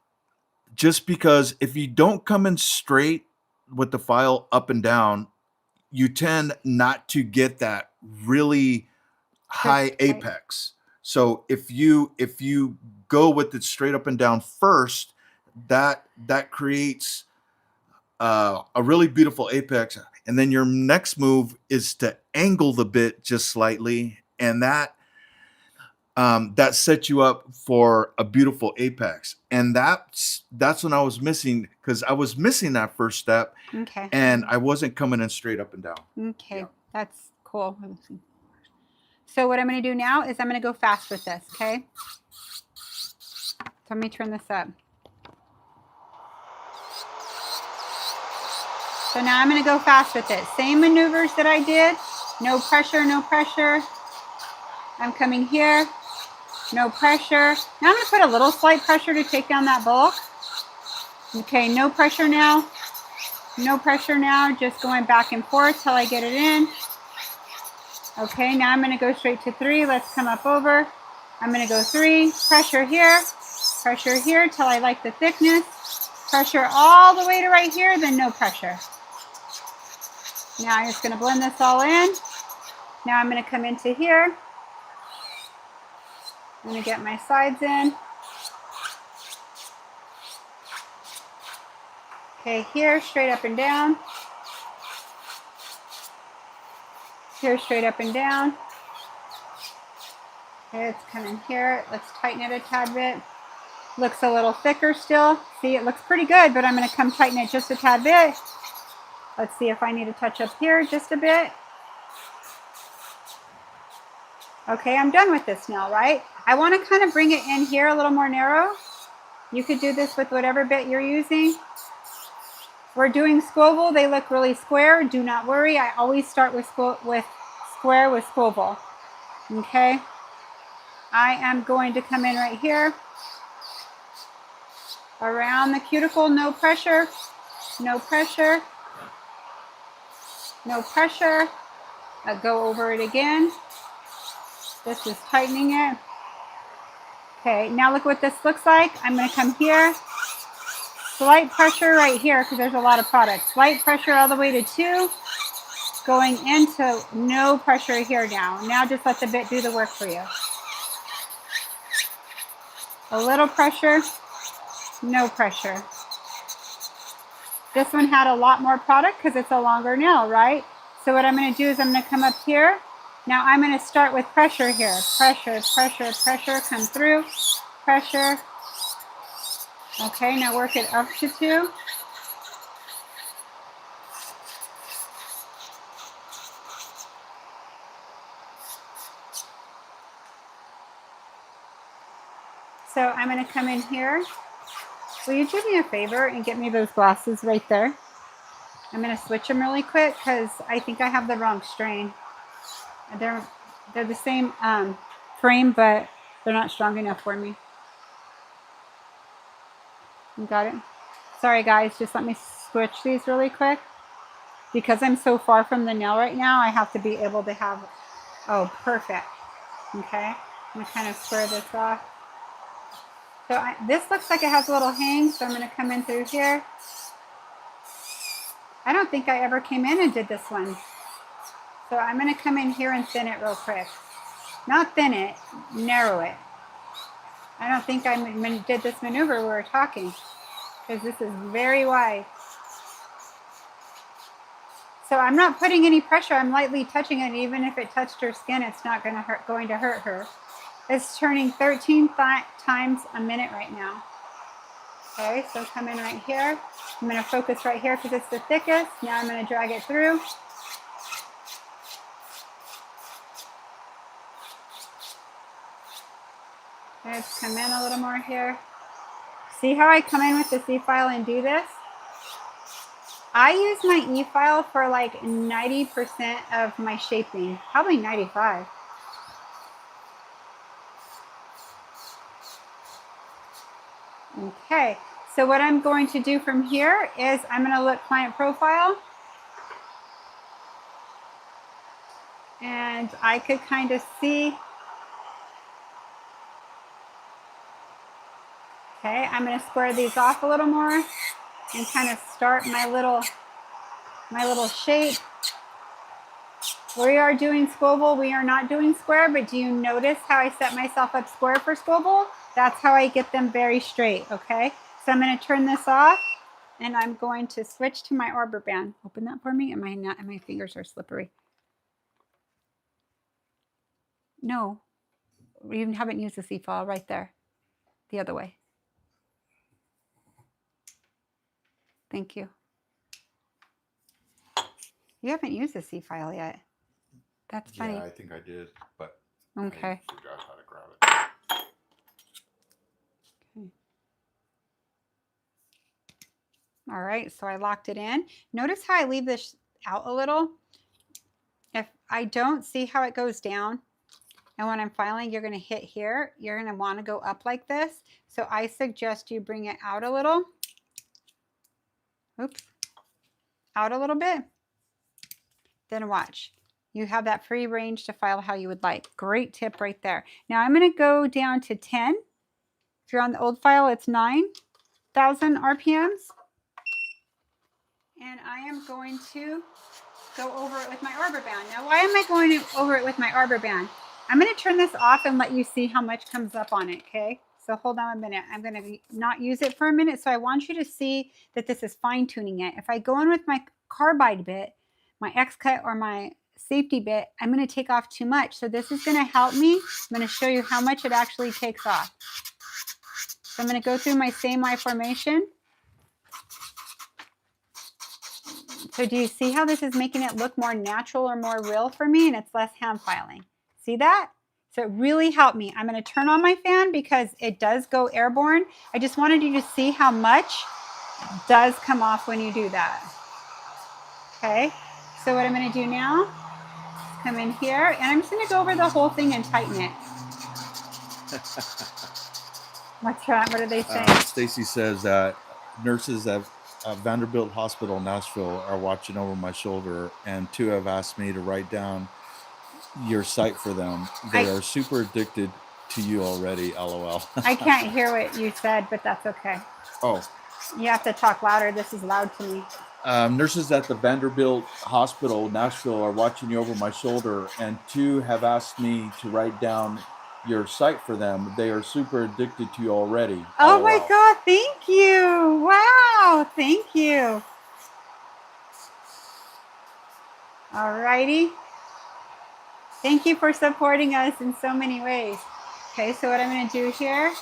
just because if you don't come in straight with the file up and down, you tend not to get that really high tight. apex. So if you go with it straight up and down first, that creates a really beautiful apex. And then your next move is to angle the bit just slightly, and that sets you up for a beautiful apex. And that's when I was missing, because I was missing that first step. Okay. And I wasn't coming in straight up and down. Okay, Yeah. that's cool. So what I'm going to do now is I'm going to go fast with this, okay? So let me turn this up. So now I'm going to go fast with it. Same maneuvers that I did. No pressure, no pressure. I'm coming here. No pressure. Now I'm going to put a little slight pressure to take down that bulk. Okay, no pressure now. No pressure now. Just going back and forth till I get it in. Okay, now I'm going to go straight to 3. Let's come up over. I'm going to go 3. Pressure here till I like the thickness. Pressure all the way to right here, then no pressure. Now I'm just going to blend this all in. Now I'm going to come into here. I'm going to get my sides in. Okay, here, straight up and down. Here, straight up and down. Okay, it's coming here. Let's tighten it a tad bit. Looks a little thicker still. See, it looks pretty good, but I'm going to come tighten it just a tad bit. Let's see if I need to touch up here just a bit. Okay, I'm done with this now, right? I want to kind of bring it in here a little more narrow. You could do this with whatever bit you're using. We're doing Scuoval. They look really square. Do not worry. I always start with square with Scuoval. Okay. I am going to come in right here. Around the cuticle, no pressure. No pressure. No pressure. I'll go over it again. This is tightening it. Okay, now look what this looks like. I'm going to come here. Slight pressure right here because there's a lot of product. Slight pressure all the way to 2. Going into no pressure here now. Now just let the bit do the work for you. A little pressure, no pressure. This one had a lot more product because it's a longer nail, right? So what I'm going to do is I'm going to come up here. Now I'm going to start with pressure here. Pressure, pressure, pressure, come through. Pressure. Okay, now work it up to 2. So I'm going to come in here. Will you do me a favor and get me those glasses right there? I'm going to switch them really quick because I think I have the wrong strain. They're the same frame, but they're not strong enough for me. You got it? Sorry guys, just let me switch these really quick. Because I'm so far from the nail right now, I have to be able to have, oh, perfect. Okay, I'm gonna kind of square this off. So this looks like it has a little hang, so I'm gonna come in through here. I don't think I ever came in and did this one. So I'm gonna come in here and thin it real quick. Not thin it, narrow it. I don't think I did this maneuver we were talking, because this is very wide. So I'm not putting any pressure, I'm lightly touching it. Even if it touched her skin, it's not going to hurt her. It's turning 13 times a minute right now. Okay, so come in right here. I'm going to focus right here because it's the thickest. Now I'm going to drag it through. Let's come in a little more here. See how I come in with the C-file and do this? I use my E-file for like 90% of my shaping, probably 95. Okay, so what I'm going to do from here is I'm going to look client profile. And I could kind of see. Okay, I'm going to square these off a little more and kind of start my little shape. We are doing Scuoval. We are not doing square, but do you notice how I set myself up square for Scuoval? That's how I get them very straight, okay? So I'm going to turn this off, and I'm going to switch to my arbor band. Open that for me. My fingers are slippery. No, we even haven't used the C-file right there. The other way. Thank you. You haven't used the C-file yet. That's funny. Yeah, I think I did, but okay. I forgot how to grab it. Okay. All right, so I locked it in. Notice how I leave this out a little. If I don't see how it goes down, and when I'm filing, you're going to hit here. You're going to want to go up like this. So I suggest you bring it out a little. Oops. Out a little bit. Then watch. You have that free range to file how you would like. Great tip right there. Now I'm going to go down to 10. If you're on the old file, it's 9,000 RPMs. And I am going to go over it with my arbor band. Now, why am I going over it with my arbor band? I'm going to turn this off and let you see how much comes up on it, okay? So hold on a minute. I'm going to not use it for a minute. So I want you to see that this is fine tuning it. If I go in with my carbide bit, my X-cut or my safety bit, I'm going to take off too much. So this is going to help me. I'm going to show you how much it actually takes off. So I'm going to go through my same eye formation. So do you see how this is making it look more natural or more real for me, and it's less hand filing? See that? So it really helped me. I'm going to turn on my fan because it does go airborne. I just wanted you to see how much does come off when you do that. Okay, so what I'm going to do now is come in here, and I'm just going to go over the whole thing and tighten it. What's wrong? What are they saying? Stacy says that nurses at Vanderbilt Hospital, Nashville, are watching over my shoulder, and 2 have asked me to write down your site for them. They are super addicted to you already, LOL. I can't hear what you said, but that's okay. Oh. You have to talk louder. This is loud to me. Nurses at the Vanderbilt Hospital, Nashville, are watching you over my shoulder, and 2 have asked me to write down your site for them. They are super addicted to you already. Oh my God, thank you. Wow, thank you. All righty. Thank you for supporting us in so many ways. Okay, so what I'm going to do here.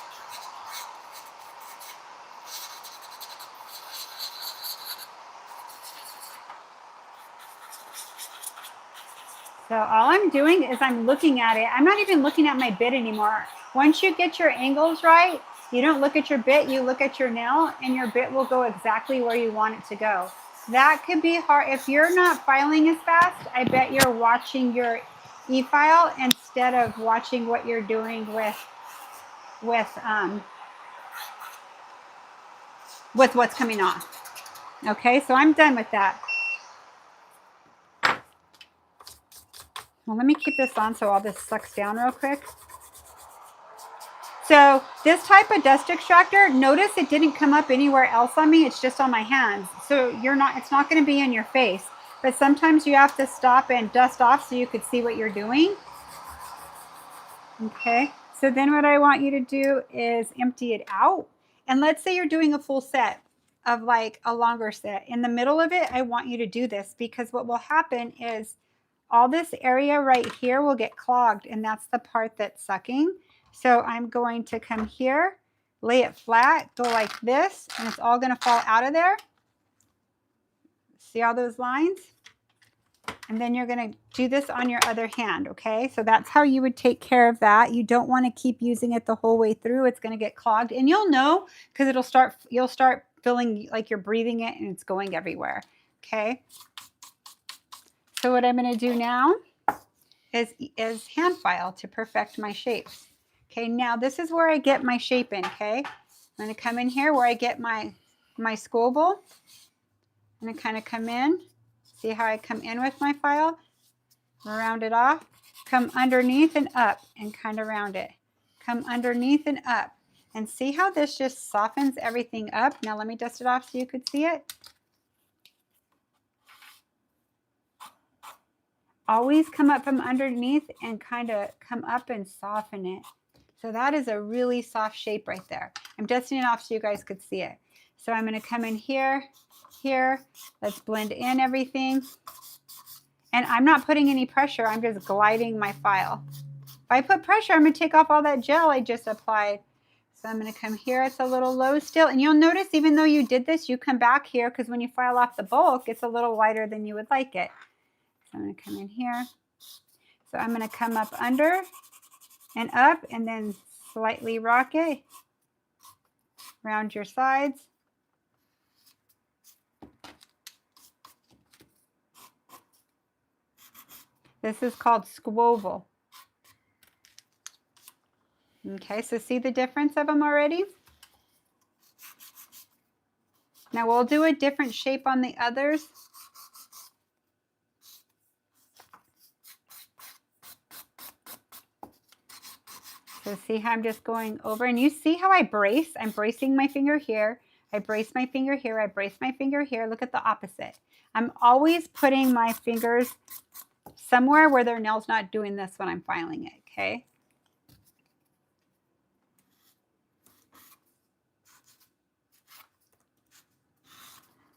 So all I'm doing is I'm looking at it. I'm not even looking at my bit anymore. Once you get your angles right, you don't look at your bit, you look at your nail, and your bit will go exactly where you want it to go. That could be hard. If you're not filing as fast, I bet you're watching your e-file instead of watching what you're doing with what's coming off. Okay, so I'm done with that. Well, let me keep this on so all this sucks down real quick. So this type of dust extractor, notice it didn't come up anywhere else on me. It's just on my hands. So it's not going to be in your face. But sometimes you have to stop and dust off so you could see what you're doing. Okay, so then what I want you to do is empty it out. And let's say you're doing a full set of like a longer set. In the middle of it, I want you to do this because what will happen is all this area right here will get clogged, and that's the part that's sucking. So I'm going to come here, lay it flat, go like this, and it's all going to fall out of there. See all those lines? And then you're going to do this on your other hand, okay? So that's how you would take care of that. You don't want to keep using it the whole way through. It's going to get clogged, and you'll know because you'll start feeling like you're breathing it and it's going everywhere, okay? So what I'm going to do now is hand file to perfect my shapes. Okay, now this is where I get my shape in, okay? I'm going to come in here where I get my Scuoval. I'm going to kind of come in. See how I come in with my file? Round it off. Come underneath and up and kind of round it. Come underneath and up. And see how this just softens everything up? Now let me dust it off so you could see it. Always come up from underneath and kind of come up and soften it. So that is a really soft shape right there. I'm dusting it off so you guys could see it. So I'm going to come in here, here. Let's blend in everything. And I'm not putting any pressure. I'm just gliding my file. If I put pressure, I'm going to take off all that gel I just applied. So I'm going to come here. It's a little low still. And you'll notice even though you did this, you come back here because when you file off the bulk, it's a little wider than you would like it. So I'm going to come in here. So I'm going to come up under and up and then slightly rock it. Round your sides. This is called Scuoval. Okay, so see the difference of them already? Now we'll do a different shape on the others. So see how I'm just going over, and you see how I brace? I'm bracing my finger here. I brace my finger here. I brace my finger here. Look at the opposite. I'm always putting my fingers somewhere where their nail's not doing this when I'm filing it, okay?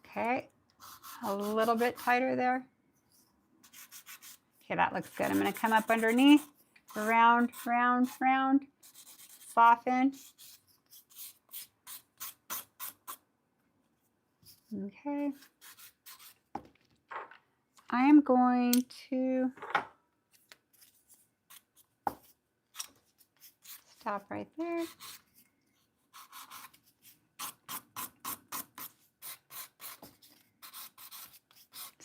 Okay, a little bit tighter there. Okay, that looks good. I'm going to come up underneath, round, round, round, soften. Okay. I am going to stop right there.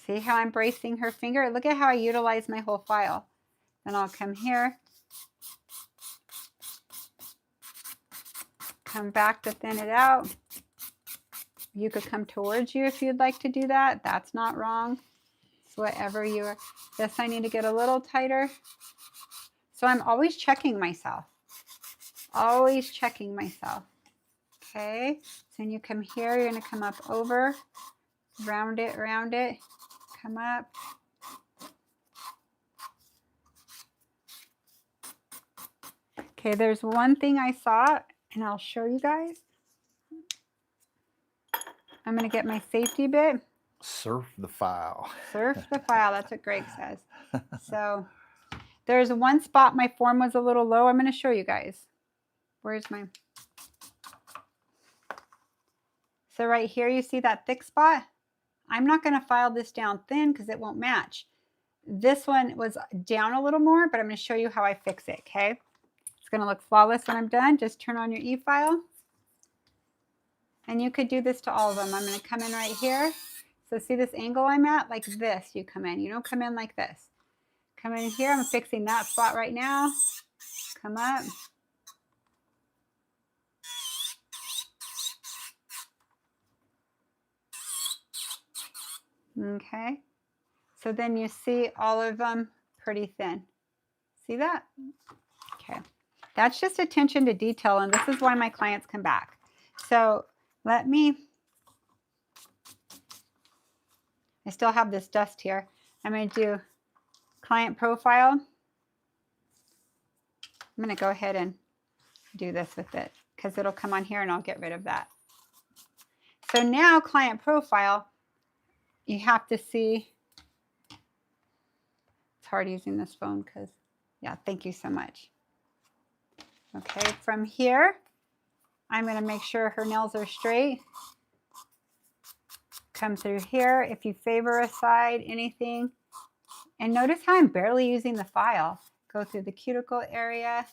See how I'm bracing her finger? Look at how I utilize my whole file. Then I'll come here. Come back to thin it out. You could come towards you if you'd like to do that. That's not wrong. It's whatever you are. This I need to get a little tighter. So I'm always checking myself. Always checking myself. Okay. So when you come here, you're going to come up over. Round it, come up. Okay, there's one thing I saw, and I'll show you guys. I'm going to get my safety bit. Surf the file. Surf the file. That's what Greg says. So there's one spot my form was a little low. I'm going to show you guys. Where's my... So right here, you see that thick spot? I'm not going to file this down thin because it won't match. This one was down a little more, but I'm going to show you how I fix it, okay? It's going to look flawless when I'm done. Just turn on your e-file. And you could do this to all of them. I'm going to come in right here. So see this angle I'm at? Like this, you come in. You don't come in like this. Come in here. I'm fixing that spot right now. Come up. Okay. So then you see all of them pretty thin. See that? Okay. That's just attention to detail, and this is why my clients come back. So I still have this dust here. I'm going to do client profile. I'm going to go ahead and do this with it because it'll come on here and I'll get rid of that. So now client profile, you have to see. It's hard using this phone because, yeah, thank you so much. Okay, from here, I'm going to make sure her nails are straight. Come through here. If you favor a side, anything. And notice how I'm barely using the file. Go through the cuticle area.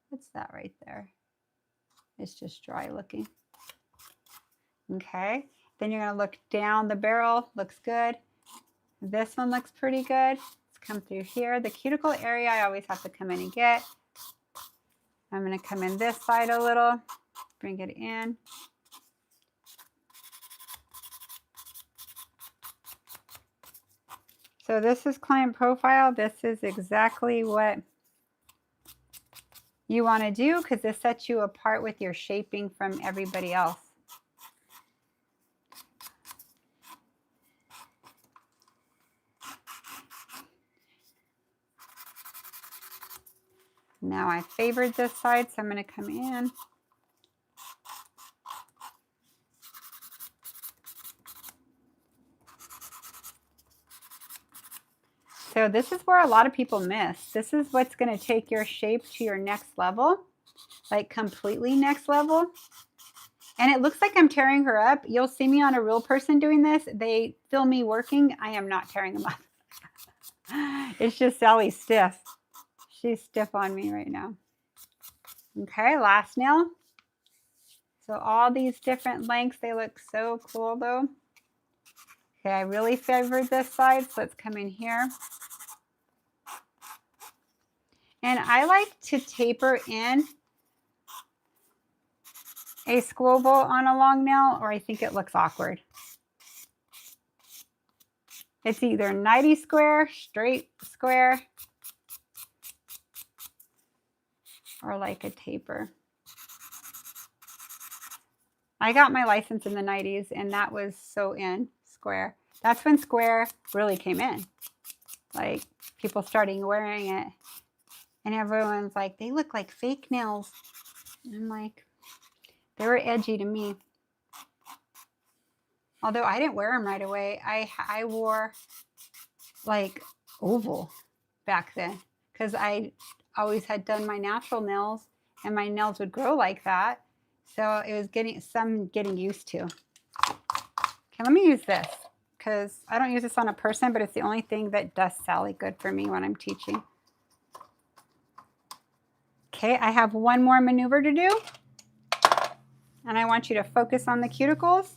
What's that right there? It's just dry looking. Okay. Then you're going to look down the barrel. Looks good. This one looks pretty good. Let's come through here. The cuticle area I always have to come in and get. I'm going to come in this side a little. Bring it in. So this is client profile. This is exactly what you want to do because this sets you apart with your shaping from everybody else. Now I favored this side, so I'm going to come in. So this is where a lot of people miss. This is what's going to take your shape to your next level, like completely next level. And it looks like I'm tearing her up. You'll see me on a real person doing this. They film me working. I am not tearing them up. It's just Sally's stiff. She's stiff on me right now. Okay, last nail. So all these different lengths, they look so cool though. Okay, I really favored this side, so let's come in here. And I like to taper in a Scuoval on a long nail, or I think it looks awkward. It's either 90 square, straight square, or like a taper. I got my license in the 90s, and that was so in square. That's when square really came in. Like, people starting wearing it. And everyone's like, they look like fake nails. And I'm like, they were edgy to me. Although I didn't wear them right away. I wore like oval back then because I always had done my natural nails and my nails would grow like that. So it was getting used to. Okay, let me use this because I don't use this on a person, but it's the only thing that does Sally good for me when I'm teaching. Okay, I have one more maneuver to do. And I want you to focus on the cuticles.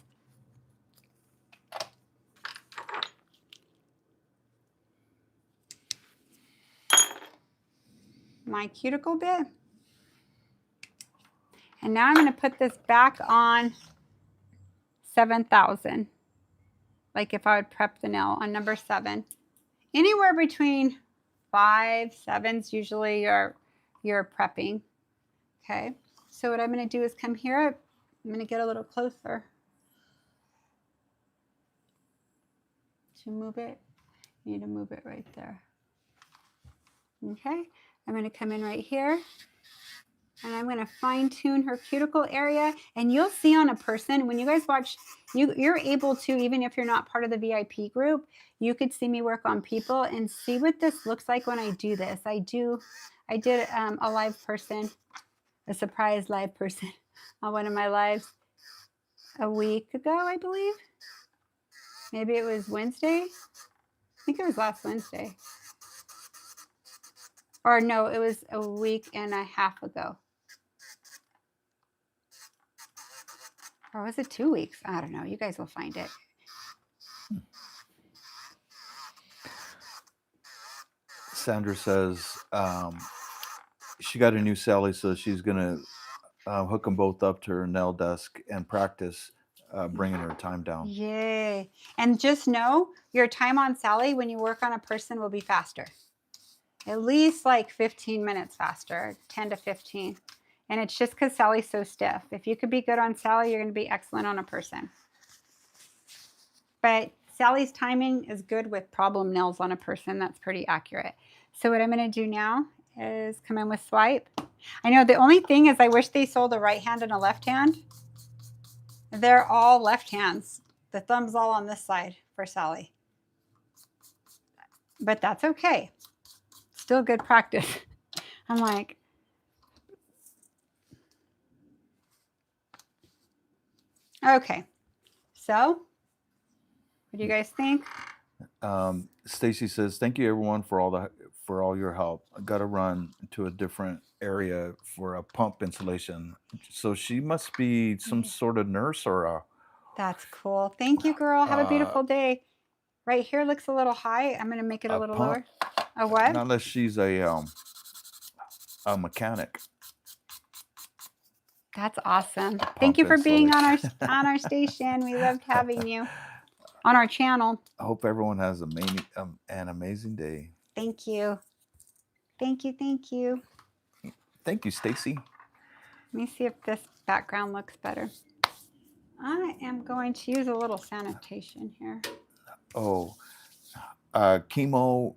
My cuticle bit. And now I'm going to put this back on 7,000. Like if I would prep the nail on number 7. Anywhere between 5, 7's usually you're prepping. Okay, so what I'm going to do is come here. I'm going to get a little closer to move it. You need to move it right there. Okay, I'm going to come in right here and I'm going to fine tune her cuticle area. And you'll see on a person, when you guys watch, you're able to, even if you're not part of the VIP group, you could see me work on people and see what this looks like when I do this. I did a live person, a surprise live person on one of my lives a week ago, I believe. Maybe it was Wednesday. I think it was last Wednesday. Or no, it was a week and a half ago. Or was it 2 weeks? I don't know. You guys will find it. Sandra says she got a new Sally, so she's gonna hook them both up to her nail desk and practice bringing her time down. Yay. And just know your time on Sally when you work on a person will be faster. At least like 15 minutes faster, 10 to 15. And it's just because Sally's so stiff. If you could be good on Sally, you're going to be excellent on a person. But Sally's timing is good with problem nails on a person. That's pretty accurate. So what I'm going to do now is come in with swipe. I know the only thing is I wish they sold a right hand and a left hand. They're all left hands. The thumb's all on this side for Sally. But that's okay. Still good practice. I'm like, okay. So, what do you guys think? Stacy says, "Thank you everyone for all your help. I got to run to a different area for a pump installation." So she must be some sort of nurse or a. That's cool. Thank you, girl. Have a beautiful day. Right here looks a little high. I'm going to make it a little pump? lower. A what? Not unless she's a mechanic. That's awesome. Thank you for being on our station. We loved having you on our channel. I hope everyone has an amazing day. Thank you. Thank you. Thank you. Thank you, Stacy. Let me see if this background looks better. I am going to use a little sanitation here. Oh, chemo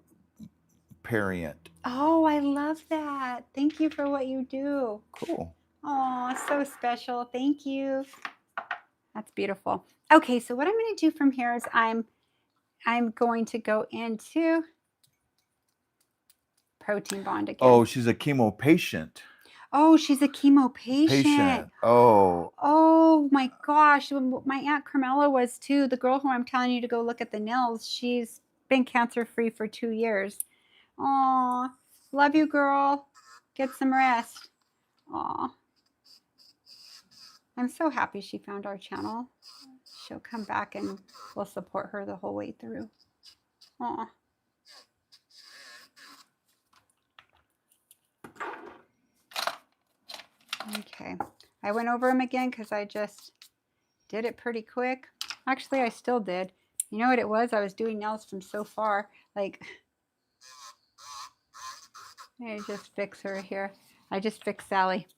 Parient. Oh, I love that. Thank you for what you do. Cool. Oh, so special. Thank you. That's beautiful. Okay, so what I'm going to do from here is I'm going to go into protein bond again. Oh, she's a chemo patient. Oh, she's a chemo patient. Oh. Oh my gosh. My Aunt Carmela was too. The girl who I'm telling you to go look at the nails, she's been cancer-free for 2 years. Aw, love you, girl. Get some rest. Aw. I'm so happy she found our channel. She'll come back and we'll support her the whole way through. Aw. Okay, I went over them again because I just did it pretty quick. Actually, I still did. You know what it was? I was doing nails from so far. Like, I just fix her here. I just fixed Sally.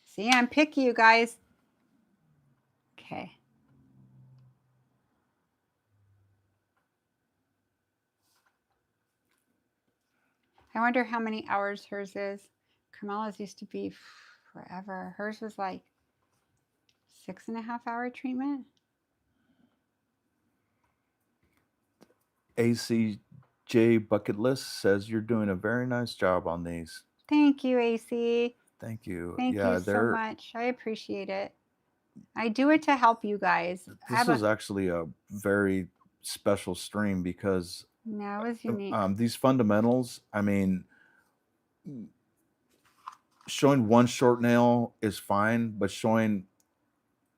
See, I'm picky, you guys. Okay. I wonder how many hours hers is. Carmela's used to be forever. Hers was like 6.5 hour treatment. ACJ Bucket List says you're doing a very nice job on these. Thank you, AC. Thank you. Thank you so much. I appreciate it. I do it to help you guys. This was actually a very special stream because no, it was unique. These fundamentals, I mean, showing one short nail is fine, but showing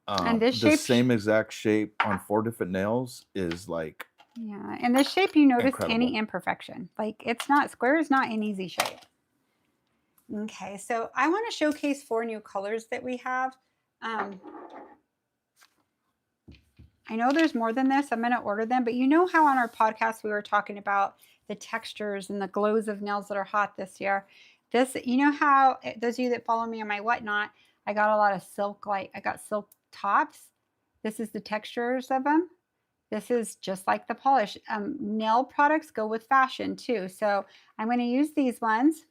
the same exact shape on 4 different nails is like, yeah. And this shape, you notice any imperfection. Like, it's not square, is not an easy shape. Okay, so I want to showcase 4 new colors that we have. I know there's more than this. I'm going to order them. But you know how on our podcast we were talking about the textures and the glows of nails that are hot this year? This, you know how, those of you that follow me on my whatnot, I got a lot of silk, like I got silk tops. This is the textures of them. This is just like the polish. Nail products go with fashion too. So I'm going to use these ones.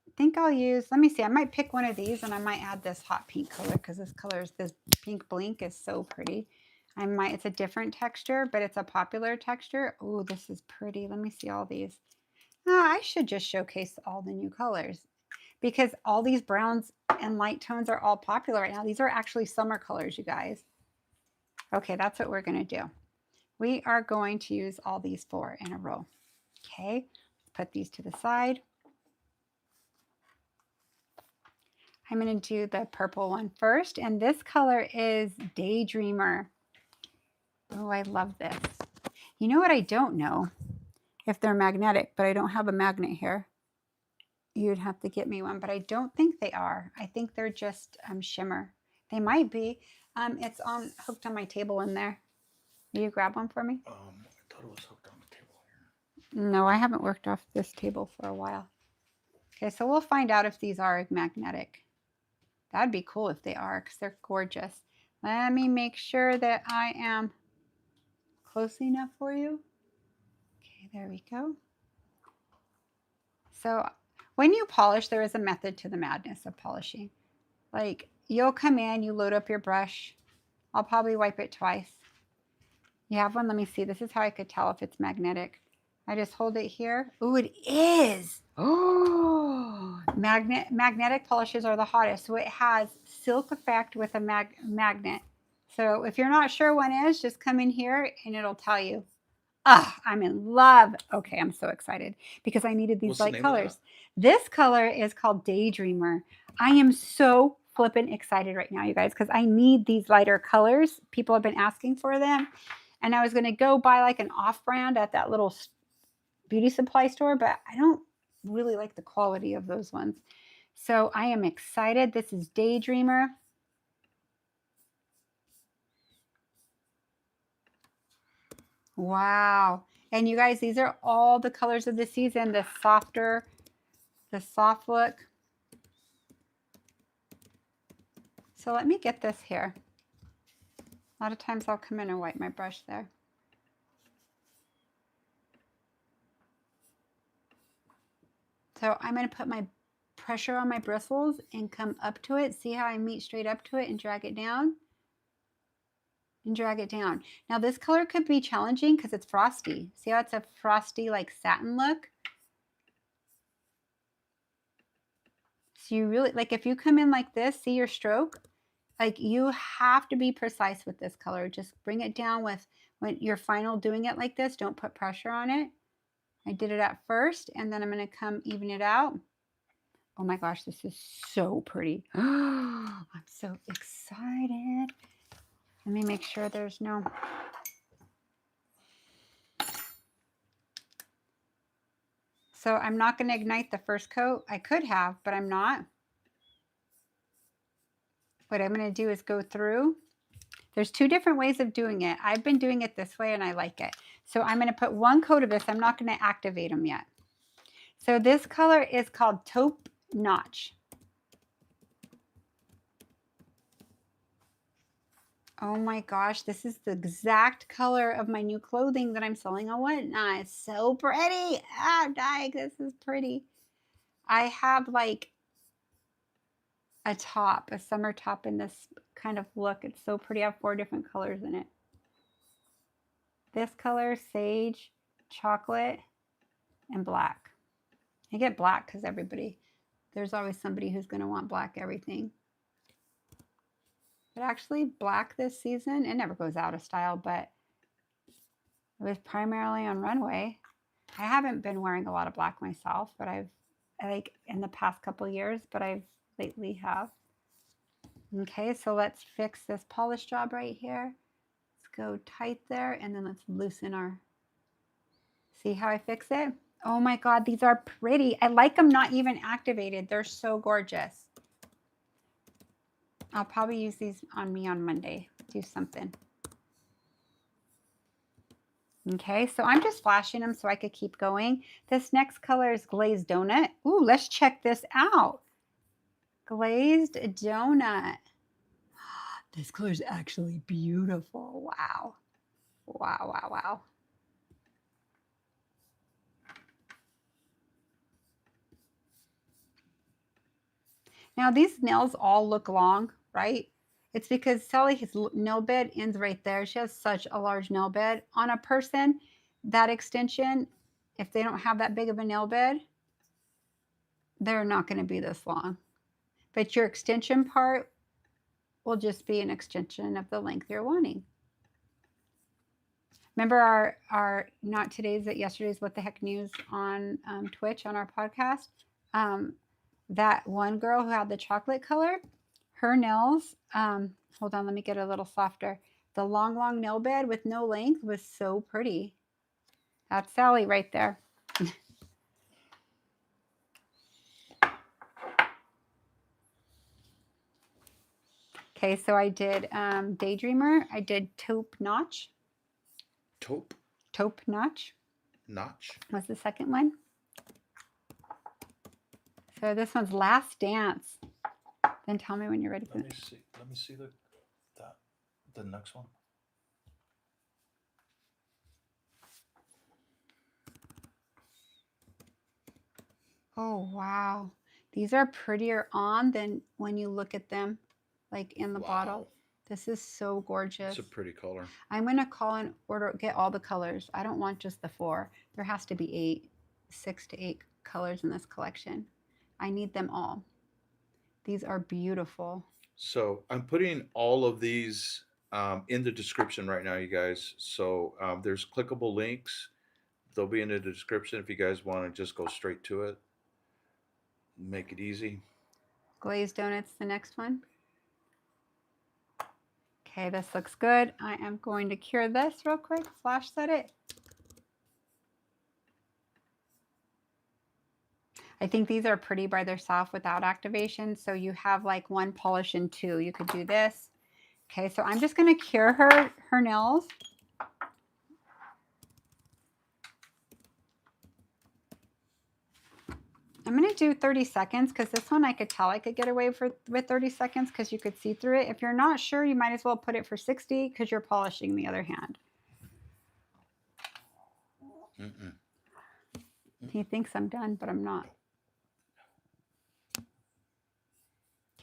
I think I'll use, let me see, I might pick one of these and I might add this hot pink color because this pink blink is so pretty. It's a different texture, but it's a popular texture. Oh, this is pretty. Let me see all these. I should just showcase all the new colors because all these browns and light tones are all popular right now. These are actually summer colors, you guys. Okay, that's what we're going to do. We are going to use all these 4 in a row. Okay, put these to the side. I'm going to do the purple one first, and this color is Daydreamer. Oh, I love this. You know what I don't know? If they're magnetic, but I don't have a magnet here. You'd have to get me one, but I don't think they are. I think they're just shimmer. They might be. It's hooked on my table in there. Will you grab one for me? I thought it was hooked on the table here. No, I haven't worked off this table for a while. Okay, so we'll find out if these are magnetic. That'd be cool if they are, because they're gorgeous. Let me make sure that I am close enough for you. Okay, there we go. So when you polish, there is a method to the madness of polishing. Like, you'll come in, you load up your brush. I'll probably wipe it twice. You have one? Let me see. This is how I could tell if it's magnetic. I just hold it here. Oh, it is. Oh, magnetic polishes are the hottest. So it has silk effect with a magnet. So if you're not sure one is, just come in here and it'll tell you. Ah, I'm in love. Okay, I'm so excited because I needed these light colors. This color is called Daydreamer. I am so flippin' excited right now, you guys, because I need these lighter colors. People have been asking for them. And I was going to go buy like an off-brand at that little beauty supply store, but I don't really like the quality of those ones. So I am excited. This is Daydreamer. Wow. And you guys, these are all the colors of the season. The softer, the soft look. So let me get this here. A lot of times I'll come in and wipe my brush there. So I'm going to put my pressure on my bristles and come up to it. See how I meet straight up to it and drag it down? And drag it down. Now this color could be challenging because it's frosty. See how it's a frosty like satin look? So you really, like if you come in like this, see your stroke? Like you have to be precise with this color. Just bring it down with when you're final doing it like this. Don't put pressure on it. I did it at first and then I'm going to come even it out. Oh my gosh, this is so pretty. I'm so excited. Let me make sure there's no. So I'm not going to ignite the first coat. I could have, but I'm not. What I'm going to do is go through. There's two different ways of doing it. I've been doing it this way and I like it. So I'm going to put one coat of this. I'm not going to activate them yet. So this color is called Taupe Notch. Oh my gosh, this is the exact color of my new clothing that I'm selling on Whatnot. It's so pretty. Ah, I'm dying. This is pretty. I have like a top, a summer top in this kind of look. It's so pretty. I have 4 different colors in it. This color, sage, chocolate, and black. I get black because there's always somebody who's going to want black everything. But actually black this season, it never goes out of style, but it was primarily on runway. I haven't been wearing a lot of black myself, but I've like in the past couple years, but I've lately have. Okay, so let's fix this polish job right here. Let's go tight there and then let's loosen our, see how I fix it? Oh my God, these are pretty. I like them not even activated. They're so gorgeous. I'll probably use these on me on Monday. Do something. Okay, so I'm just flashing them so I could keep going. This next color is Glazed Donut. Ooh, let's check this out. Glazed Donut. This color is actually beautiful. Wow. Wow, wow, wow. Now these nails all look long, right? It's because Sally, his nail bed ends right there. She has such a large nail bed. On a person, that extension, if they don't have that big of a nail bed, they're not going to be this long. But your extension part will just be an extension of the length you're wanting. Remember our not today's but yesterday's What the Heck News on Twitch on our podcast? That one girl who had the chocolate color, her nails, hold on, let me get a little softer. The long nail bed with no length was so pretty. That's Sally right there. Okay, so I did Daydreamer. I did Taupe Notch. Taupe Notch. Notch was the second one. So this one's Last Dance. Then tell me when you're ready for it. Let me see the next one. Oh, wow. These are prettier on than when you look at them like in the bottle. This is so gorgeous. It's a pretty color. I'm going to call and get all the colors. I don't want just the 4. There has to be 6 to 8 colors in this collection. I need them all. These are beautiful. So I'm putting all of these in the description right now, you guys. So there's clickable links. They'll be in the description if you guys want to just go straight to it. Make it easy. Glazed Donut's the next one. Okay, this looks good. I am going to cure this real quick. Flash set it. I think these are pretty by themselves without activation. So you have like 1 polish and 2. You could do this. Okay, so I'm just going to cure her nails. I'm going to do 30 seconds because this one I could tell I could get away with 30 seconds because you could see through it. If you're not sure, you might as well put it for 60 because you're polishing the other hand. He thinks I'm done, but I'm not.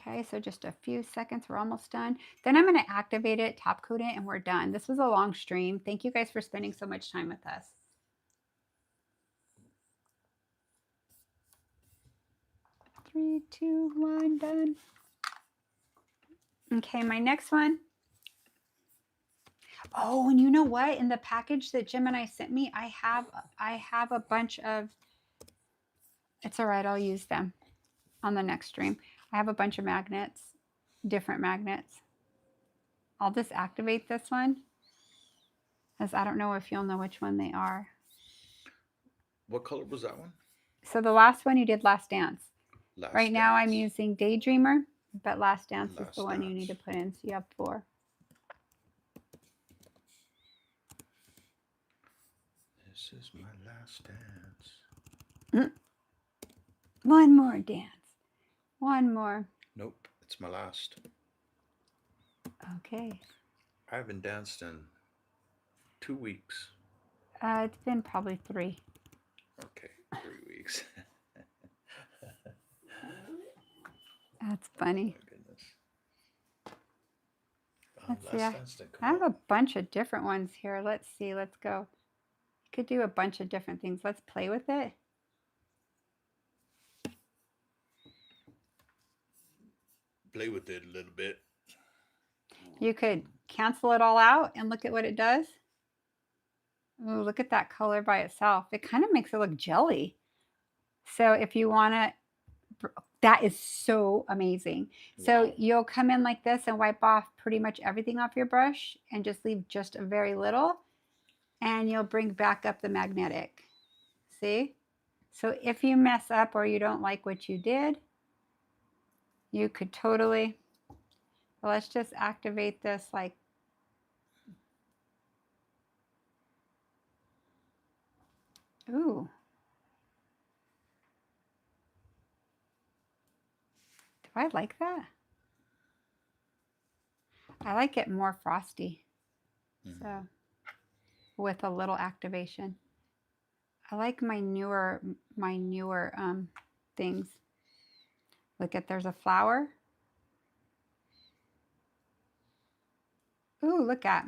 Okay, so just a few seconds. We're almost done. Then I'm going to activate it, top coat it, and we're done. This was a long stream. Thank you guys for spending so much time with us. 3, 2, 1, done. Okay, my next one. Oh, and you know what? In the package that Jim and I sent me, I have a bunch of, it's all right, I'll use them on the next stream. I have a bunch of magnets, different magnets. I'll just activate this one, as I don't know if you'll know which one they are. What color was that one? So the last one you did Last Dance. Right now I'm using Daydreamer, but Last Dance is the one you need to put in. So you have 4. This is my last dance. One more dance. One more. Nope, it's my last. Okay. I haven't danced in 2 weeks. It's been probably 3. Okay, 3 weeks. That's funny. Oh, my goodness. Let's see. I have a bunch of different ones here. Let's see. Let's go. You could do a bunch of different things. Let's play with it. Play with it a little bit. You could cancel it all out and look at what it does. Ooh, look at that color by itself. It kind of makes it look jelly. So if you want to, that is so amazing. Wow. So you'll come in like this and wipe off pretty much everything off your brush and just leave just a very little. And you'll bring back up the magnetic. See? So if you mess up or you don't like what you did, you could totally, let's just activate this like, ooh. Do I like that? I like it more frosty. So with a little activation. I like my newer things. Look at, there's a flower. Ooh, look at.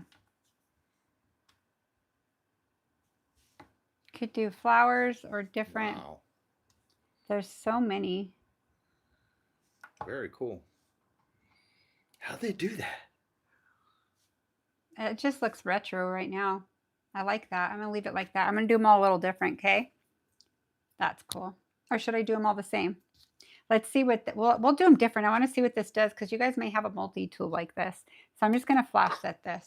Could do flowers or different. Wow. There's so many. Very cool. How'd they do that? It just looks retro right now. I like that. I'm going to leave it like that. I'm going to do them all a little different, okay? That's cool. Or should I do them all the same? Let's see what, we'll do them different. I want to see what this does because you guys may have a multi-tool like this. So I'm just going to flash set this.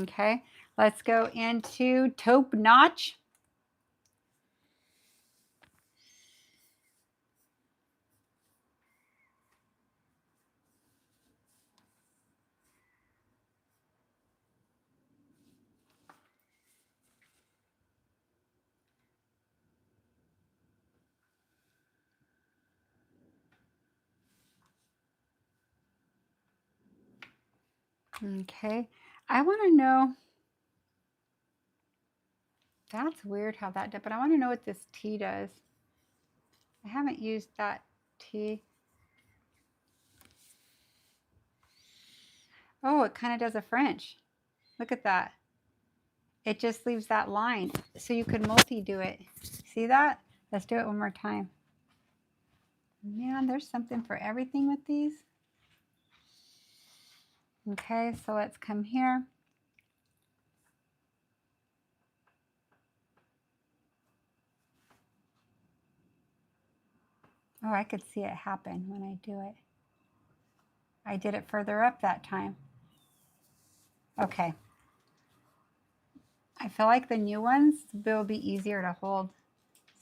Okay, let's go into Taupe Notch. Okay, I want to know, that's weird how that did, but I want to know what this T does. I haven't used that T. Oh, it kind of does a French. Look at that. It just leaves that line. So you could multi-do it. See that? Let's do it one more time. Man, there's something for everything with these. Okay, so let's come here. Oh, I could see it happen when I do it. I did it further up that time. Okay. I feel like the new ones will be easier to hold.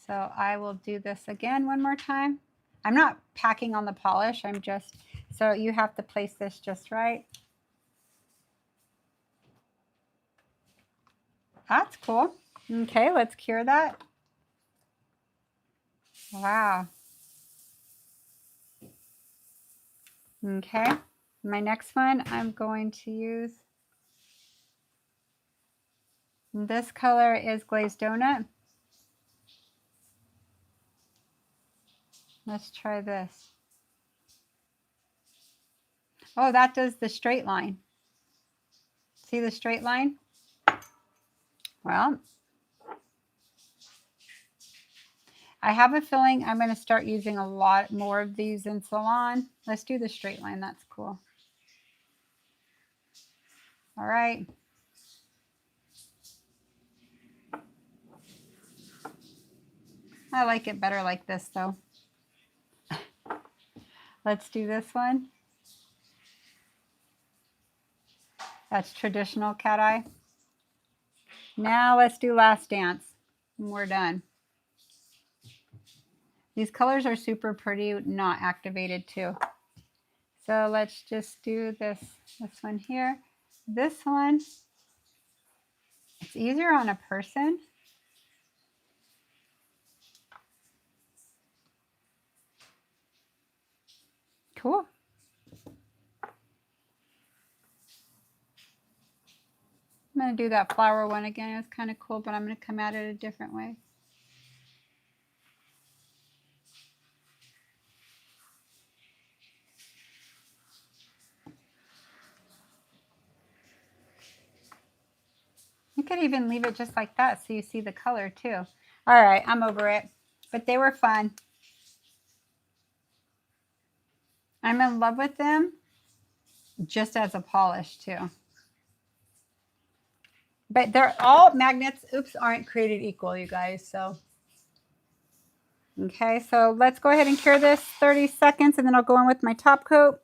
So I will do this again one more time. I'm not packing on the polish. I'm just, so you have to place this just right. That's cool. Okay, let's cure that. Wow. Okay, my next one, I'm going to use, this color is Glazed Donut. Let's try this. Oh, that does the straight line. See the straight line? Well, I have a feeling I'm going to start using a lot more of these in salon. Let's do the straight line. That's cool. All right. I like it better like this though. Let's do this one. That's traditional cat eye. Now let's do Last Dance. And we're done. These colors are super pretty, not activated too. So let's just do this one here. This one, it's easier on a person. Cool. I'm going to do that flower one again. It was kind of cool, but I'm going to come at it a different way. You could even leave it just like that so you see the color too. All right, I'm over it, but they were fun. I'm in love with them just as a polish too. But they're all magnets, oops, aren't created equal, you guys, so. Okay, so let's go ahead and cure this 30 seconds and then I'll go in with my top coat.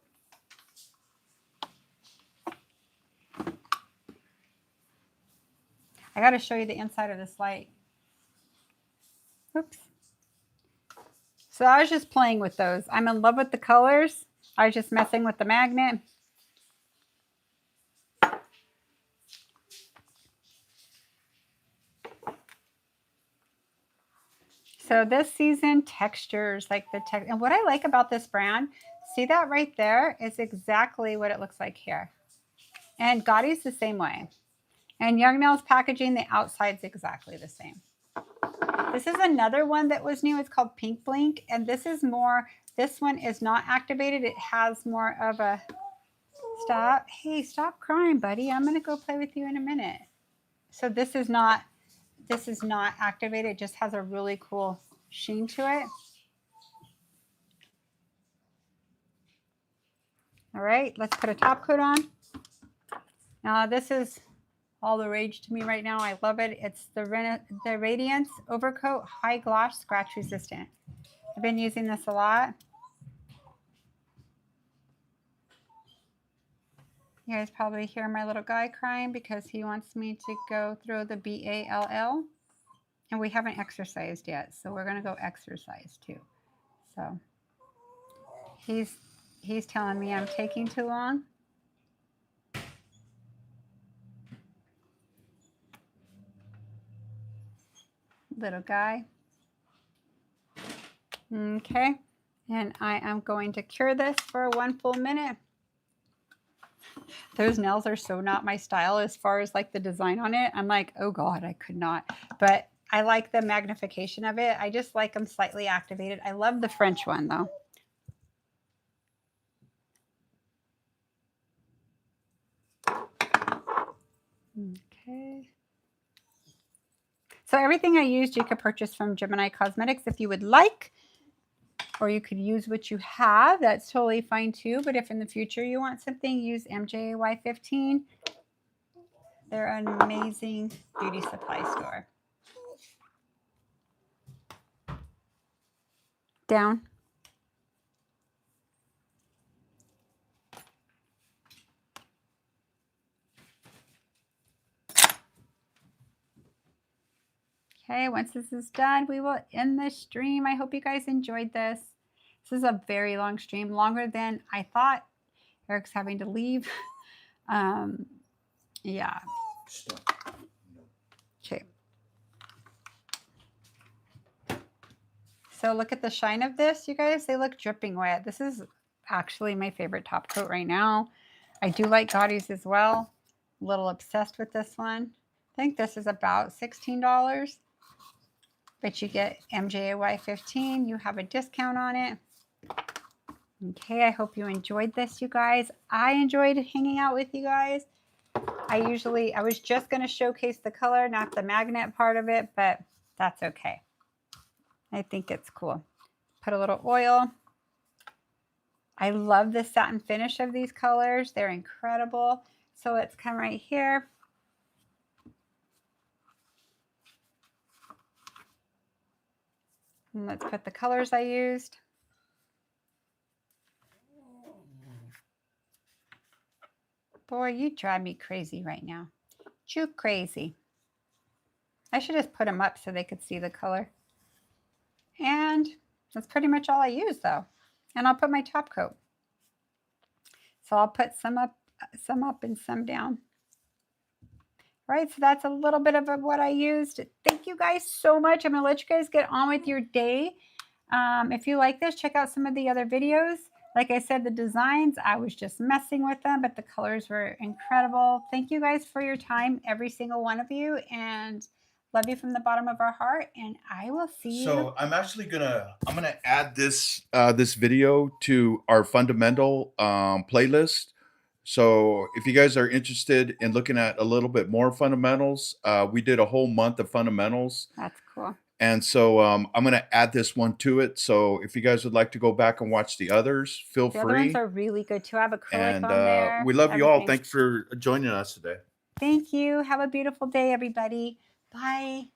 I got to show you the inside of this light. Oops. So I was just playing with those. I'm in love with the colors. I was just messing with the magnet. So this season, textures, like the text, and what I like about this brand, see that right there is exactly what it looks like here. And Gotti's the same way. And Young Nails packaging, the outside's exactly the same. This is another one that was new. It's called Pink Blink. And this is more, this one is not activated. It has more of a, stop. Hey, stop crying, buddy. I'm going to go play with you in a minute. So this is not activated. It just has a really cool sheen to it. All right, let's put a top coat on. Now this is all the rage to me right now. I love it. It's the Radiance Overcoat High Gloss Scratch Resistant. I've been using this a lot. You guys probably hear my little guy crying because he wants me to go through the BALL. And we haven't exercised yet, so we're going to go exercise too. So he's telling me I'm taking too long. Little guy. Okay, and I am going to cure this for 1 full minute. Those nails are so not my style as far as like the design on it. I'm like, oh God, I could not. But I like the magnification of it. I just like them slightly activated. I love the French one though. Okay. So everything I used you could purchase from Gemini Cosmetics if you would like, or you could use what you have. That's totally fine too. But if in the future you want something, use MJAY15. They're an amazing beauty supply store. Down. Okay, once this is done, we will end the stream. I hope you guys enjoyed this. This is a very long stream, longer than I thought. Eric's having to leave. Yeah. Okay. So look at the shine of this, you guys. They look dripping wet. This is actually my favorite top coat right now. I do like Gaudis as well. A little obsessed with this one. I think this is about $16. But you get MJAY15. You have a discount on it. Okay, I hope you enjoyed this, you guys. I enjoyed hanging out with you guys. I was just going to showcase the color, not the magnet part of it, but that's okay. I think it's cool. Put a little oil. I love the satin finish of these colors. They're incredible. So let's come right here. And let's put the colors I used. Boy, you drive me crazy right now. You crazy. I should just put them up so they could see the color. And that's pretty much all I use though. And I'll put my top coat. So I'll put some up and some down. All right, so that's a little bit of what I used. Thank you guys so much. I'm gonna let you guys get on with your day. If you like this, check out some of the other videos. Like I said, the designs, I was just messing with them, but the colors were incredible. Thank you guys for your time, every single one of you, and love you from the bottom of our heart. And I will see you. So I'm actually gonna add this this video to our fundamental playlist. So if you guys are interested in looking at a little bit more fundamentals, we did a whole month of fundamentals. That's cool. And so I'm going to add this one to it. So if you guys would like to go back and watch the others, feel free. The other ones are really good too. I have acrylic on there. We love you all. Thanks for joining us today. Thank you. Have a beautiful day, everybody. Bye.